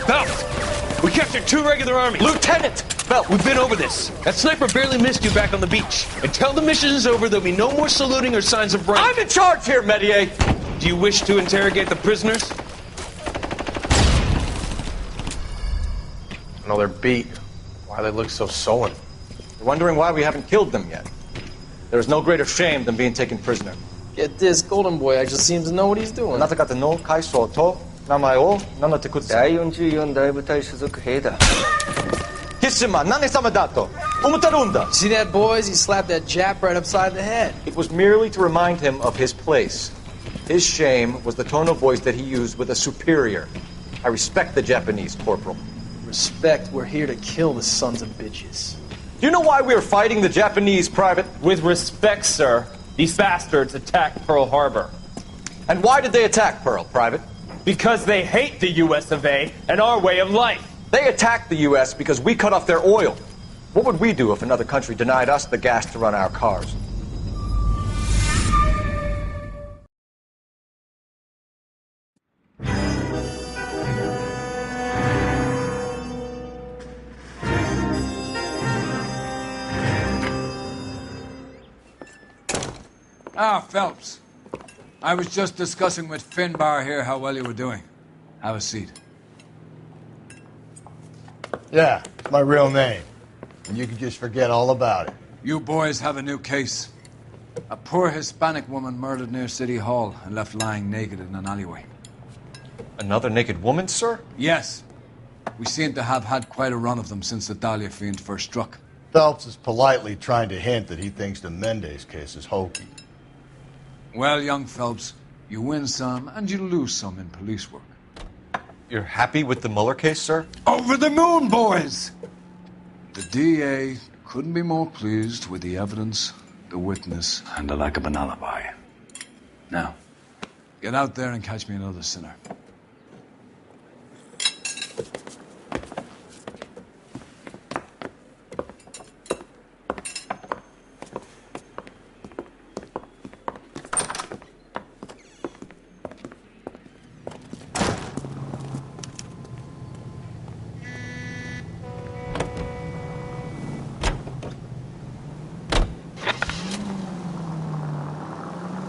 Phelps! We captured 2 regular armies. Lieutenant! Phelps, we've been over this. That sniper barely missed you back on the beach. Until the mission is over, there'll be no more saluting or signs of rank. I'm in charge here, Medier! Do you wish to interrogate the prisoners? No, they're beat. Why they look so sullen? You're wondering why we haven't killed them yet. There is no greater shame than being taken prisoner. Get this, Golden Boy actually seems to know what he's doing. あなた方の階層と名前を名乗ってください。第44大部隊所属兵だ。必死マン、何様だと思ってるんだ。 See that, boys? He slapped that Jap right upside the head. It was merely to remind him of his place. His shame was the tone of voice that he used with a superior. I respect the Japanese, Corporal. Respect, we're here to kill the sons of bitches. Do you know why we are fighting the Japanese, Private? With respect, sir, these bastards attacked Pearl Harbor. And why did they attack Pearl, Private? Because they hate the US of A and our way of life. They attacked the US because we cut off their oil. What would we do if another country denied us the gas to run our cars? Phelps. I was just discussing with Finbar here how well you were doing. Have a seat. Yeah, it's my real name. And you can just forget all about it. You boys have a new case. A poor Hispanic woman murdered near City Hall and left lying naked in an alleyway. Another naked woman, sir? Yes. We seem to have had quite a run of them since the Dahlia fiend first struck. Phelps is politely trying to hint that he thinks the Mendez case is hokey. Well, young Phelps, you win some and you lose some in police work. You're happy with the Muller case, sir? Over the moon, boys! The DA couldn't be more pleased with the evidence, the witness, and the lack of an alibi. Now, get out there and catch me another sinner.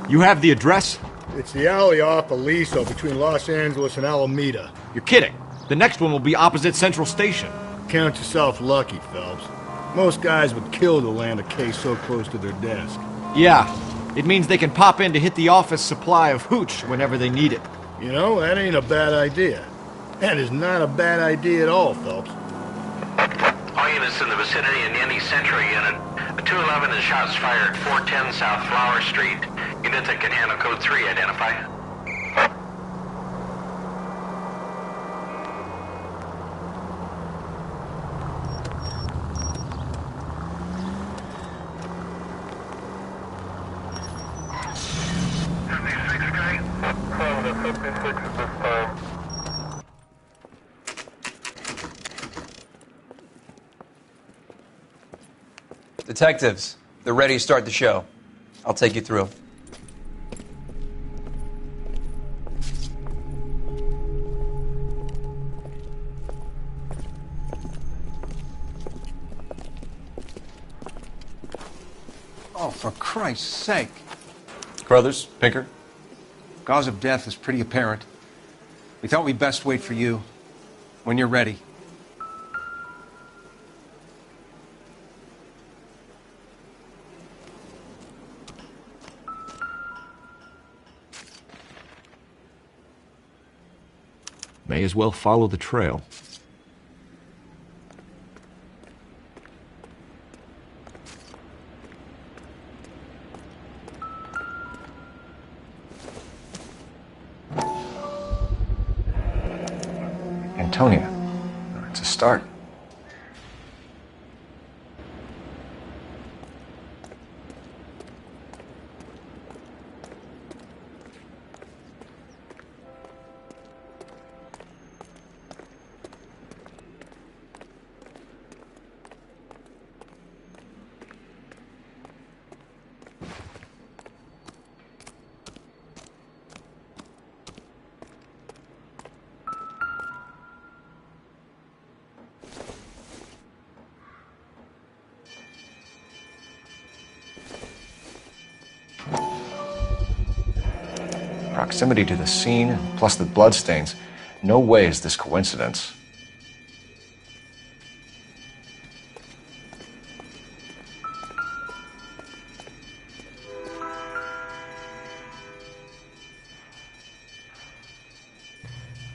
You have the address? It's the alley off Aliso between Los Angeles and Alameda. You're kidding. The next one will be opposite Central Station. Count yourself lucky, Phelps. Most guys would kill to land a case so close to their desk. Yeah. It means they can pop in to hit the office supply of hooch whenever they need it. You know, that ain't a bad idea. That is not a bad idea at all, Phelps. All units units in the vicinity in any Central unit. A 211 and shots fired 410 South Flower Street. Unit that can handle code 3, identify. Detectives, they're ready to start the show. I'll take you through. Oh, for Christ's sake. Crothers, Pinker. Cause of death is pretty apparent. We thought we'd best wait for you. When you're ready. May as well follow the trail. Antonia. It's a start. Proximity to the scene, plus the bloodstains. No way is this coincidence.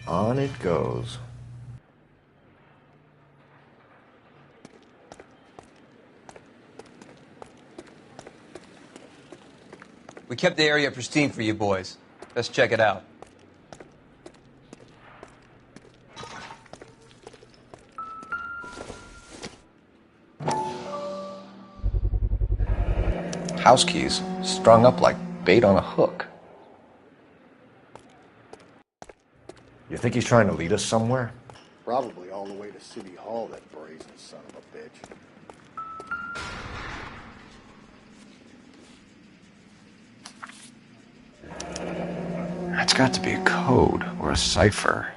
On it goes. We kept the area pristine for you boys. Let's check it out. House keys strung up like bait on a hook. You think he's trying to lead us somewhere? Probably all the way to City Hall, that brazen son of a bitch. That's got to be a code or a cipher.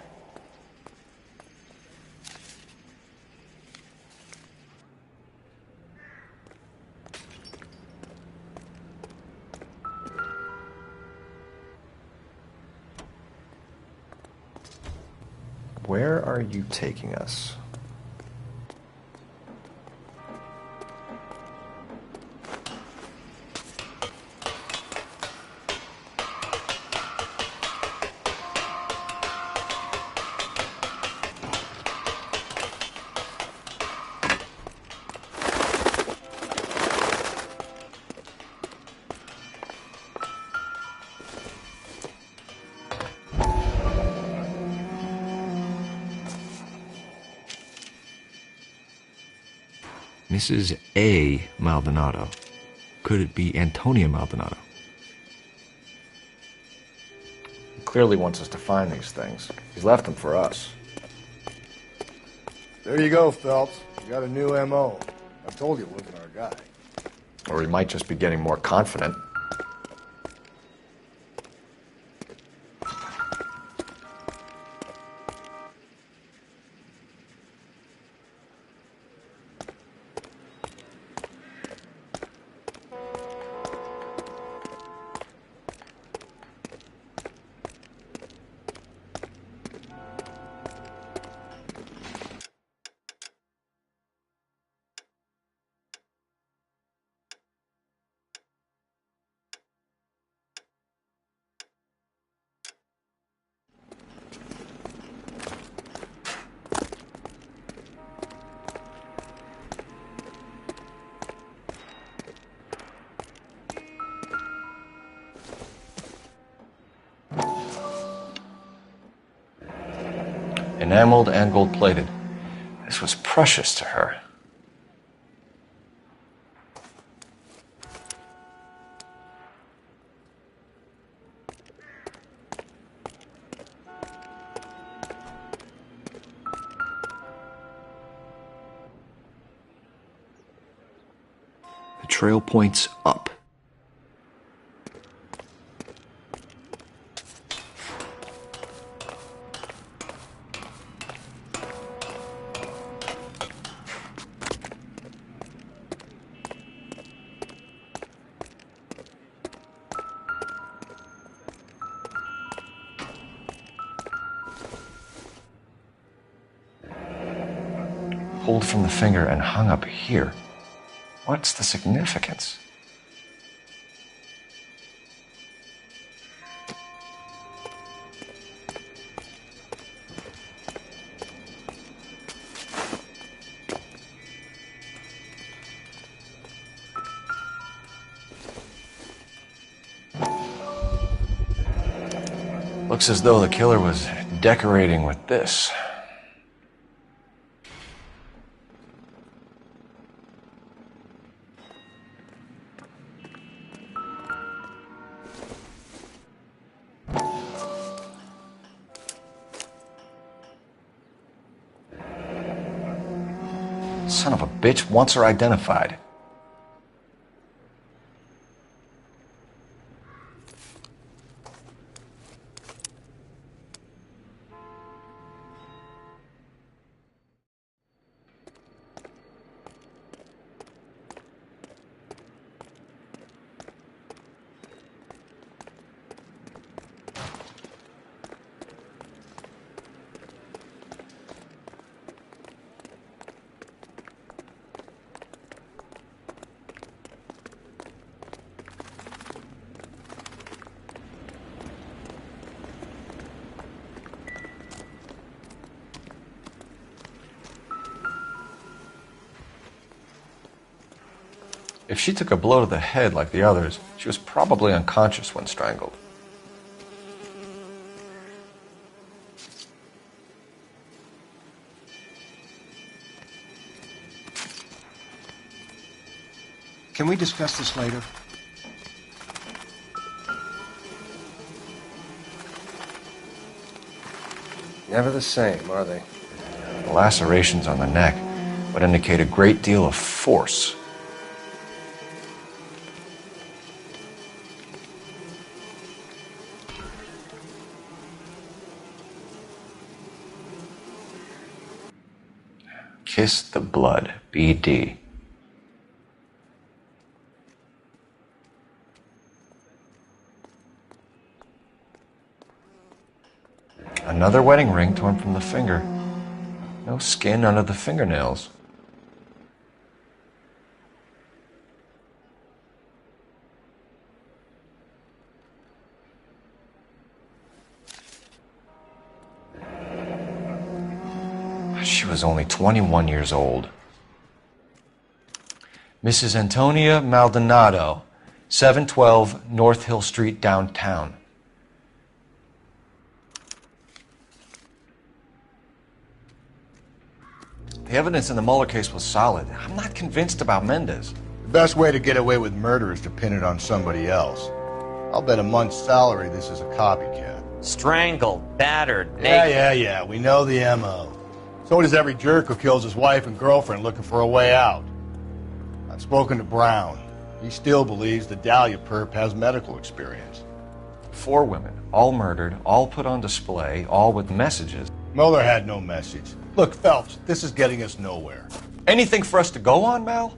Where are you taking us? Mrs. A. Maldonado. Could it be Antonia Maldonado? He clearly wants us to find these things. He's left them for us. There you go, Phelps. You got a new M.O. I told you it wasn't our guy. Or he might just be getting more confident. enameled and gold-plated. This was precious to her. The trail points up. Pulled from the finger and hung up here. What's the significance? Looks as though the killer was decorating with this. Son of a bitch wants her identified. If she took a blow to the head like the others, she was probably unconscious when strangled. Can we discuss this later? Never the same, are they? The lacerations on the neck would indicate a great deal of force. Kiss the blood, BD. Another wedding ring torn from the finger. No skin under the fingernails. She was only 21 years old. Mrs. Antonia Maldonado, 712 North Hill Street, downtown. The evidence in the Mueller case was solid. I'm not convinced about Mendez. The best way to get away with murder is to pin it on somebody else. I'll bet a month's salary this is a copycat. Strangled, battered, naked. Yeah. We know the M.O. So does every jerk who kills his wife and girlfriend looking for a way out. I've spoken to Brown. He still believes the Dahlia perp has medical experience. 4 women, all murdered, all put on display, all with messages. Mueller had no message. Look, Phelps, this is getting us nowhere. Anything for us to go on, Mal?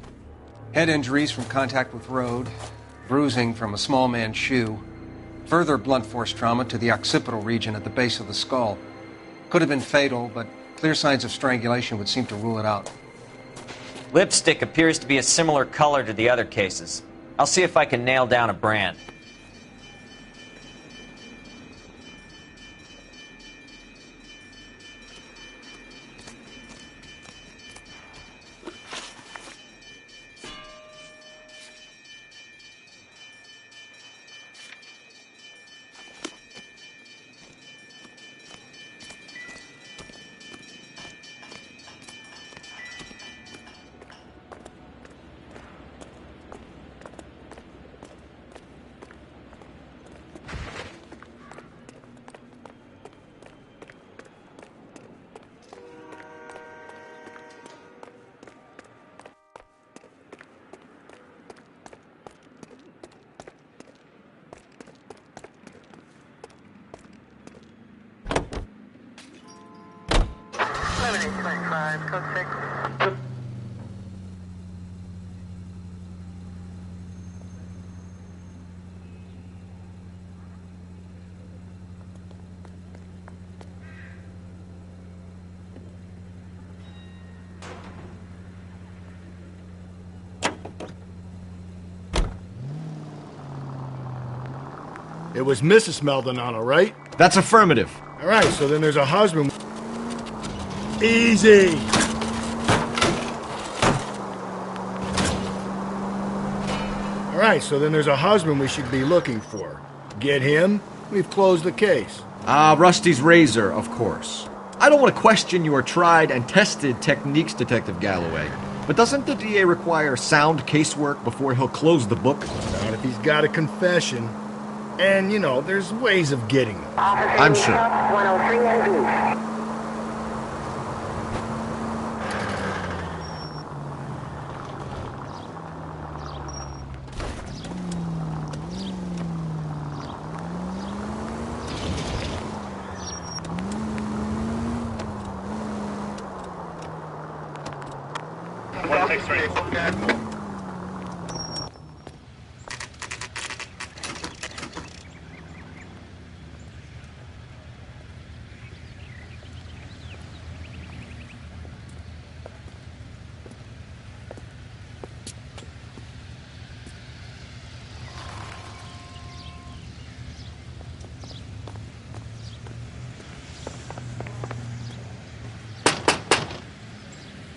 Head injuries from contact with road, bruising from a small man's shoe, further blunt force trauma to the occipital region at the base of the skull. Could have been fatal, but clear signs of strangulation would seem to rule it out. Lipstick appears to be a similar color to the other cases. I'll see if I can nail down a brand. 11-825, code 6. It was Mrs. Maldonado, right? That's affirmative. All right, so then there's a husband. Easy. All right, so then there's a husband we should be looking for. Get him, we've closed the case. Rusty's razor, of course. I don't want to question your tried and tested techniques, Detective Galloway. But doesn't the DA require sound casework before he'll close the book? Not if he's got a confession. And, you know, there's ways of getting them. I'm sure. 103 NV.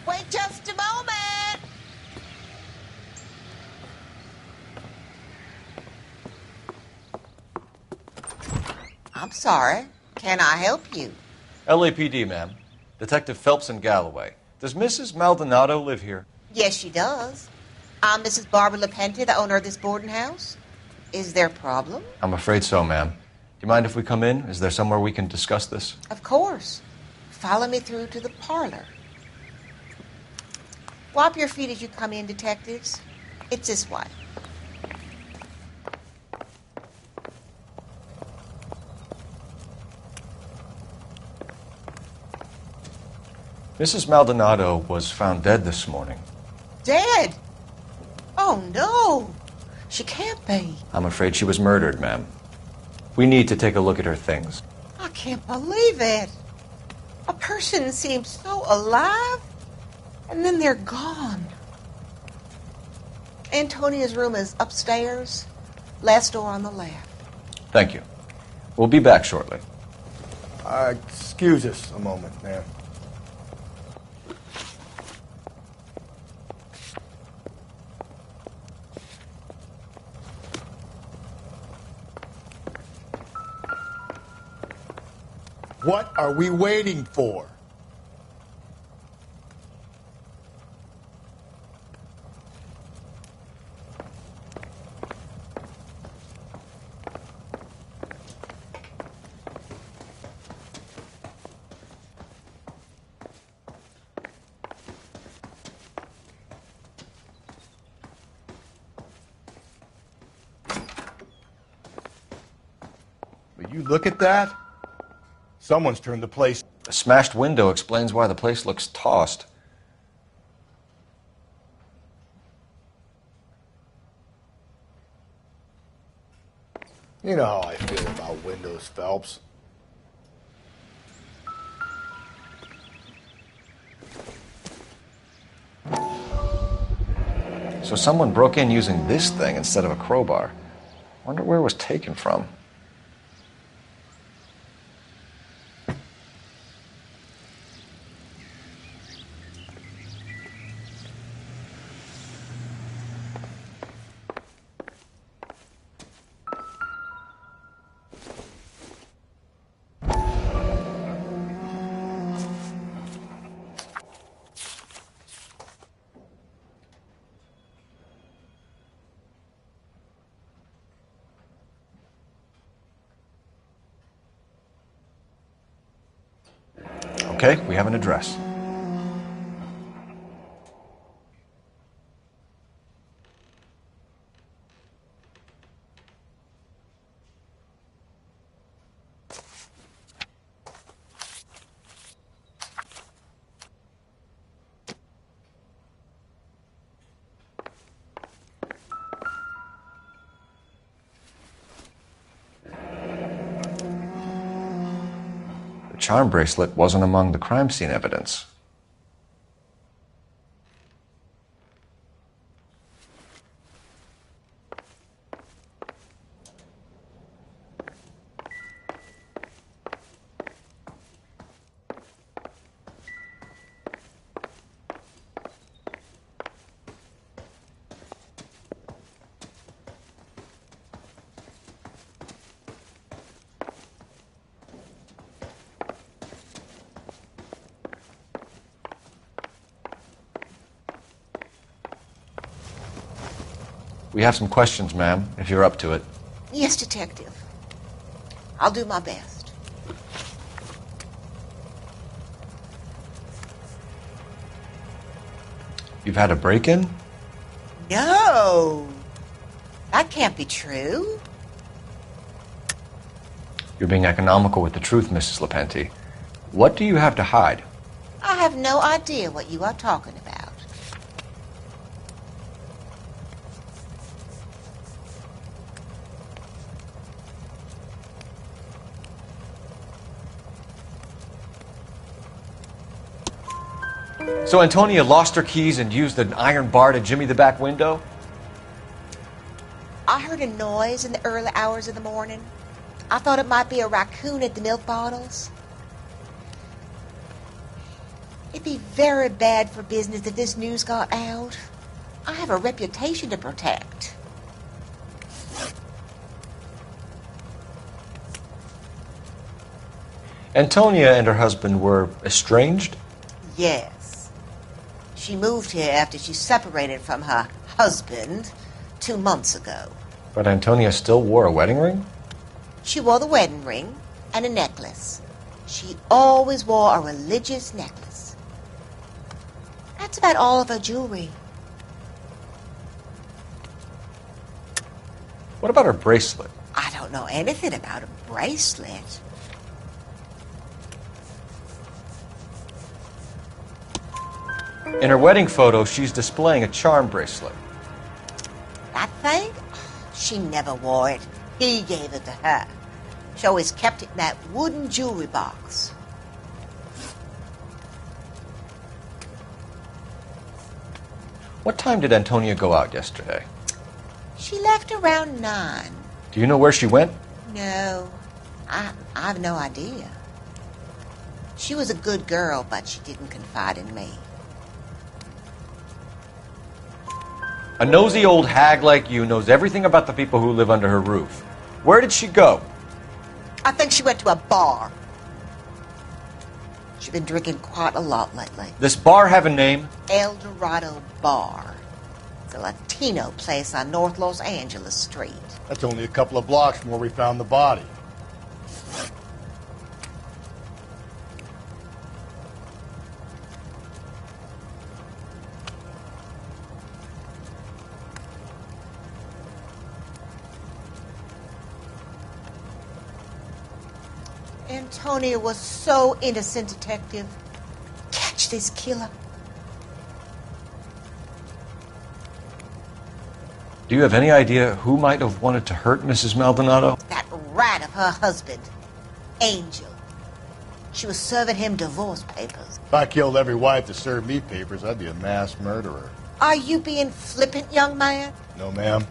Wait just a moment. I'm sorry. Can I help you? LAPD, ma'am. Detective Phelps and Galloway. Does Mrs. Maldonado live here? Yes, she does. I'm Mrs. Barbara LaPente, the owner of this boarding house. Is there a problem? I'm afraid so, ma'am. Do you mind if we come in? Is there somewhere we can discuss this? Of course. Follow me through to the parlor. Wipe your feet as you come in, detectives. It's this way. Mrs. Maldonado was found dead this morning. Dead? Oh, no. She can't be. I'm afraid she was murdered, ma'am. We need to take a look at her things. I can't believe it. A person seems so alive, and then they're gone. Antonia's room is upstairs, last door on the left. Thank you. We'll be back shortly. Excuse us a moment, ma'am. What are we waiting for? Will you look at that? Someone's turned the place. A smashed window explains why the place looks tossed. You know how I feel about windows, Phelps. So someone broke in using this thing instead of a crowbar. Wonder where it was taken from. Okay, we have an address. charm bracelet wasn't among the crime scene evidence. We have some questions, ma'am, if you're up to it. Yes, Detective. I'll do my best. You've had a break-in? No. That can't be true. You're being economical with the truth, Mrs. Lepenti. What do you have to hide? I have no idea what you are talking about. So Antonia lost her keys and used an iron bar to jimmy the back window? I heard a noise in the early hours of the morning. I thought it might be a raccoon at the milk bottles. It'd be very bad for business if this news got out. I have a reputation to protect. Antonia and her husband were estranged? Yes. She moved here after she separated from her husband 2 months ago. But Antonia still wore a wedding ring? She wore the wedding ring and a necklace. She always wore a religious necklace. That's about all of her jewelry. What about her bracelet? I don't know anything about a bracelet. In her wedding photo, she's displaying a charm bracelet. That thing? She never wore it. He gave it to her. She always kept it in that wooden jewelry box. What time did Antonia go out yesterday? She left around 9. Do you know where she went? No, I have no idea. She was a good girl, but she didn't confide in me. A nosy old hag like you knows everything about the people who live under her roof. Where did she go? I think she went to a bar. She's been drinking quite a lot lately. This bar have a name? El Dorado Bar. It's a Latino place on North Los Angeles Street. That's only a couple of blocks from where we found the body. Antonia was so innocent, Detective. Catch this killer. Do you have any idea who might have wanted to hurt Mrs. Maldonado? That rat of her husband, Angel. She was serving him divorce papers. If I killed every wife to serve me papers, I'd be a mass murderer. Are you being flippant, young man? No, ma'am.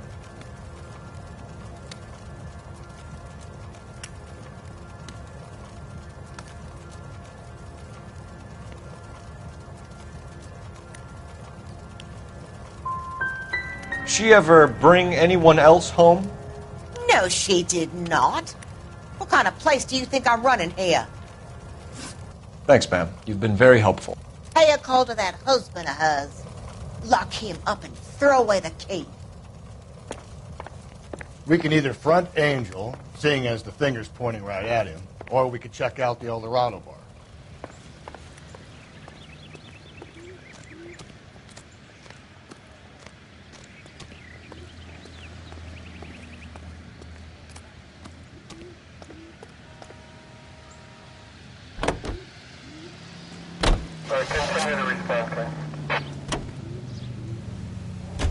She ever bring anyone else home? No, she did not. What kind of place do you think I'm running here? Thanks, ma'am. You've been very helpful. Pay a call to that husband of hers. Lock him up and throw away the key. We can either front Angel, seeing as the finger's pointing right at him, or we could check out the El Dorado bar.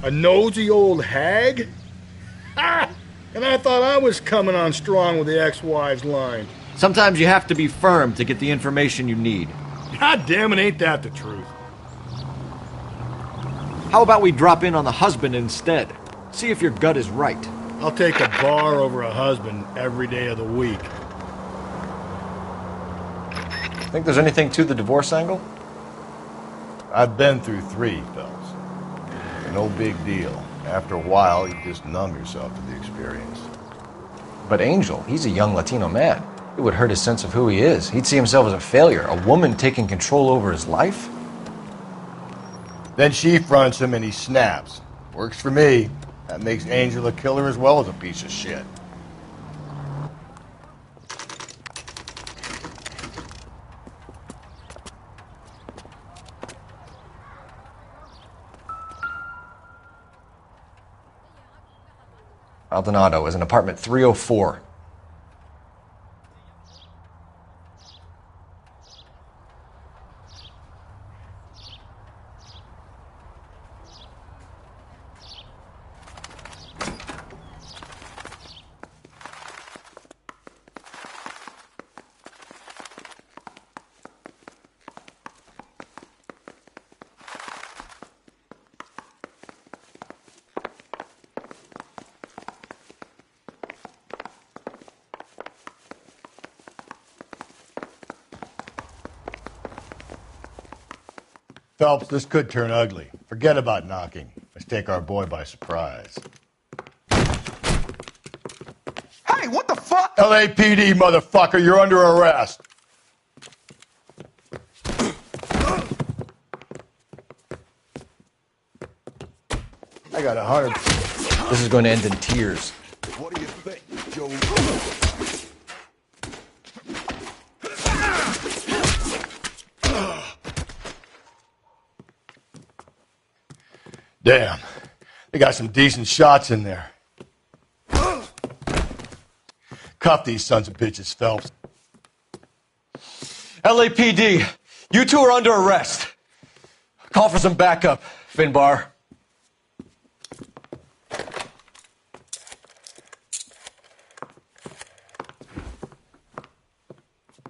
A nosy old hag? Ha! And I thought I was coming on strong with the ex-wives line. Sometimes you have to be firm to get the information you need. God damn it, ain't that the truth? How about we drop in on the husband instead? See if your gut is right. I'll take a bar over a husband every day of the week. Think there's anything to the divorce angle? I've been through 3, Phelps. No big deal. After a while, you just numb yourself to the experience. But Angel, he's a young Latino man. It would hurt his sense of who he is. He'd see himself as a failure, a woman taking control over his life. Then she fronts him and he snaps. Works for me. That makes Angel a killer as well as a piece of shit. Maldonado is in apartment 304. Phelps, this could turn ugly. Forget about knocking. Let's take our boy by surprise. Hey, what the fuck? LAPD, motherfucker, you're under arrest. I got 100. This is going to end in tears. What do you think, Joe? Damn. They got some decent shots in there. Cuff these sons of bitches, Phelps. LAPD, you two are under arrest. Call for some backup, Finbar.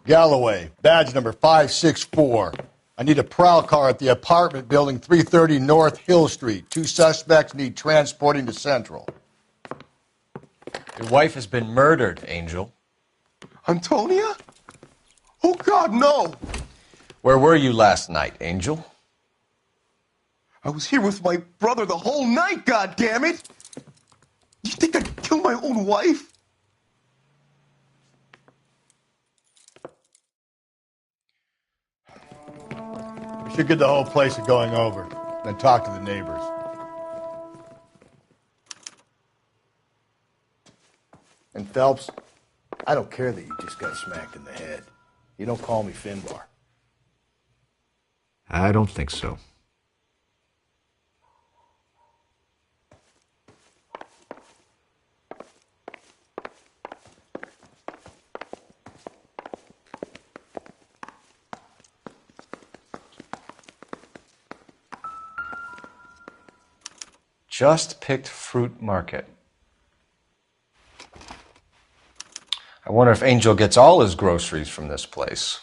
Galloway, badge number 564. I need a prowl car at the apartment building 330 North Hill Street. 2 suspects need transporting to Central. Your wife has been murdered, Angel. Antonia? Oh, God, no! Where were you last night, Angel? I was here with my brother the whole night, goddammit! You think I'd kill my own wife? We should get the whole place going over, then talk to the neighbors. And Phelps, I don't care that you just got smacked in the head. You don't call me Finbar. I don't think so. Just picked fruit market. I wonder if Angel gets all his groceries from this place.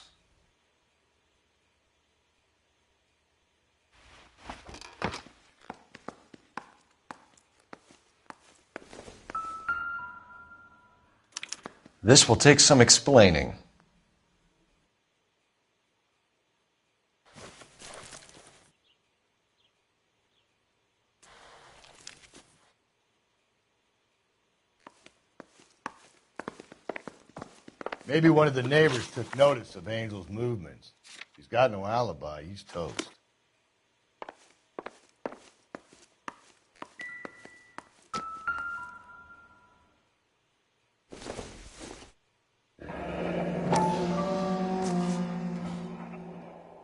This will take some explaining. Maybe one of the neighbors took notice of Angel's movements. He's got no alibi. He's toast.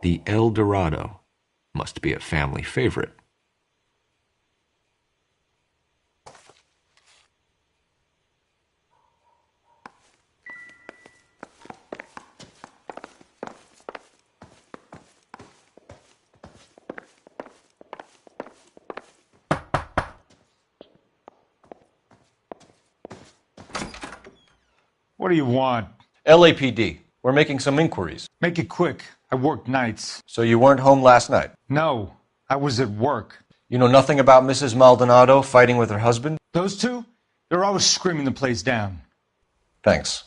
The El Dorado must be a family favorite. What do you want? LAPD. We're making some inquiries. Make it quick. I work nights. So you weren't home last night? No, I was at work. You know nothing about Mrs. Maldonado fighting with her husband? Those two? They're always screaming the place down. Thanks.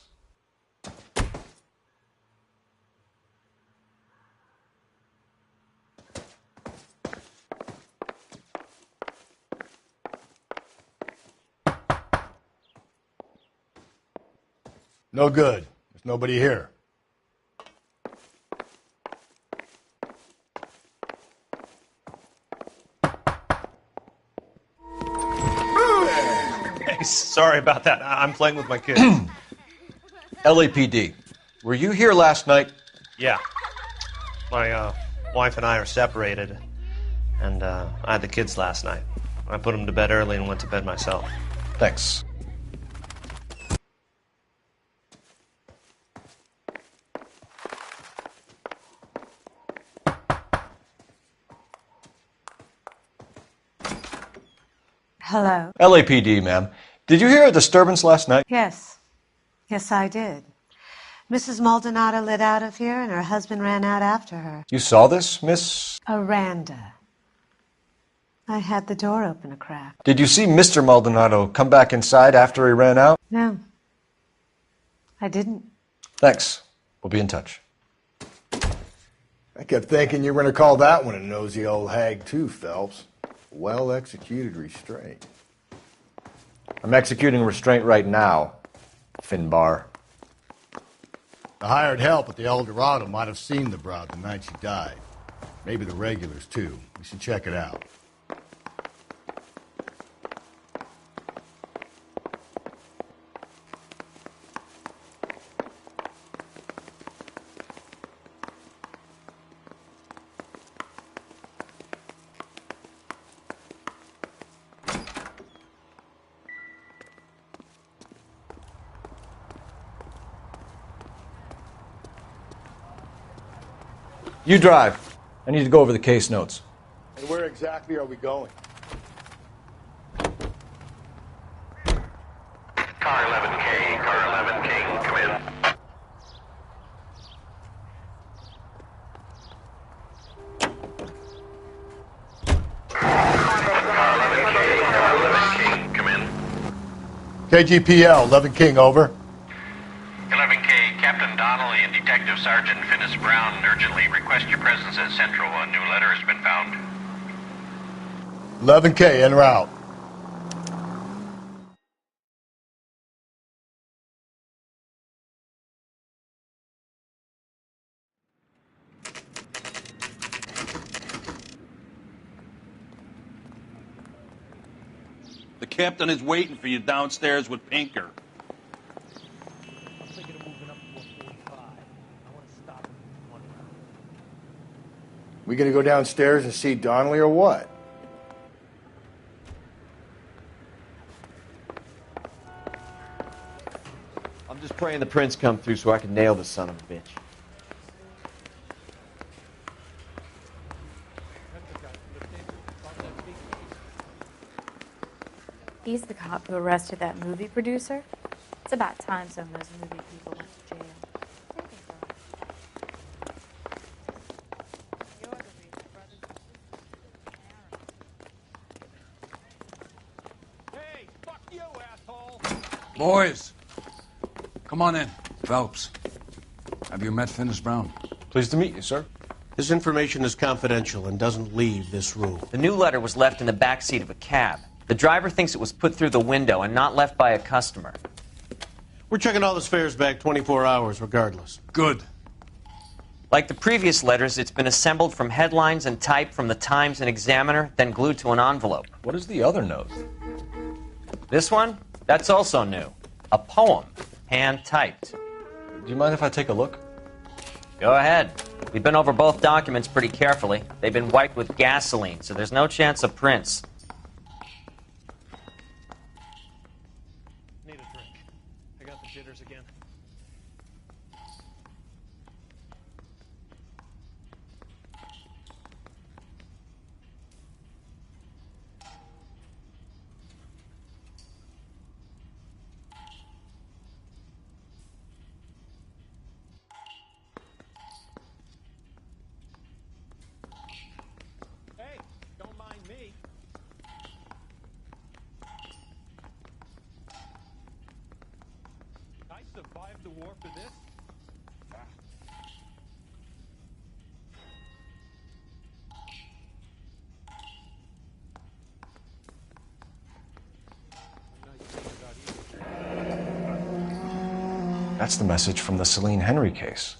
No good. There's nobody here. Hey, sorry about that. I'm playing with my kids. LAPD. Were you here last night? Yeah. My wife and I are separated, and I had the kids last night. I put them to bed early and went to bed myself. Thanks. Hello. LAPD, ma'am. Did you hear a disturbance last night? Yes. Yes, I did. Mrs. Maldonado lit out of here, and her husband ran out after her. You saw this, Miss? Aranda. I had the door open a crack. Did you see Mr. Maldonado come back inside after he ran out? No. I didn't. Thanks. We'll be in touch. I kept thinking you were going to call that one a nosy old hag too, Phelps. Well-executed restraint. I'm executing restraint right now, Finbar. The hired help at the El Dorado might have seen the broad the night she died. Maybe the regulars, too. We should check it out. You drive. I need to go over the case notes. And where exactly are we going? Car 11K, come in. KGPL, 11 King, over. 11K, Captain Donnelly and Detective Sergeant Finnis Brown urgently request your presence at Central. A new letter has been found. 11K, en route. The captain is waiting for you downstairs with Pinker. We gonna go downstairs and see Donnelly or what? I'm just praying the prince come through so I can nail this son of a bitch. He's the cop who arrested that movie producer. It's about time some of those movie people went to jail. Boys, come on in. Phelps, have you met Finnis Brown? Pleased to meet you, sir. This information is confidential and doesn't leave this room. The new letter was left in the back seat of a cab. The driver thinks it was put through the window and not left by a customer. We're checking all the fares back 24 hours regardless. Good. Like the previous letters, it's been assembled from headlines and type from the Times and Examiner, then glued to an envelope. What is the other note? This one? That's also new. A poem, hand-typed. Do you mind if I take a look? Go ahead. We've been over both documents pretty carefully. They've been wiped with gasoline, so there's no chance of prints. Need a drink. I got the jitters again. survived the war for this? That's the message from the Celine Henry case.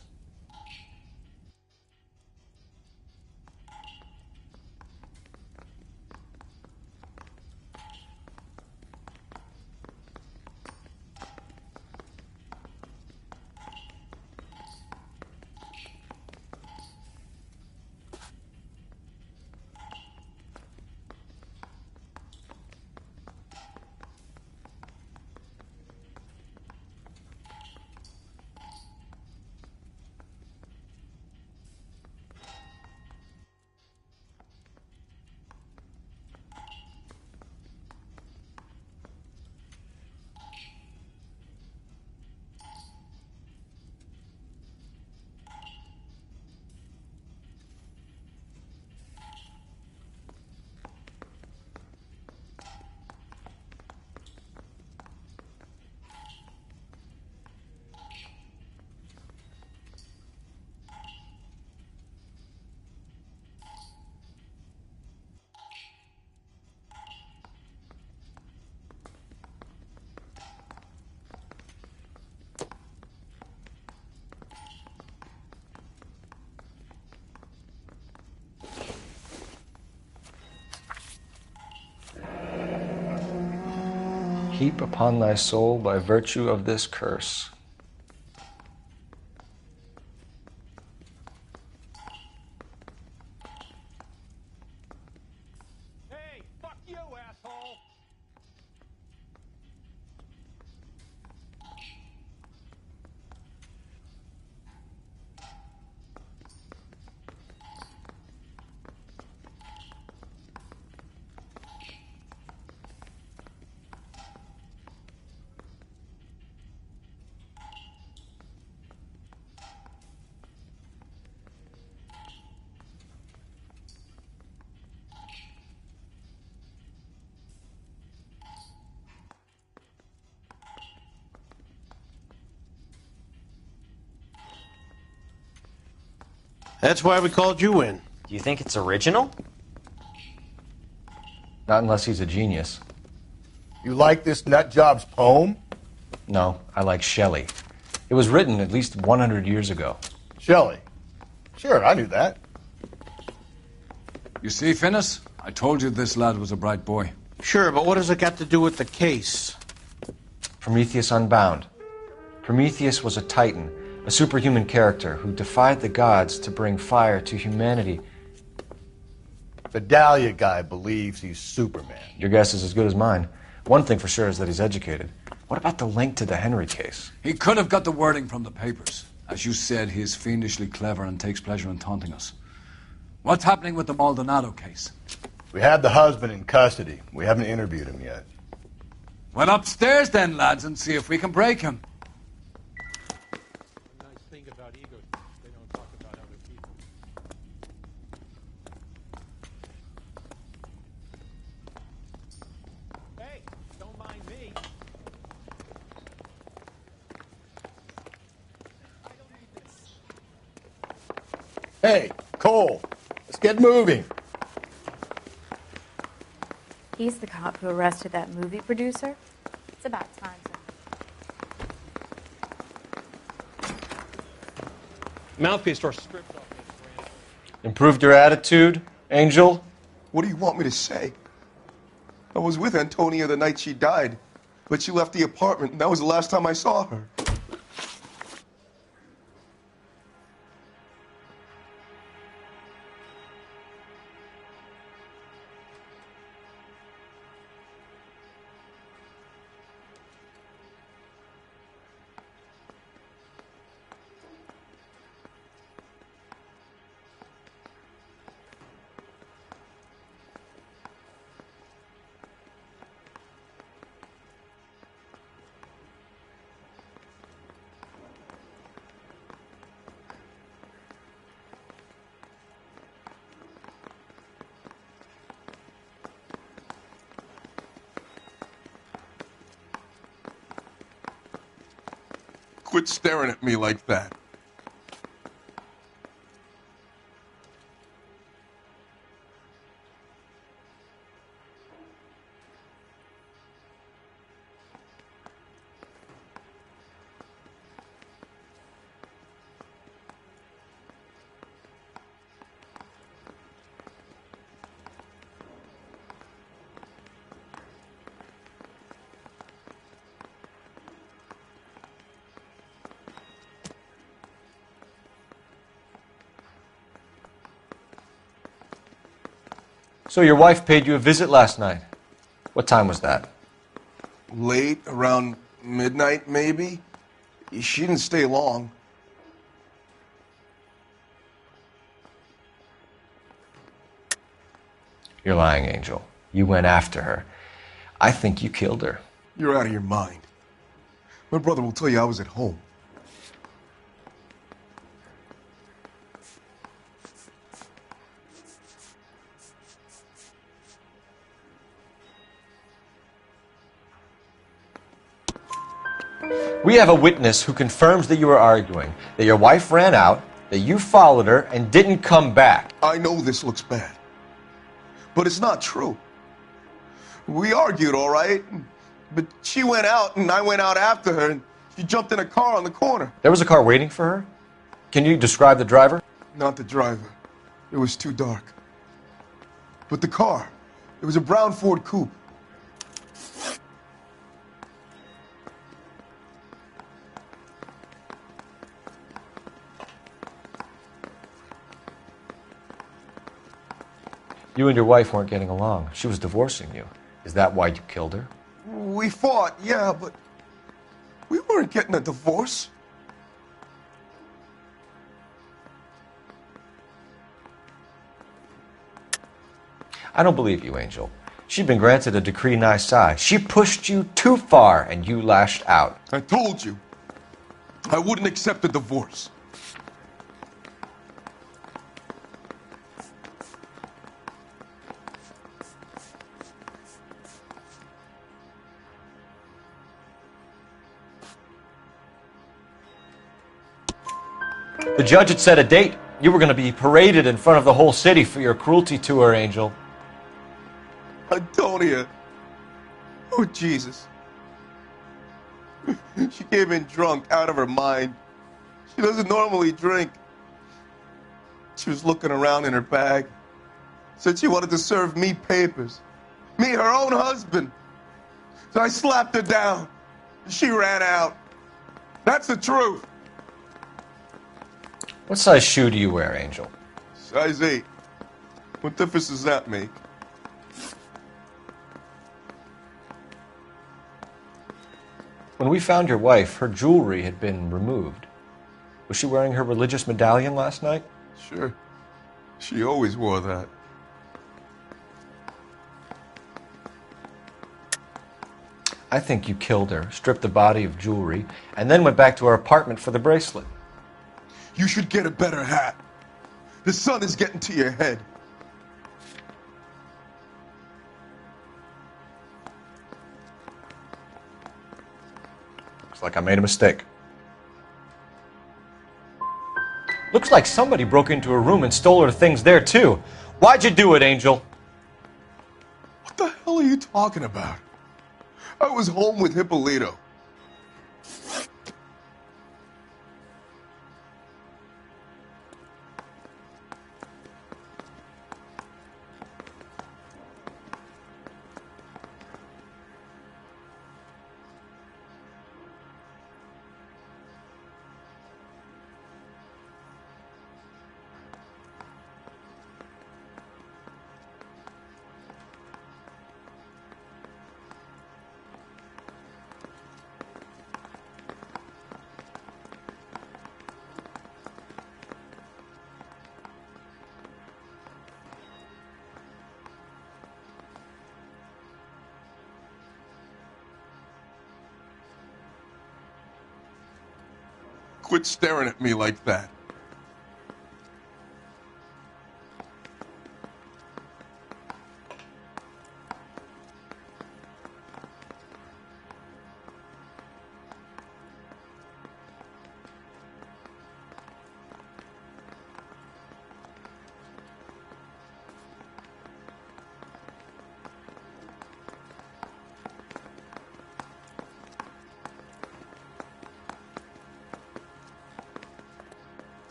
Heap upon thy soul by virtue of this curse. Hey, fuck you, asshole! That's why we called you in. Do you think it's original? Not unless he's a genius. You like this nutjob's poem? No, I like Shelley. It was written at least 100 years ago. Shelley? Sure, I knew that. You see, Finnis? I told you this lad was a bright boy. Sure, but what has it got to do with the case? Prometheus Unbound. Prometheus was a titan, a superhuman character who defied the gods to bring fire to humanity. The Dahlia guy believes he's Superman. Your guess is as good as mine. One thing for sure is that he's educated. What about the link to the Henry case? He could have got the wording from the papers. As you said, he is fiendishly clever and takes pleasure in taunting us. What's happening with the Maldonado case? We have the husband in custody. We haven't interviewed him yet. Well, upstairs then, lads, and see if we can break him. The nice thing about ego, they don't talk about other people. Hey, don't mind me. Hey, Cole, let's get moving. He's the cop who arrested that movie producer. It's about time. Mouthpiece to our script office, Grant. Improved your attitude, Angel? What do you want me to say? I was with Antonia the night she died, but she left the apartment, and that was the last time I saw her. Quit staring at me like that. So your wife paid you a visit last night. What time was that? Late, around midnight, maybe? She didn't stay long. You're lying, Angel. You went after her. I think you killed her. You're out of your mind. My brother will tell you I was at home. We have a witness who confirms that you were arguing, that your wife ran out, that you followed her, and didn't come back. I know this looks bad, but it's not true. We argued, all right, but she went out and I went out after her and she jumped in a car on the corner. There was a car waiting for her? Can you describe the driver? Not the driver. It was too dark. But the car, it was a brown Ford Coupe. You and your wife weren't getting along. She was divorcing you. Is that why you killed her? We fought, yeah, but we weren't getting a divorce. I don't believe you, Angel. She'd been granted a decree nisi. She pushed you too far, and you lashed out. I told you, I wouldn't accept a divorce. The judge had set a date. You were going to be paraded in front of the whole city for your cruelty to her, Angel. Antonia. Oh, Jesus. She came in drunk, out of her mind. She doesn't normally drink. She was looking around in her bag. Said she wanted to serve me papers. Me, her own husband. So I slapped her down. She ran out. That's the truth. What size shoe do you wear, Angel? Size 8. What difference does that make? When we found your wife, her jewelry had been removed. Was she wearing her religious medallion last night? Sure. She always wore that. I think you killed her, stripped the body of jewelry, and then went back to her apartment for the bracelet. You should get a better hat. The sun is getting to your head. Looks like I made a mistake. Looks like somebody broke into her room and stole her things there, too. Why'd you do it, Angel? What the hell are you talking about? I was home with Hippolito. Quit staring at me like that.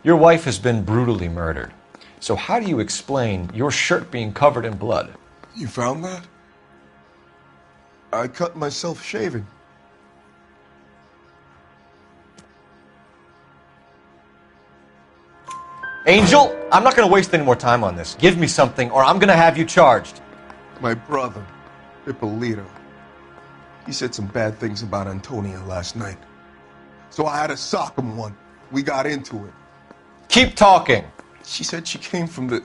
Your wife has been brutally murdered. So how do you explain your shirt being covered in blood? You found that? I cut myself shaving. Angel, I'm not going to waste any more time on this. Give me something or I'm going to have you charged. My brother, Ippolito, he said some bad things about Antonia last night. So I had to sock him one. We got into it. Keep talking. She said she came from the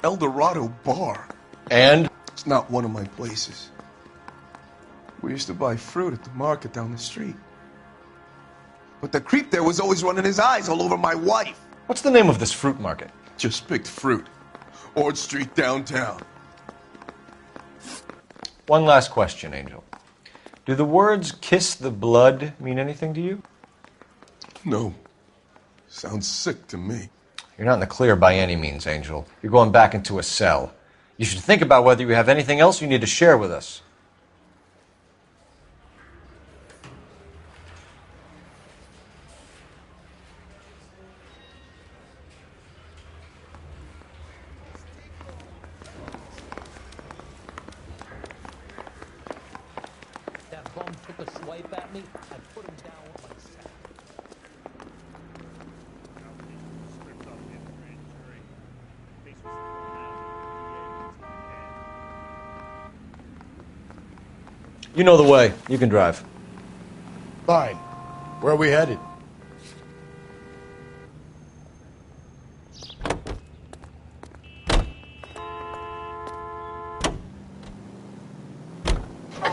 El Dorado bar. And? It's not one of my places. We used to buy fruit at the market down the street. But the creep there was always running his eyes all over my wife. What's the name of this fruit market? Just picked fruit. Ord Street downtown. One last question, Angel. Do the words kiss the blood mean anything to you? No. Sounds sick to me. You're not in the clear by any means, Angel. You're going back into a cell. You should think about whether you have anything else you need to share with us. That bum took a swipe at me. I put him down with my sack. You know the way. You can drive. Fine. Where are we headed?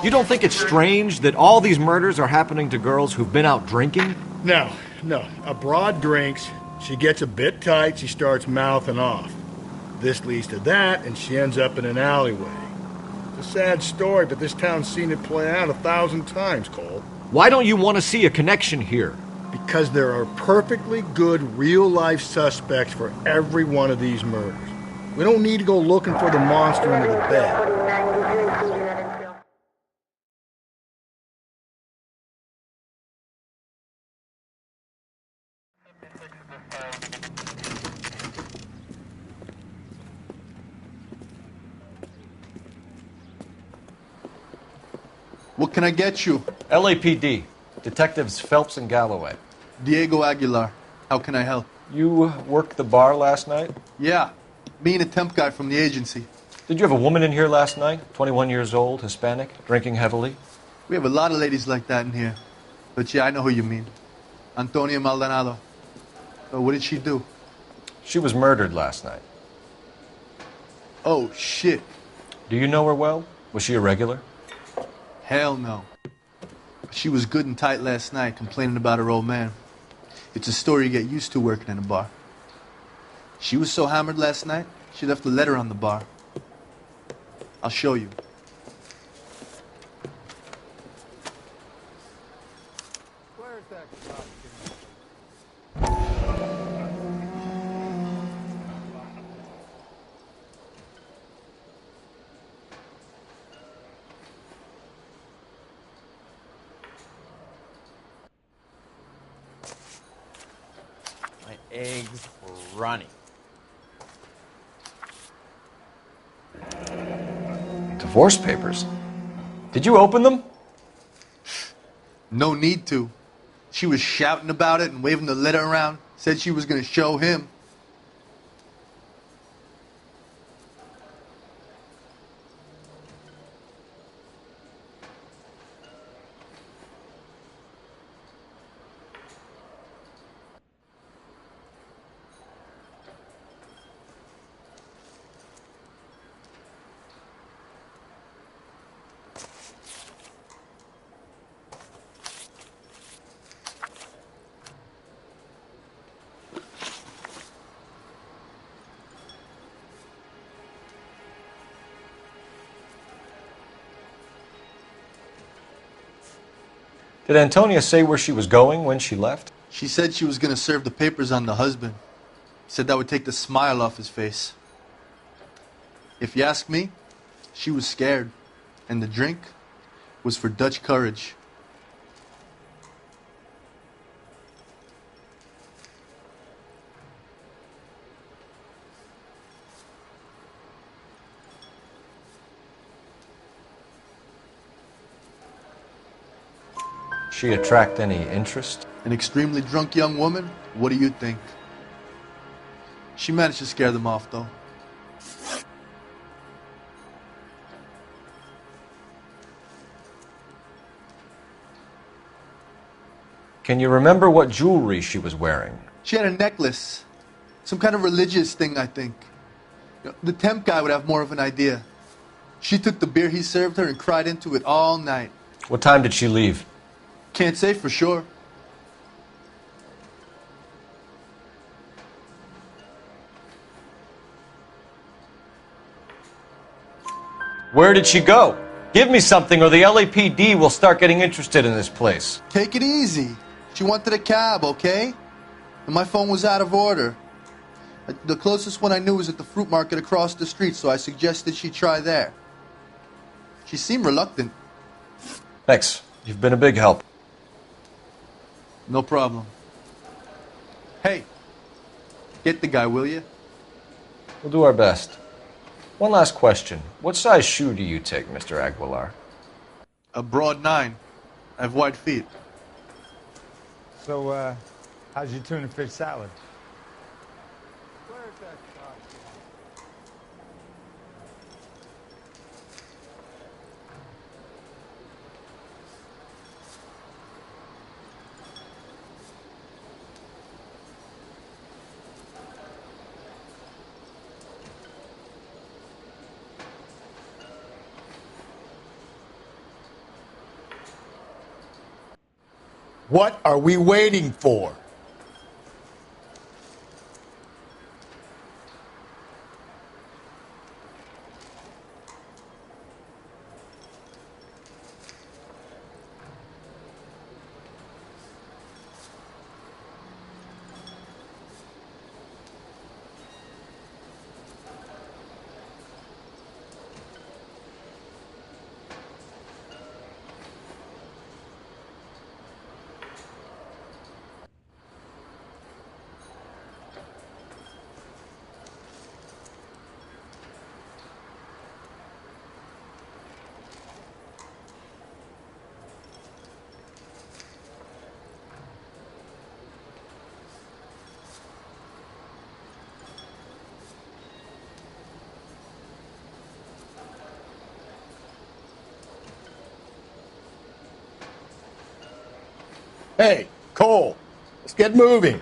You don't think it's strange that all these murders are happening to girls who've been out drinking? No. A broad drinks, she gets a bit tight, she starts mouthing off. This leads to that, and she ends up in an alleyway. It's a sad story, but this town's seen it play out 1,000 times, Cole. Why don't you want to see a connection here? Because there are perfectly good real-life suspects for every one of these murders. We don't need to go looking for the monster under the bed. What can I get you? LAPD. Detectives Phelps and Galloway. Diego Aguilar. How can I help? You worked the bar last night? Yeah. Me and a temp guy from the agency. Did you have a woman in here last night? 21 years old, Hispanic, drinking heavily? We have a lot of ladies like that in here. But yeah, I know who you mean. Antonia Maldonado. What did she do? She was murdered last night. Oh, shit. Do you know her well? Was she a regular? Hell no. She was good and tight last night, complaining about her old man. It's a story you get used to working in a bar. She was so hammered last night, she left a letter on the bar. I'll show you. Eggs were running. Divorce papers? Did you open them? No need to. She was shouting about it and waving the letter around. Said she was going to show him. Did Antonia say where she was going when she left? She said she was going to serve the papers on the husband. Said that would take the smile off his face. If you ask me, she was scared. And the drink was for Dutch courage. She attract any interest? An extremely drunk young woman? What do you think? She managed to scare them off, though. Can you remember what jewelry she was wearing? She had a necklace. Some kind of religious thing, I think. The temp guy would have more of an idea. She took the beer he served her and cried into it all night. What time did she leave? Can't say for sure. Where did she go? Give me something or the LAPD will start getting interested in this place. Take it easy. She wanted a cab, okay? And my phone was out of order. The closest one I knew was at the fruit market across the street, so I suggested she try there. She seemed reluctant. Thanks. You've been a big help. No problem. Hey, get the guy, will you? We'll do our best. One last question. What size shoe do you take, Mr. Aguilar? A broad 9. I have wide feet. So, how's your tuna fish salad? What are we waiting for? Hey, Cole, let's get moving.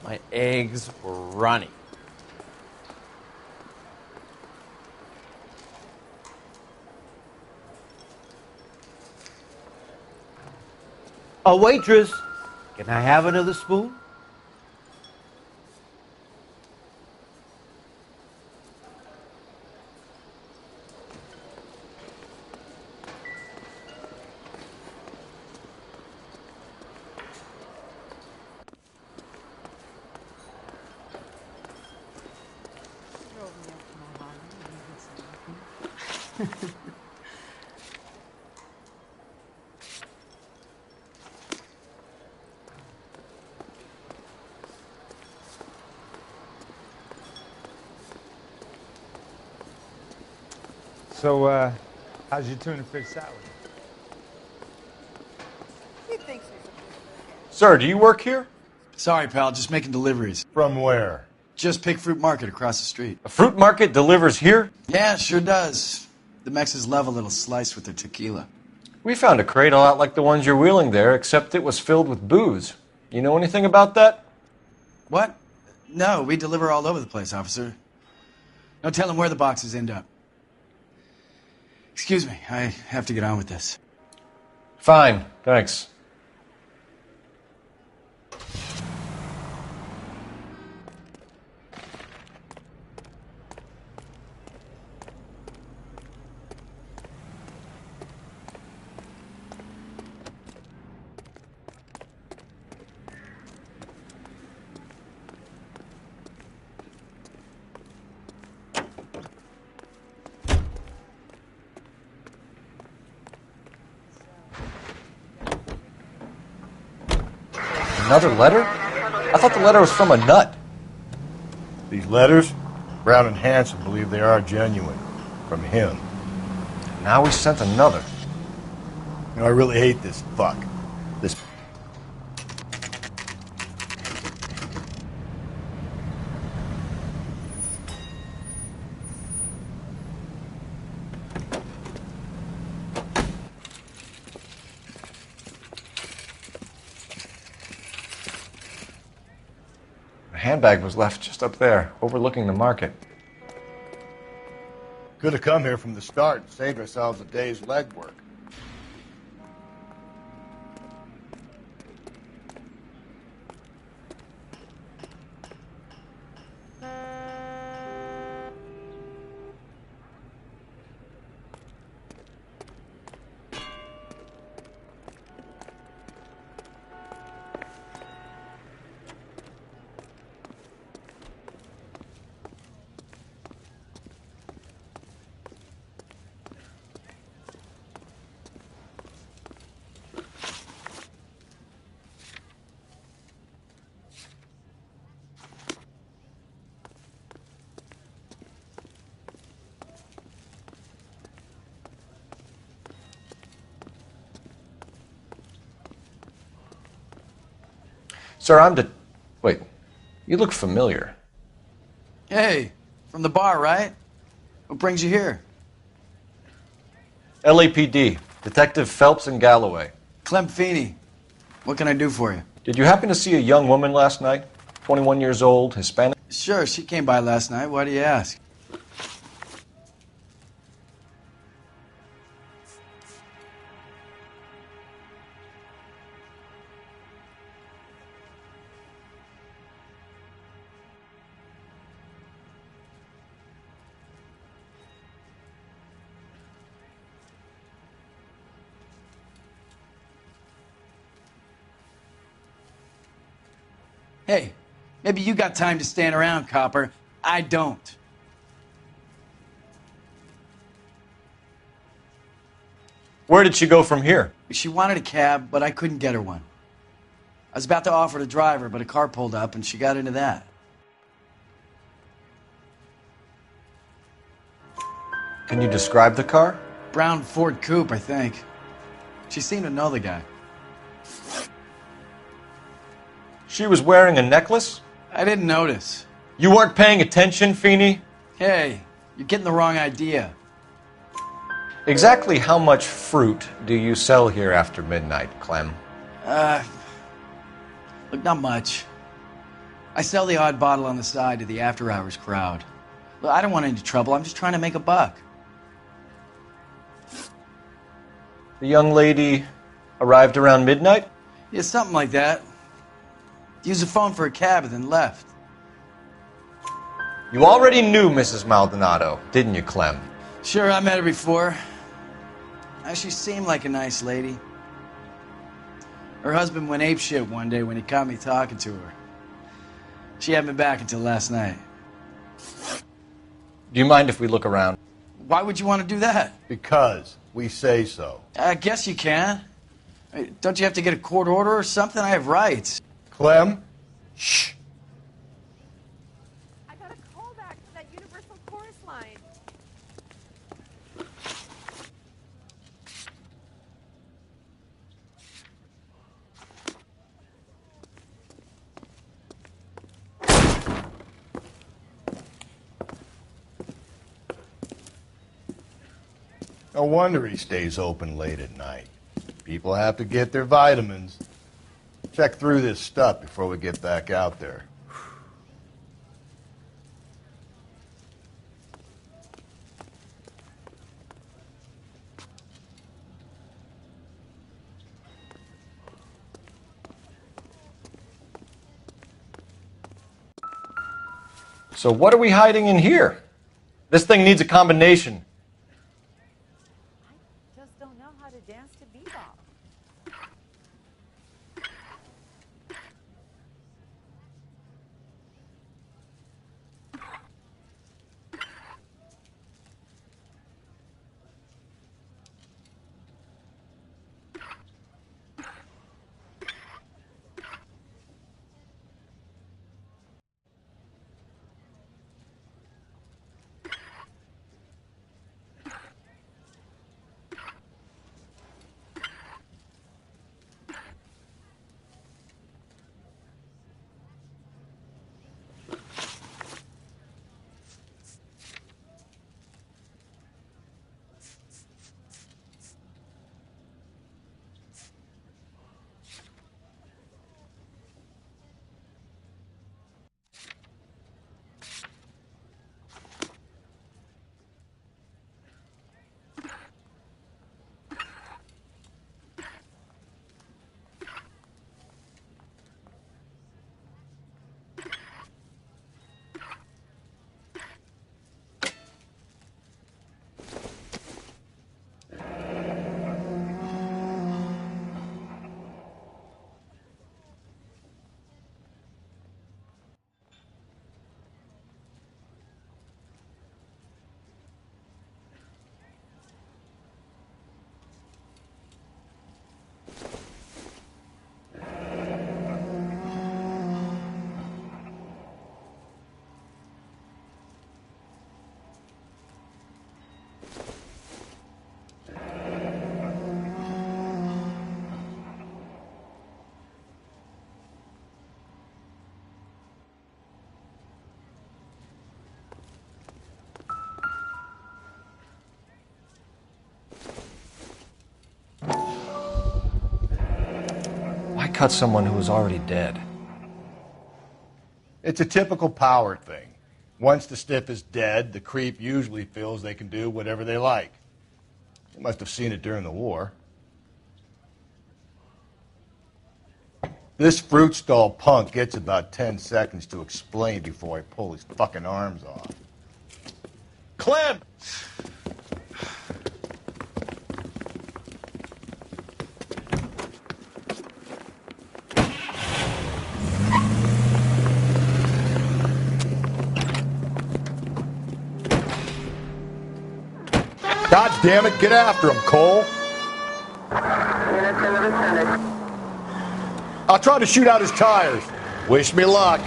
My eggs were runny. A waitress, can I have another spoon? So, how's your tuna fish salad? Sir, do you work here? Sorry, pal, just making deliveries. From where? Just Pick Fruit Market across the street. A fruit market delivers here? Yeah, sure does. The Mexes love a little slice with their tequila. We found a crate a lot like the ones you're wheeling there, except it was filled with booze. You know anything about that? What? No, we deliver all over the place, officer. No telling where the boxes end up. Excuse me, I have to get on with this. Fine, thanks. Another letter? I thought the letter was from a nut. These letters, Brown and Hanson believe they are genuine. From him. Now we sent another. You know, I really hate this fuck. This... The handbag was left just up there, overlooking the market. Could have come here from the start and saved ourselves a day's legwork. Sir, Wait, you look familiar. Hey, from the bar, right? What brings you here? LAPD, Detective Phelps and Galloway. Clem Feeney. What can I do for you? Did you happen to see a young woman last night? 21 years old, Hispanic? Sure, she came by last night. Why do you ask? Hey, maybe you got time to stand around, copper. I don't. Where did she go from here? She wanted a cab, but I couldn't get her one. I was about to offer to drive her, but a car pulled up and she got into that. Can you describe the car? Brown Ford Coupe, I think. She seemed to know the guy. She was wearing a necklace? I didn't notice. You weren't paying attention, Feeney? Hey, you're getting the wrong idea. Exactly how much fruit do you sell here after midnight, Clem? Look, not much. I sell the odd bottle on the side to the after-hours crowd. Look, I don't want any trouble. I'm just trying to make a buck. The young lady arrived around midnight? Yeah, something like that. Used the phone for a cab and then left. You already knew Mrs. Maldonado, didn't you, Clem? Sure, I met her before. She seemed like a nice lady. Her husband went apeshit one day when he caught me talking to her. She had me back until last night. Do you mind if we look around? Why would you want to do that? Because we say so. I guess you can. Don't you have to get a court order or something? I have rights. Clem? Shh. I got a call back from that Universal Chorus line. No wonder he stays open late at night. People have to get their vitamins. Check through this stuff before we get back out there. So what are we hiding in here? This thing needs a combination. I just don't know how to dance to bebop. cut someone who was already dead? It's a typical power thing. Once the stiff is dead, the creep usually feels they can do whatever they like. You must have seen it during the war. This fruit stall punk gets about 10 seconds to explain before I pull his fucking arms off. Clem! God damn it, get after him, Cole! I'll try to shoot out his tires. Wish me luck.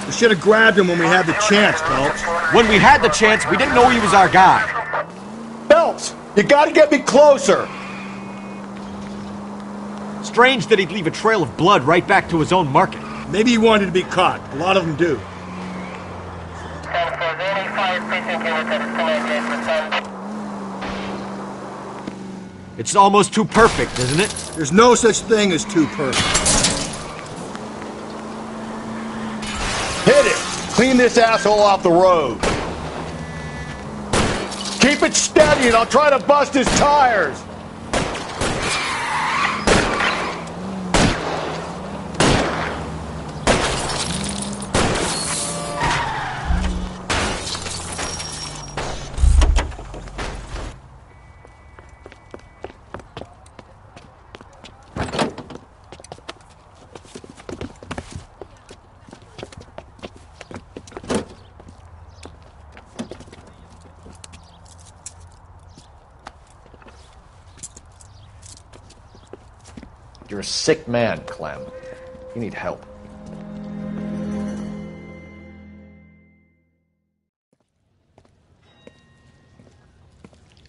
We should have grabbed him when we had the chance, Phelps. When we had the chance, we didn't know he was our guy. Phelps, you gotta get me closer. Strange that he'd leave a trail of blood right back to his own market. Maybe he wanted to be caught. A lot of them do. It's almost too perfect, isn't it? There's no such thing as too perfect. Hit it! Clean this asshole off the road. Keep it steady and I'll try to bust his tires. You're a sick man, Clem. You need help.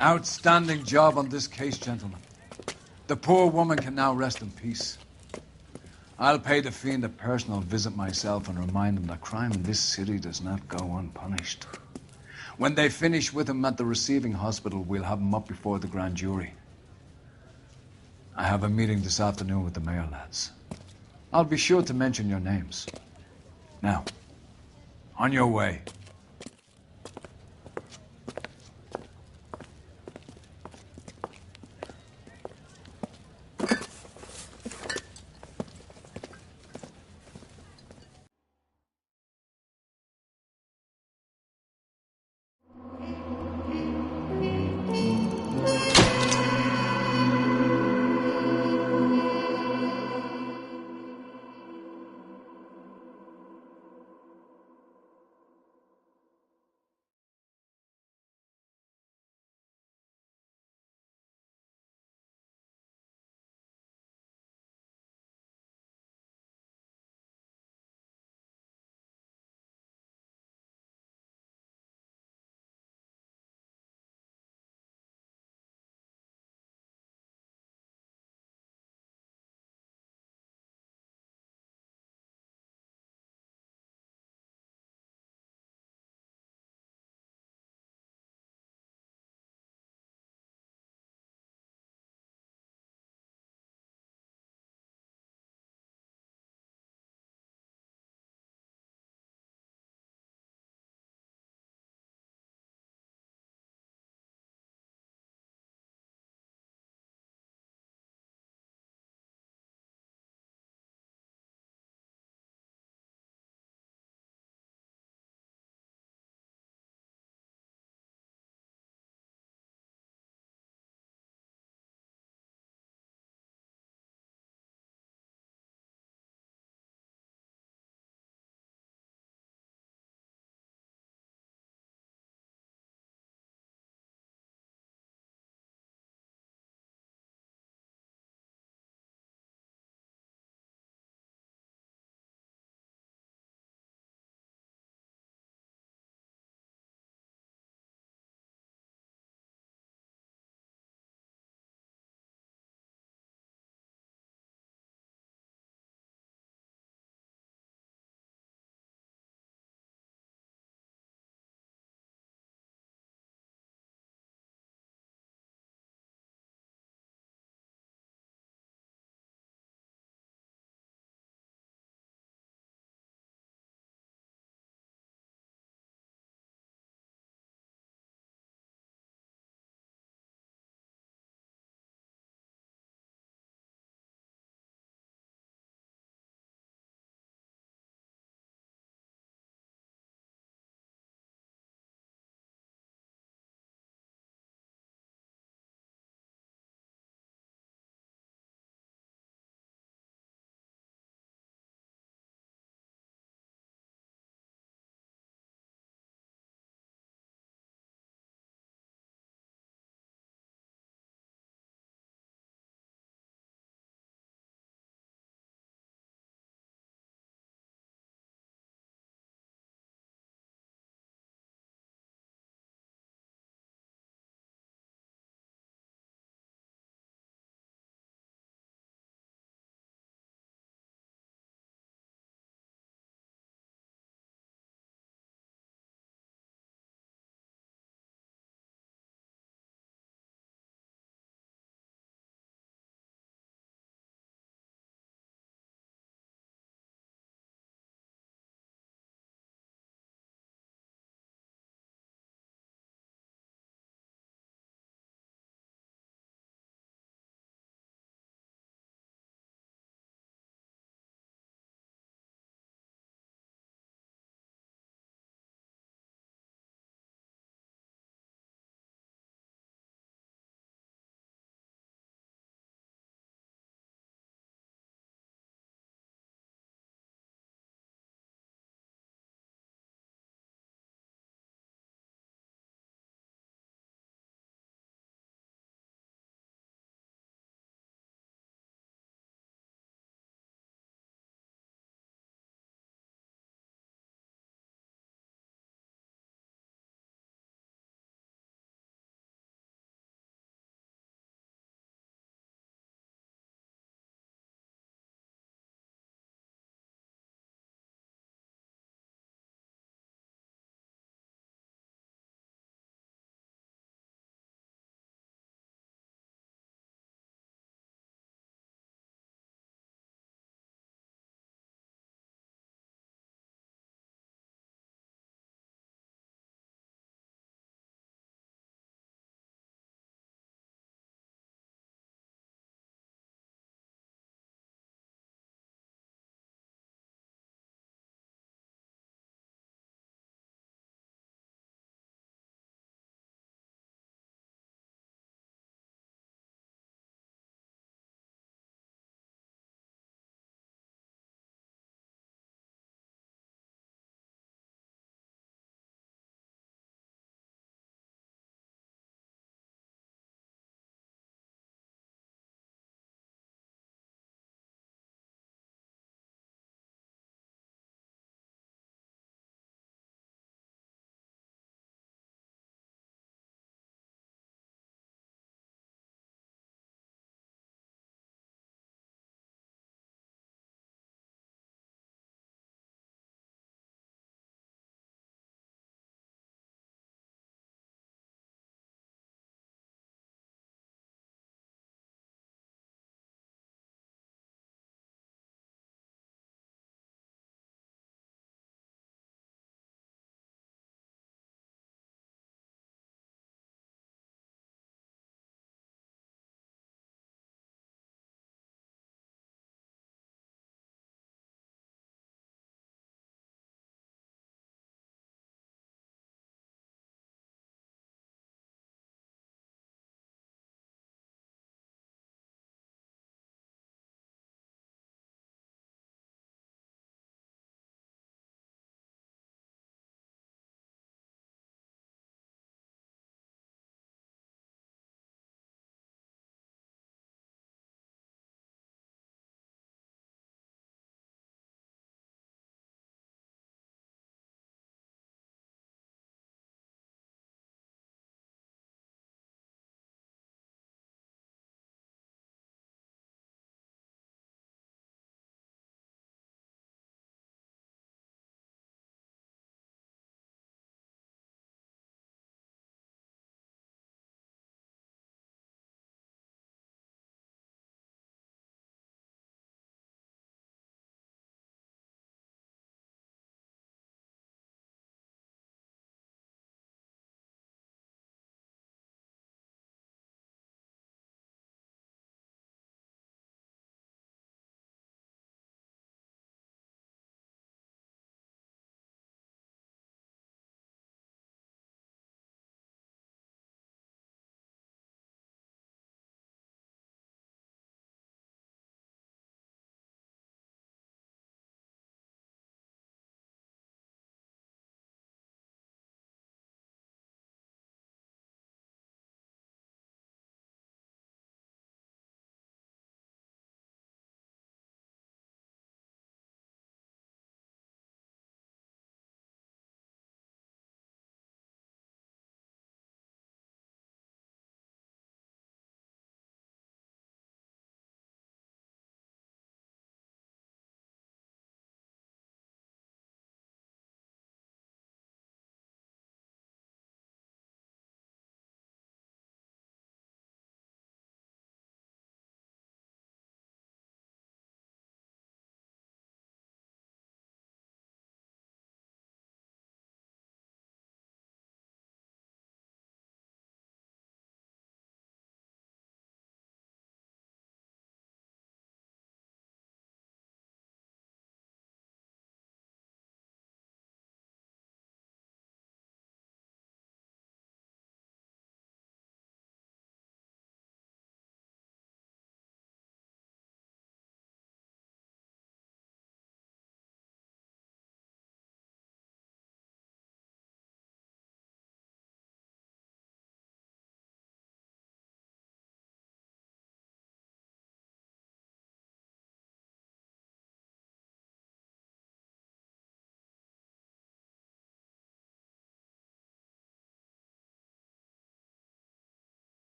Outstanding job on this case, gentlemen. The poor woman can now rest in peace. I'll pay the fiend a personal visit myself and remind him that crime in this city does not go unpunished. When they finish with him at the receiving hospital, we'll have him up before the grand jury. I have a meeting this afternoon with the mayor lads. I'll be sure to mention your names. Now, on your way.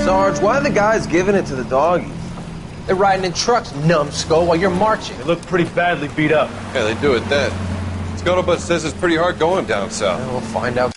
Sarge, why are the guys giving it to the doggies? They're riding in trucks, numbskull, while you're marching. They look pretty badly beat up. Yeah, they do at that. Scuttlebutt says it's pretty hard going down south. We'll find out.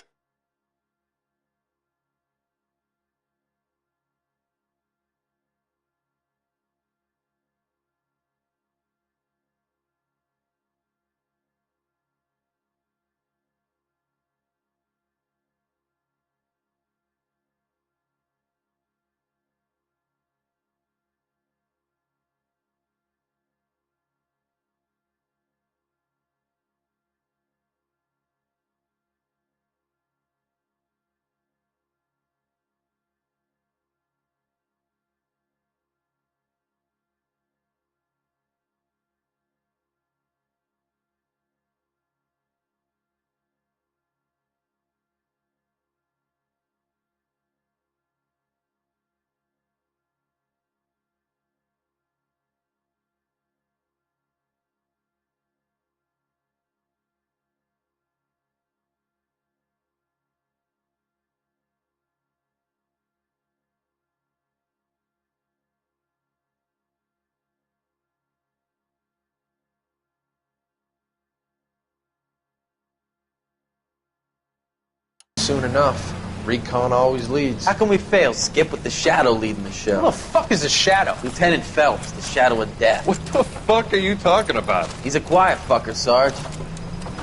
Soon enough. Recon always leads. How can we fail? Skip with the Shadow leading the show. Who the fuck is a Shadow? Lieutenant Phelps, the Shadow of Death. What the fuck are you talking about? He's a quiet fucker, Sarge.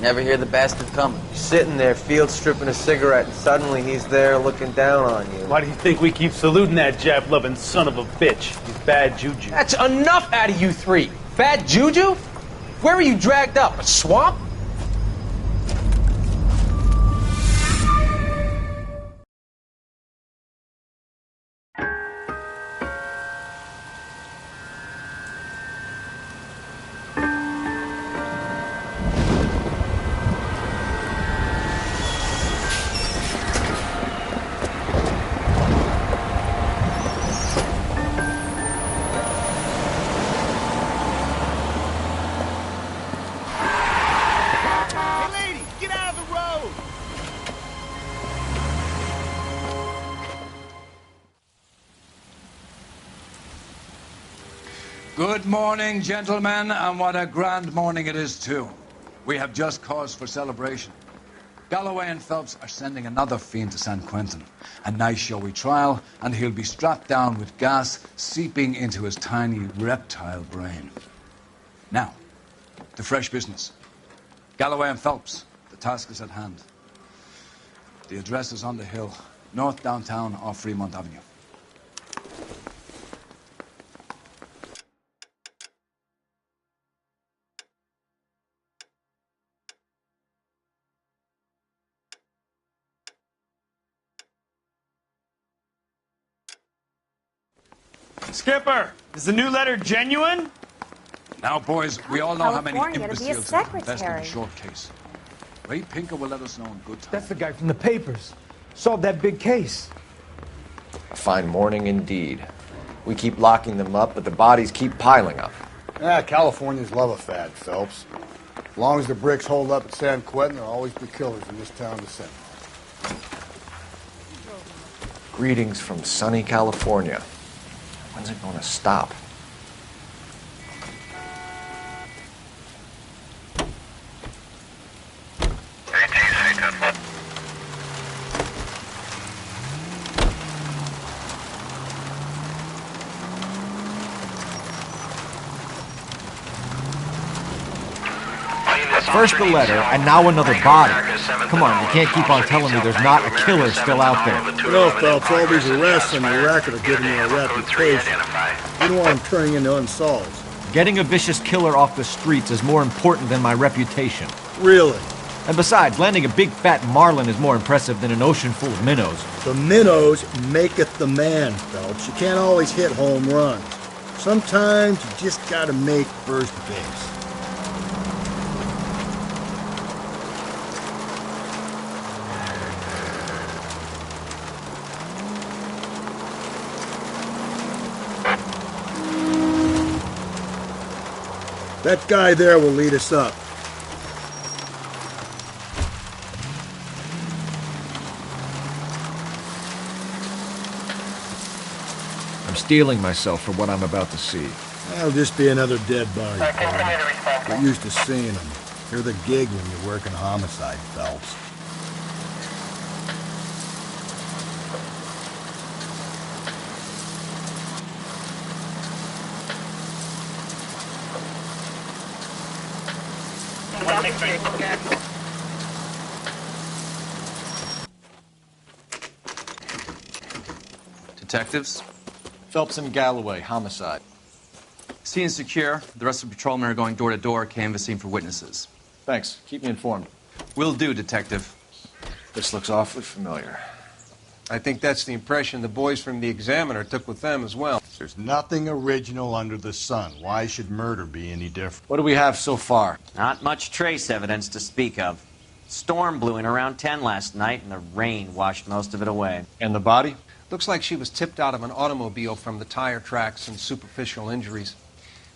Never hear the bastard coming. You're sitting there, field stripping a cigarette, and suddenly he's there looking down on you. Why do you think we keep saluting that Jap-loving son of a bitch? He's bad juju. That's enough out of you three. Bad juju? Where were you dragged up? A swamp? Good morning, gentlemen, and what a grand morning it is, too. We have just cause for celebration. Galloway and Phelps are sending another fiend to San Quentin. A nice showy trial, and he'll be strapped down with gas seeping into his tiny reptile brain. Now, to fresh business. Galloway and Phelps, the task is at hand. The address is on the hill, north downtown off Fremont Avenue. Skipper, is the new letter genuine? Now, boys, we all know how many California to be a imbeciles have invested in secretary. the short case. Ray Pinker will let us know in good time. That's the guy from the papers. Solved that big case. A fine morning indeed. We keep locking them up, but the bodies keep piling up. Yeah, Californians love a fad, Phelps. As long as the bricks hold up at San Quentin, there'll always be killers in this town to send. Greetings from sunny California. When's it going to stop? First the letter, and now another body. Come on, you can't keep on telling me there's not a killer still out there. You know, Phelps, all these arrests on your record are giving you a reputation. You don't want them turning into unsolved. Getting a vicious killer off the streets is more important than my reputation. Really? And besides, landing a big fat marlin is more impressive than an ocean full of minnows. The minnows maketh the man, Phelps. You can't always hit home runs. Sometimes you just gotta make first base. That guy there will lead us up. steeling myself for what I'm about to see. That'll just be another dead body, Cole. We're used to seeing them. You're the gig when you're working homicide, Phelps. Detectives? Phelps and Galloway, homicide. Scene is secure. The rest of the patrolmen are going door to door, canvassing for witnesses. Thanks. Keep me informed. Will do, Detective. This looks awfully familiar. I think that's the impression the boys from the Examiner took with them as well. There's nothing original under the sun. Why should murder be any different? What do we have so far? Not much trace evidence to speak of. Storm blew in around 10 last night, and the rain washed most of it away. And the body? Looks like she was tipped out of an automobile from the tire tracks and superficial injuries.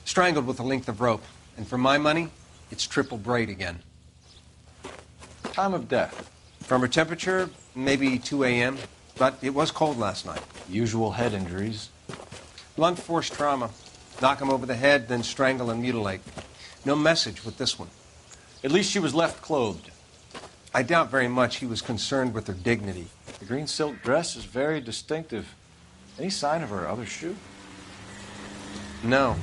Strangled with a length of rope. And for my money, it's triple braid again. Time of death? From her temperature, maybe 2 a.m., but it was cold last night. Usual head injuries. Blunt force trauma. Knock him over the head, then strangle and mutilate. No message with this one. At least she was left clothed. I doubt very much he was concerned with her dignity. The green silk dress is very distinctive. Any sign of her other shoe? No.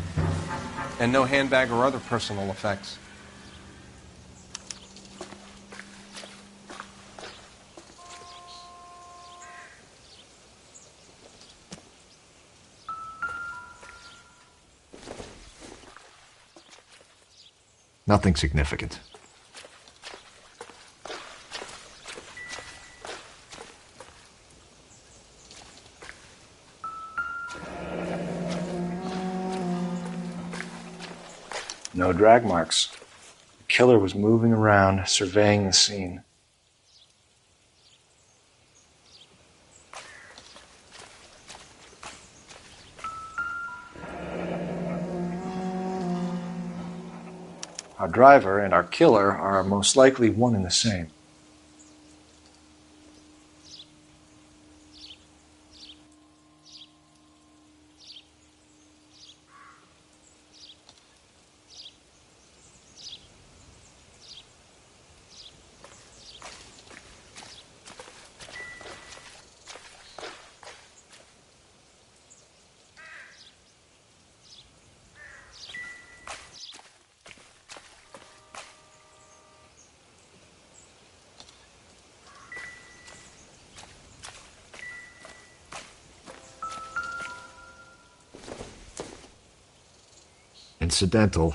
And no handbag or other personal effects. Nothing significant. No drag marks. The killer was moving around, surveying the scene. Our driver and our killer are most likely one and the same. Incidental.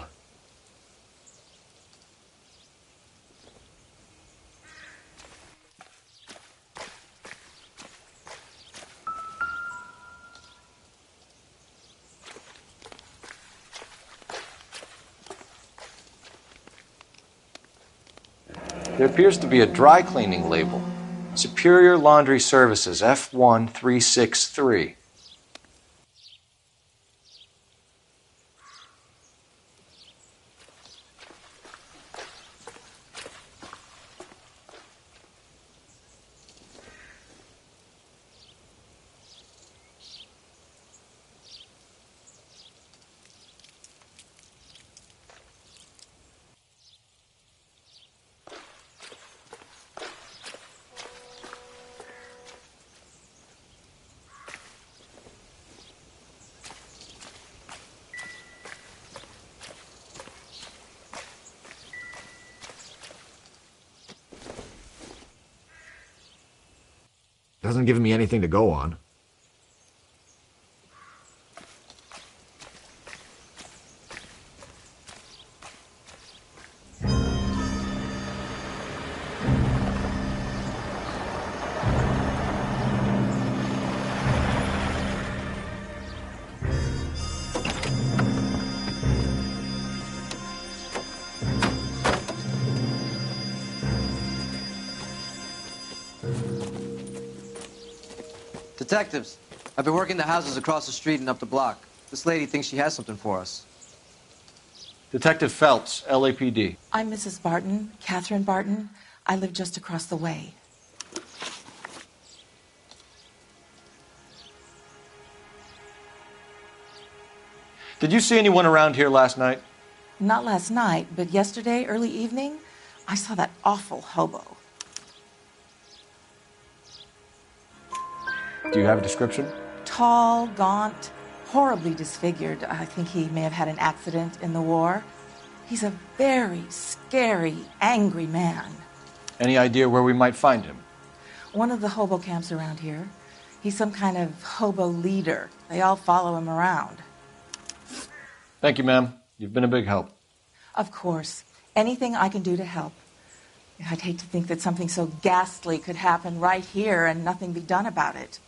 There appears to be a dry cleaning label. Superior Laundry Services, F1363. Doesn't give me anything to go on. Detectives, I've been working the houses across the street and up the block. This lady thinks she has something for us. Detective Phelps, LAPD. I'm Mrs. Barton, Catherine Barton. I live just across the way. Did you see anyone around here last night? Not last night, but yesterday, early evening, I saw that awful hobo. Do you have a description? Tall, gaunt, horribly disfigured. I think he may have had an accident in the war. He's a very scary, angry man. Any idea where we might find him? One of the hobo camps around here. He's some kind of hobo leader. They all follow him around. Thank you, ma'am. You've been a big help. Of course. Anything I can do to help. I'd hate to think that something so ghastly could happen right here and nothing be done about it.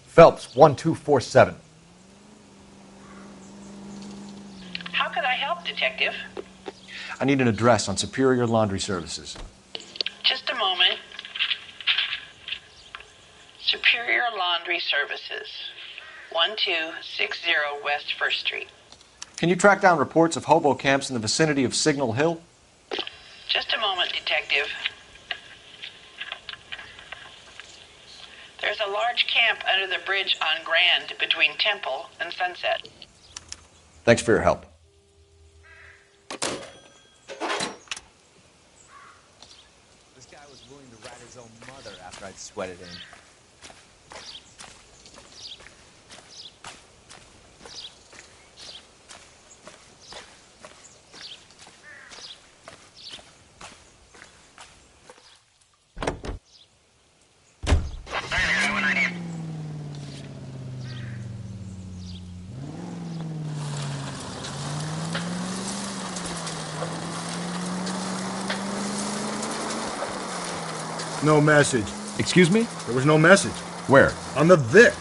Phelps, 1247. How can I help, Detective? I need an address on Superior Laundry Services. Just a moment. Superior Laundry Services, 1260 West 1st Street. Can you track down reports of hobo camps in the vicinity of Signal Hill? Just a moment, Detective. There's a large camp under the bridge on Grand between Temple and Sunset. Thanks for your help. This guy was willing to rat his own mother after I'd sweated him. No message. Excuse me? There was no message. Where? On the Vic.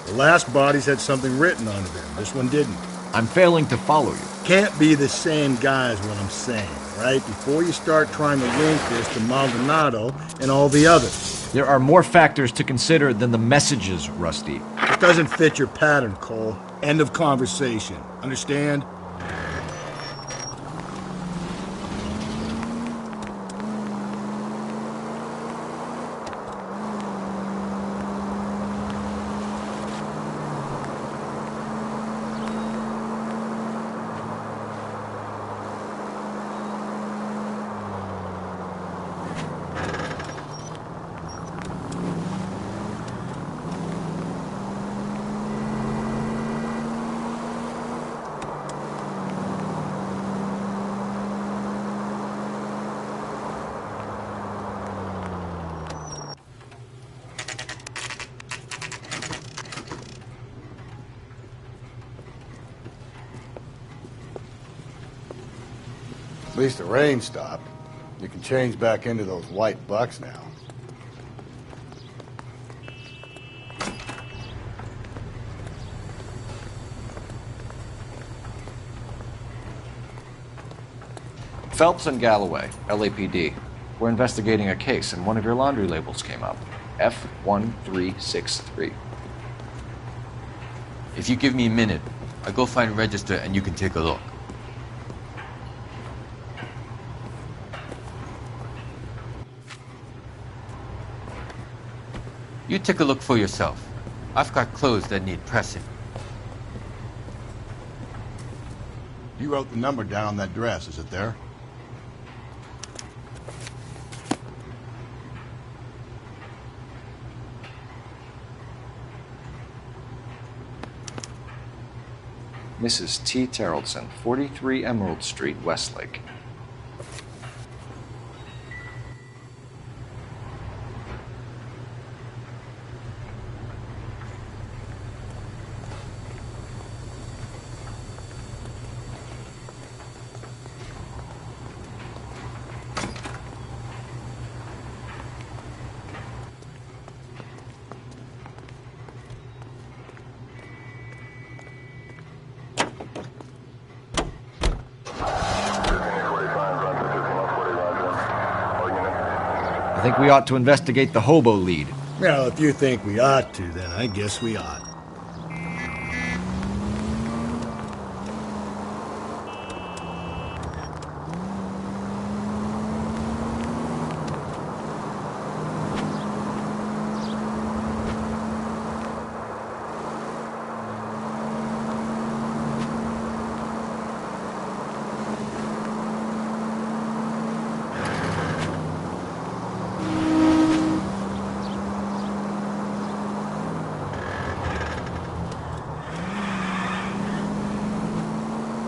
The last bodies had something written onto them. This one didn't. I'm failing to follow you. Can't be the same guy is what I'm saying, right? Before you start trying to link this to Maldonado and all the others. There are more factors to consider than the messages, Rusty. It doesn't fit your pattern, Cole. End of conversation. Understand? At least the rain stopped. You can change back into those white bucks now. Phelps and Galloway, LAPD. We're investigating a case, and one of your laundry labels came up. F1363. If you give me a minute, I'll go find a register and you can take a look. You take a look for yourself. I've got clothes that need pressing. You wrote the number down on that dress, is it there? Mrs. T. Terrellson, 43 Emerald Street, Westlake. I think we ought to investigate the hobo lead. Well, if you think we ought to, then I guess we ought.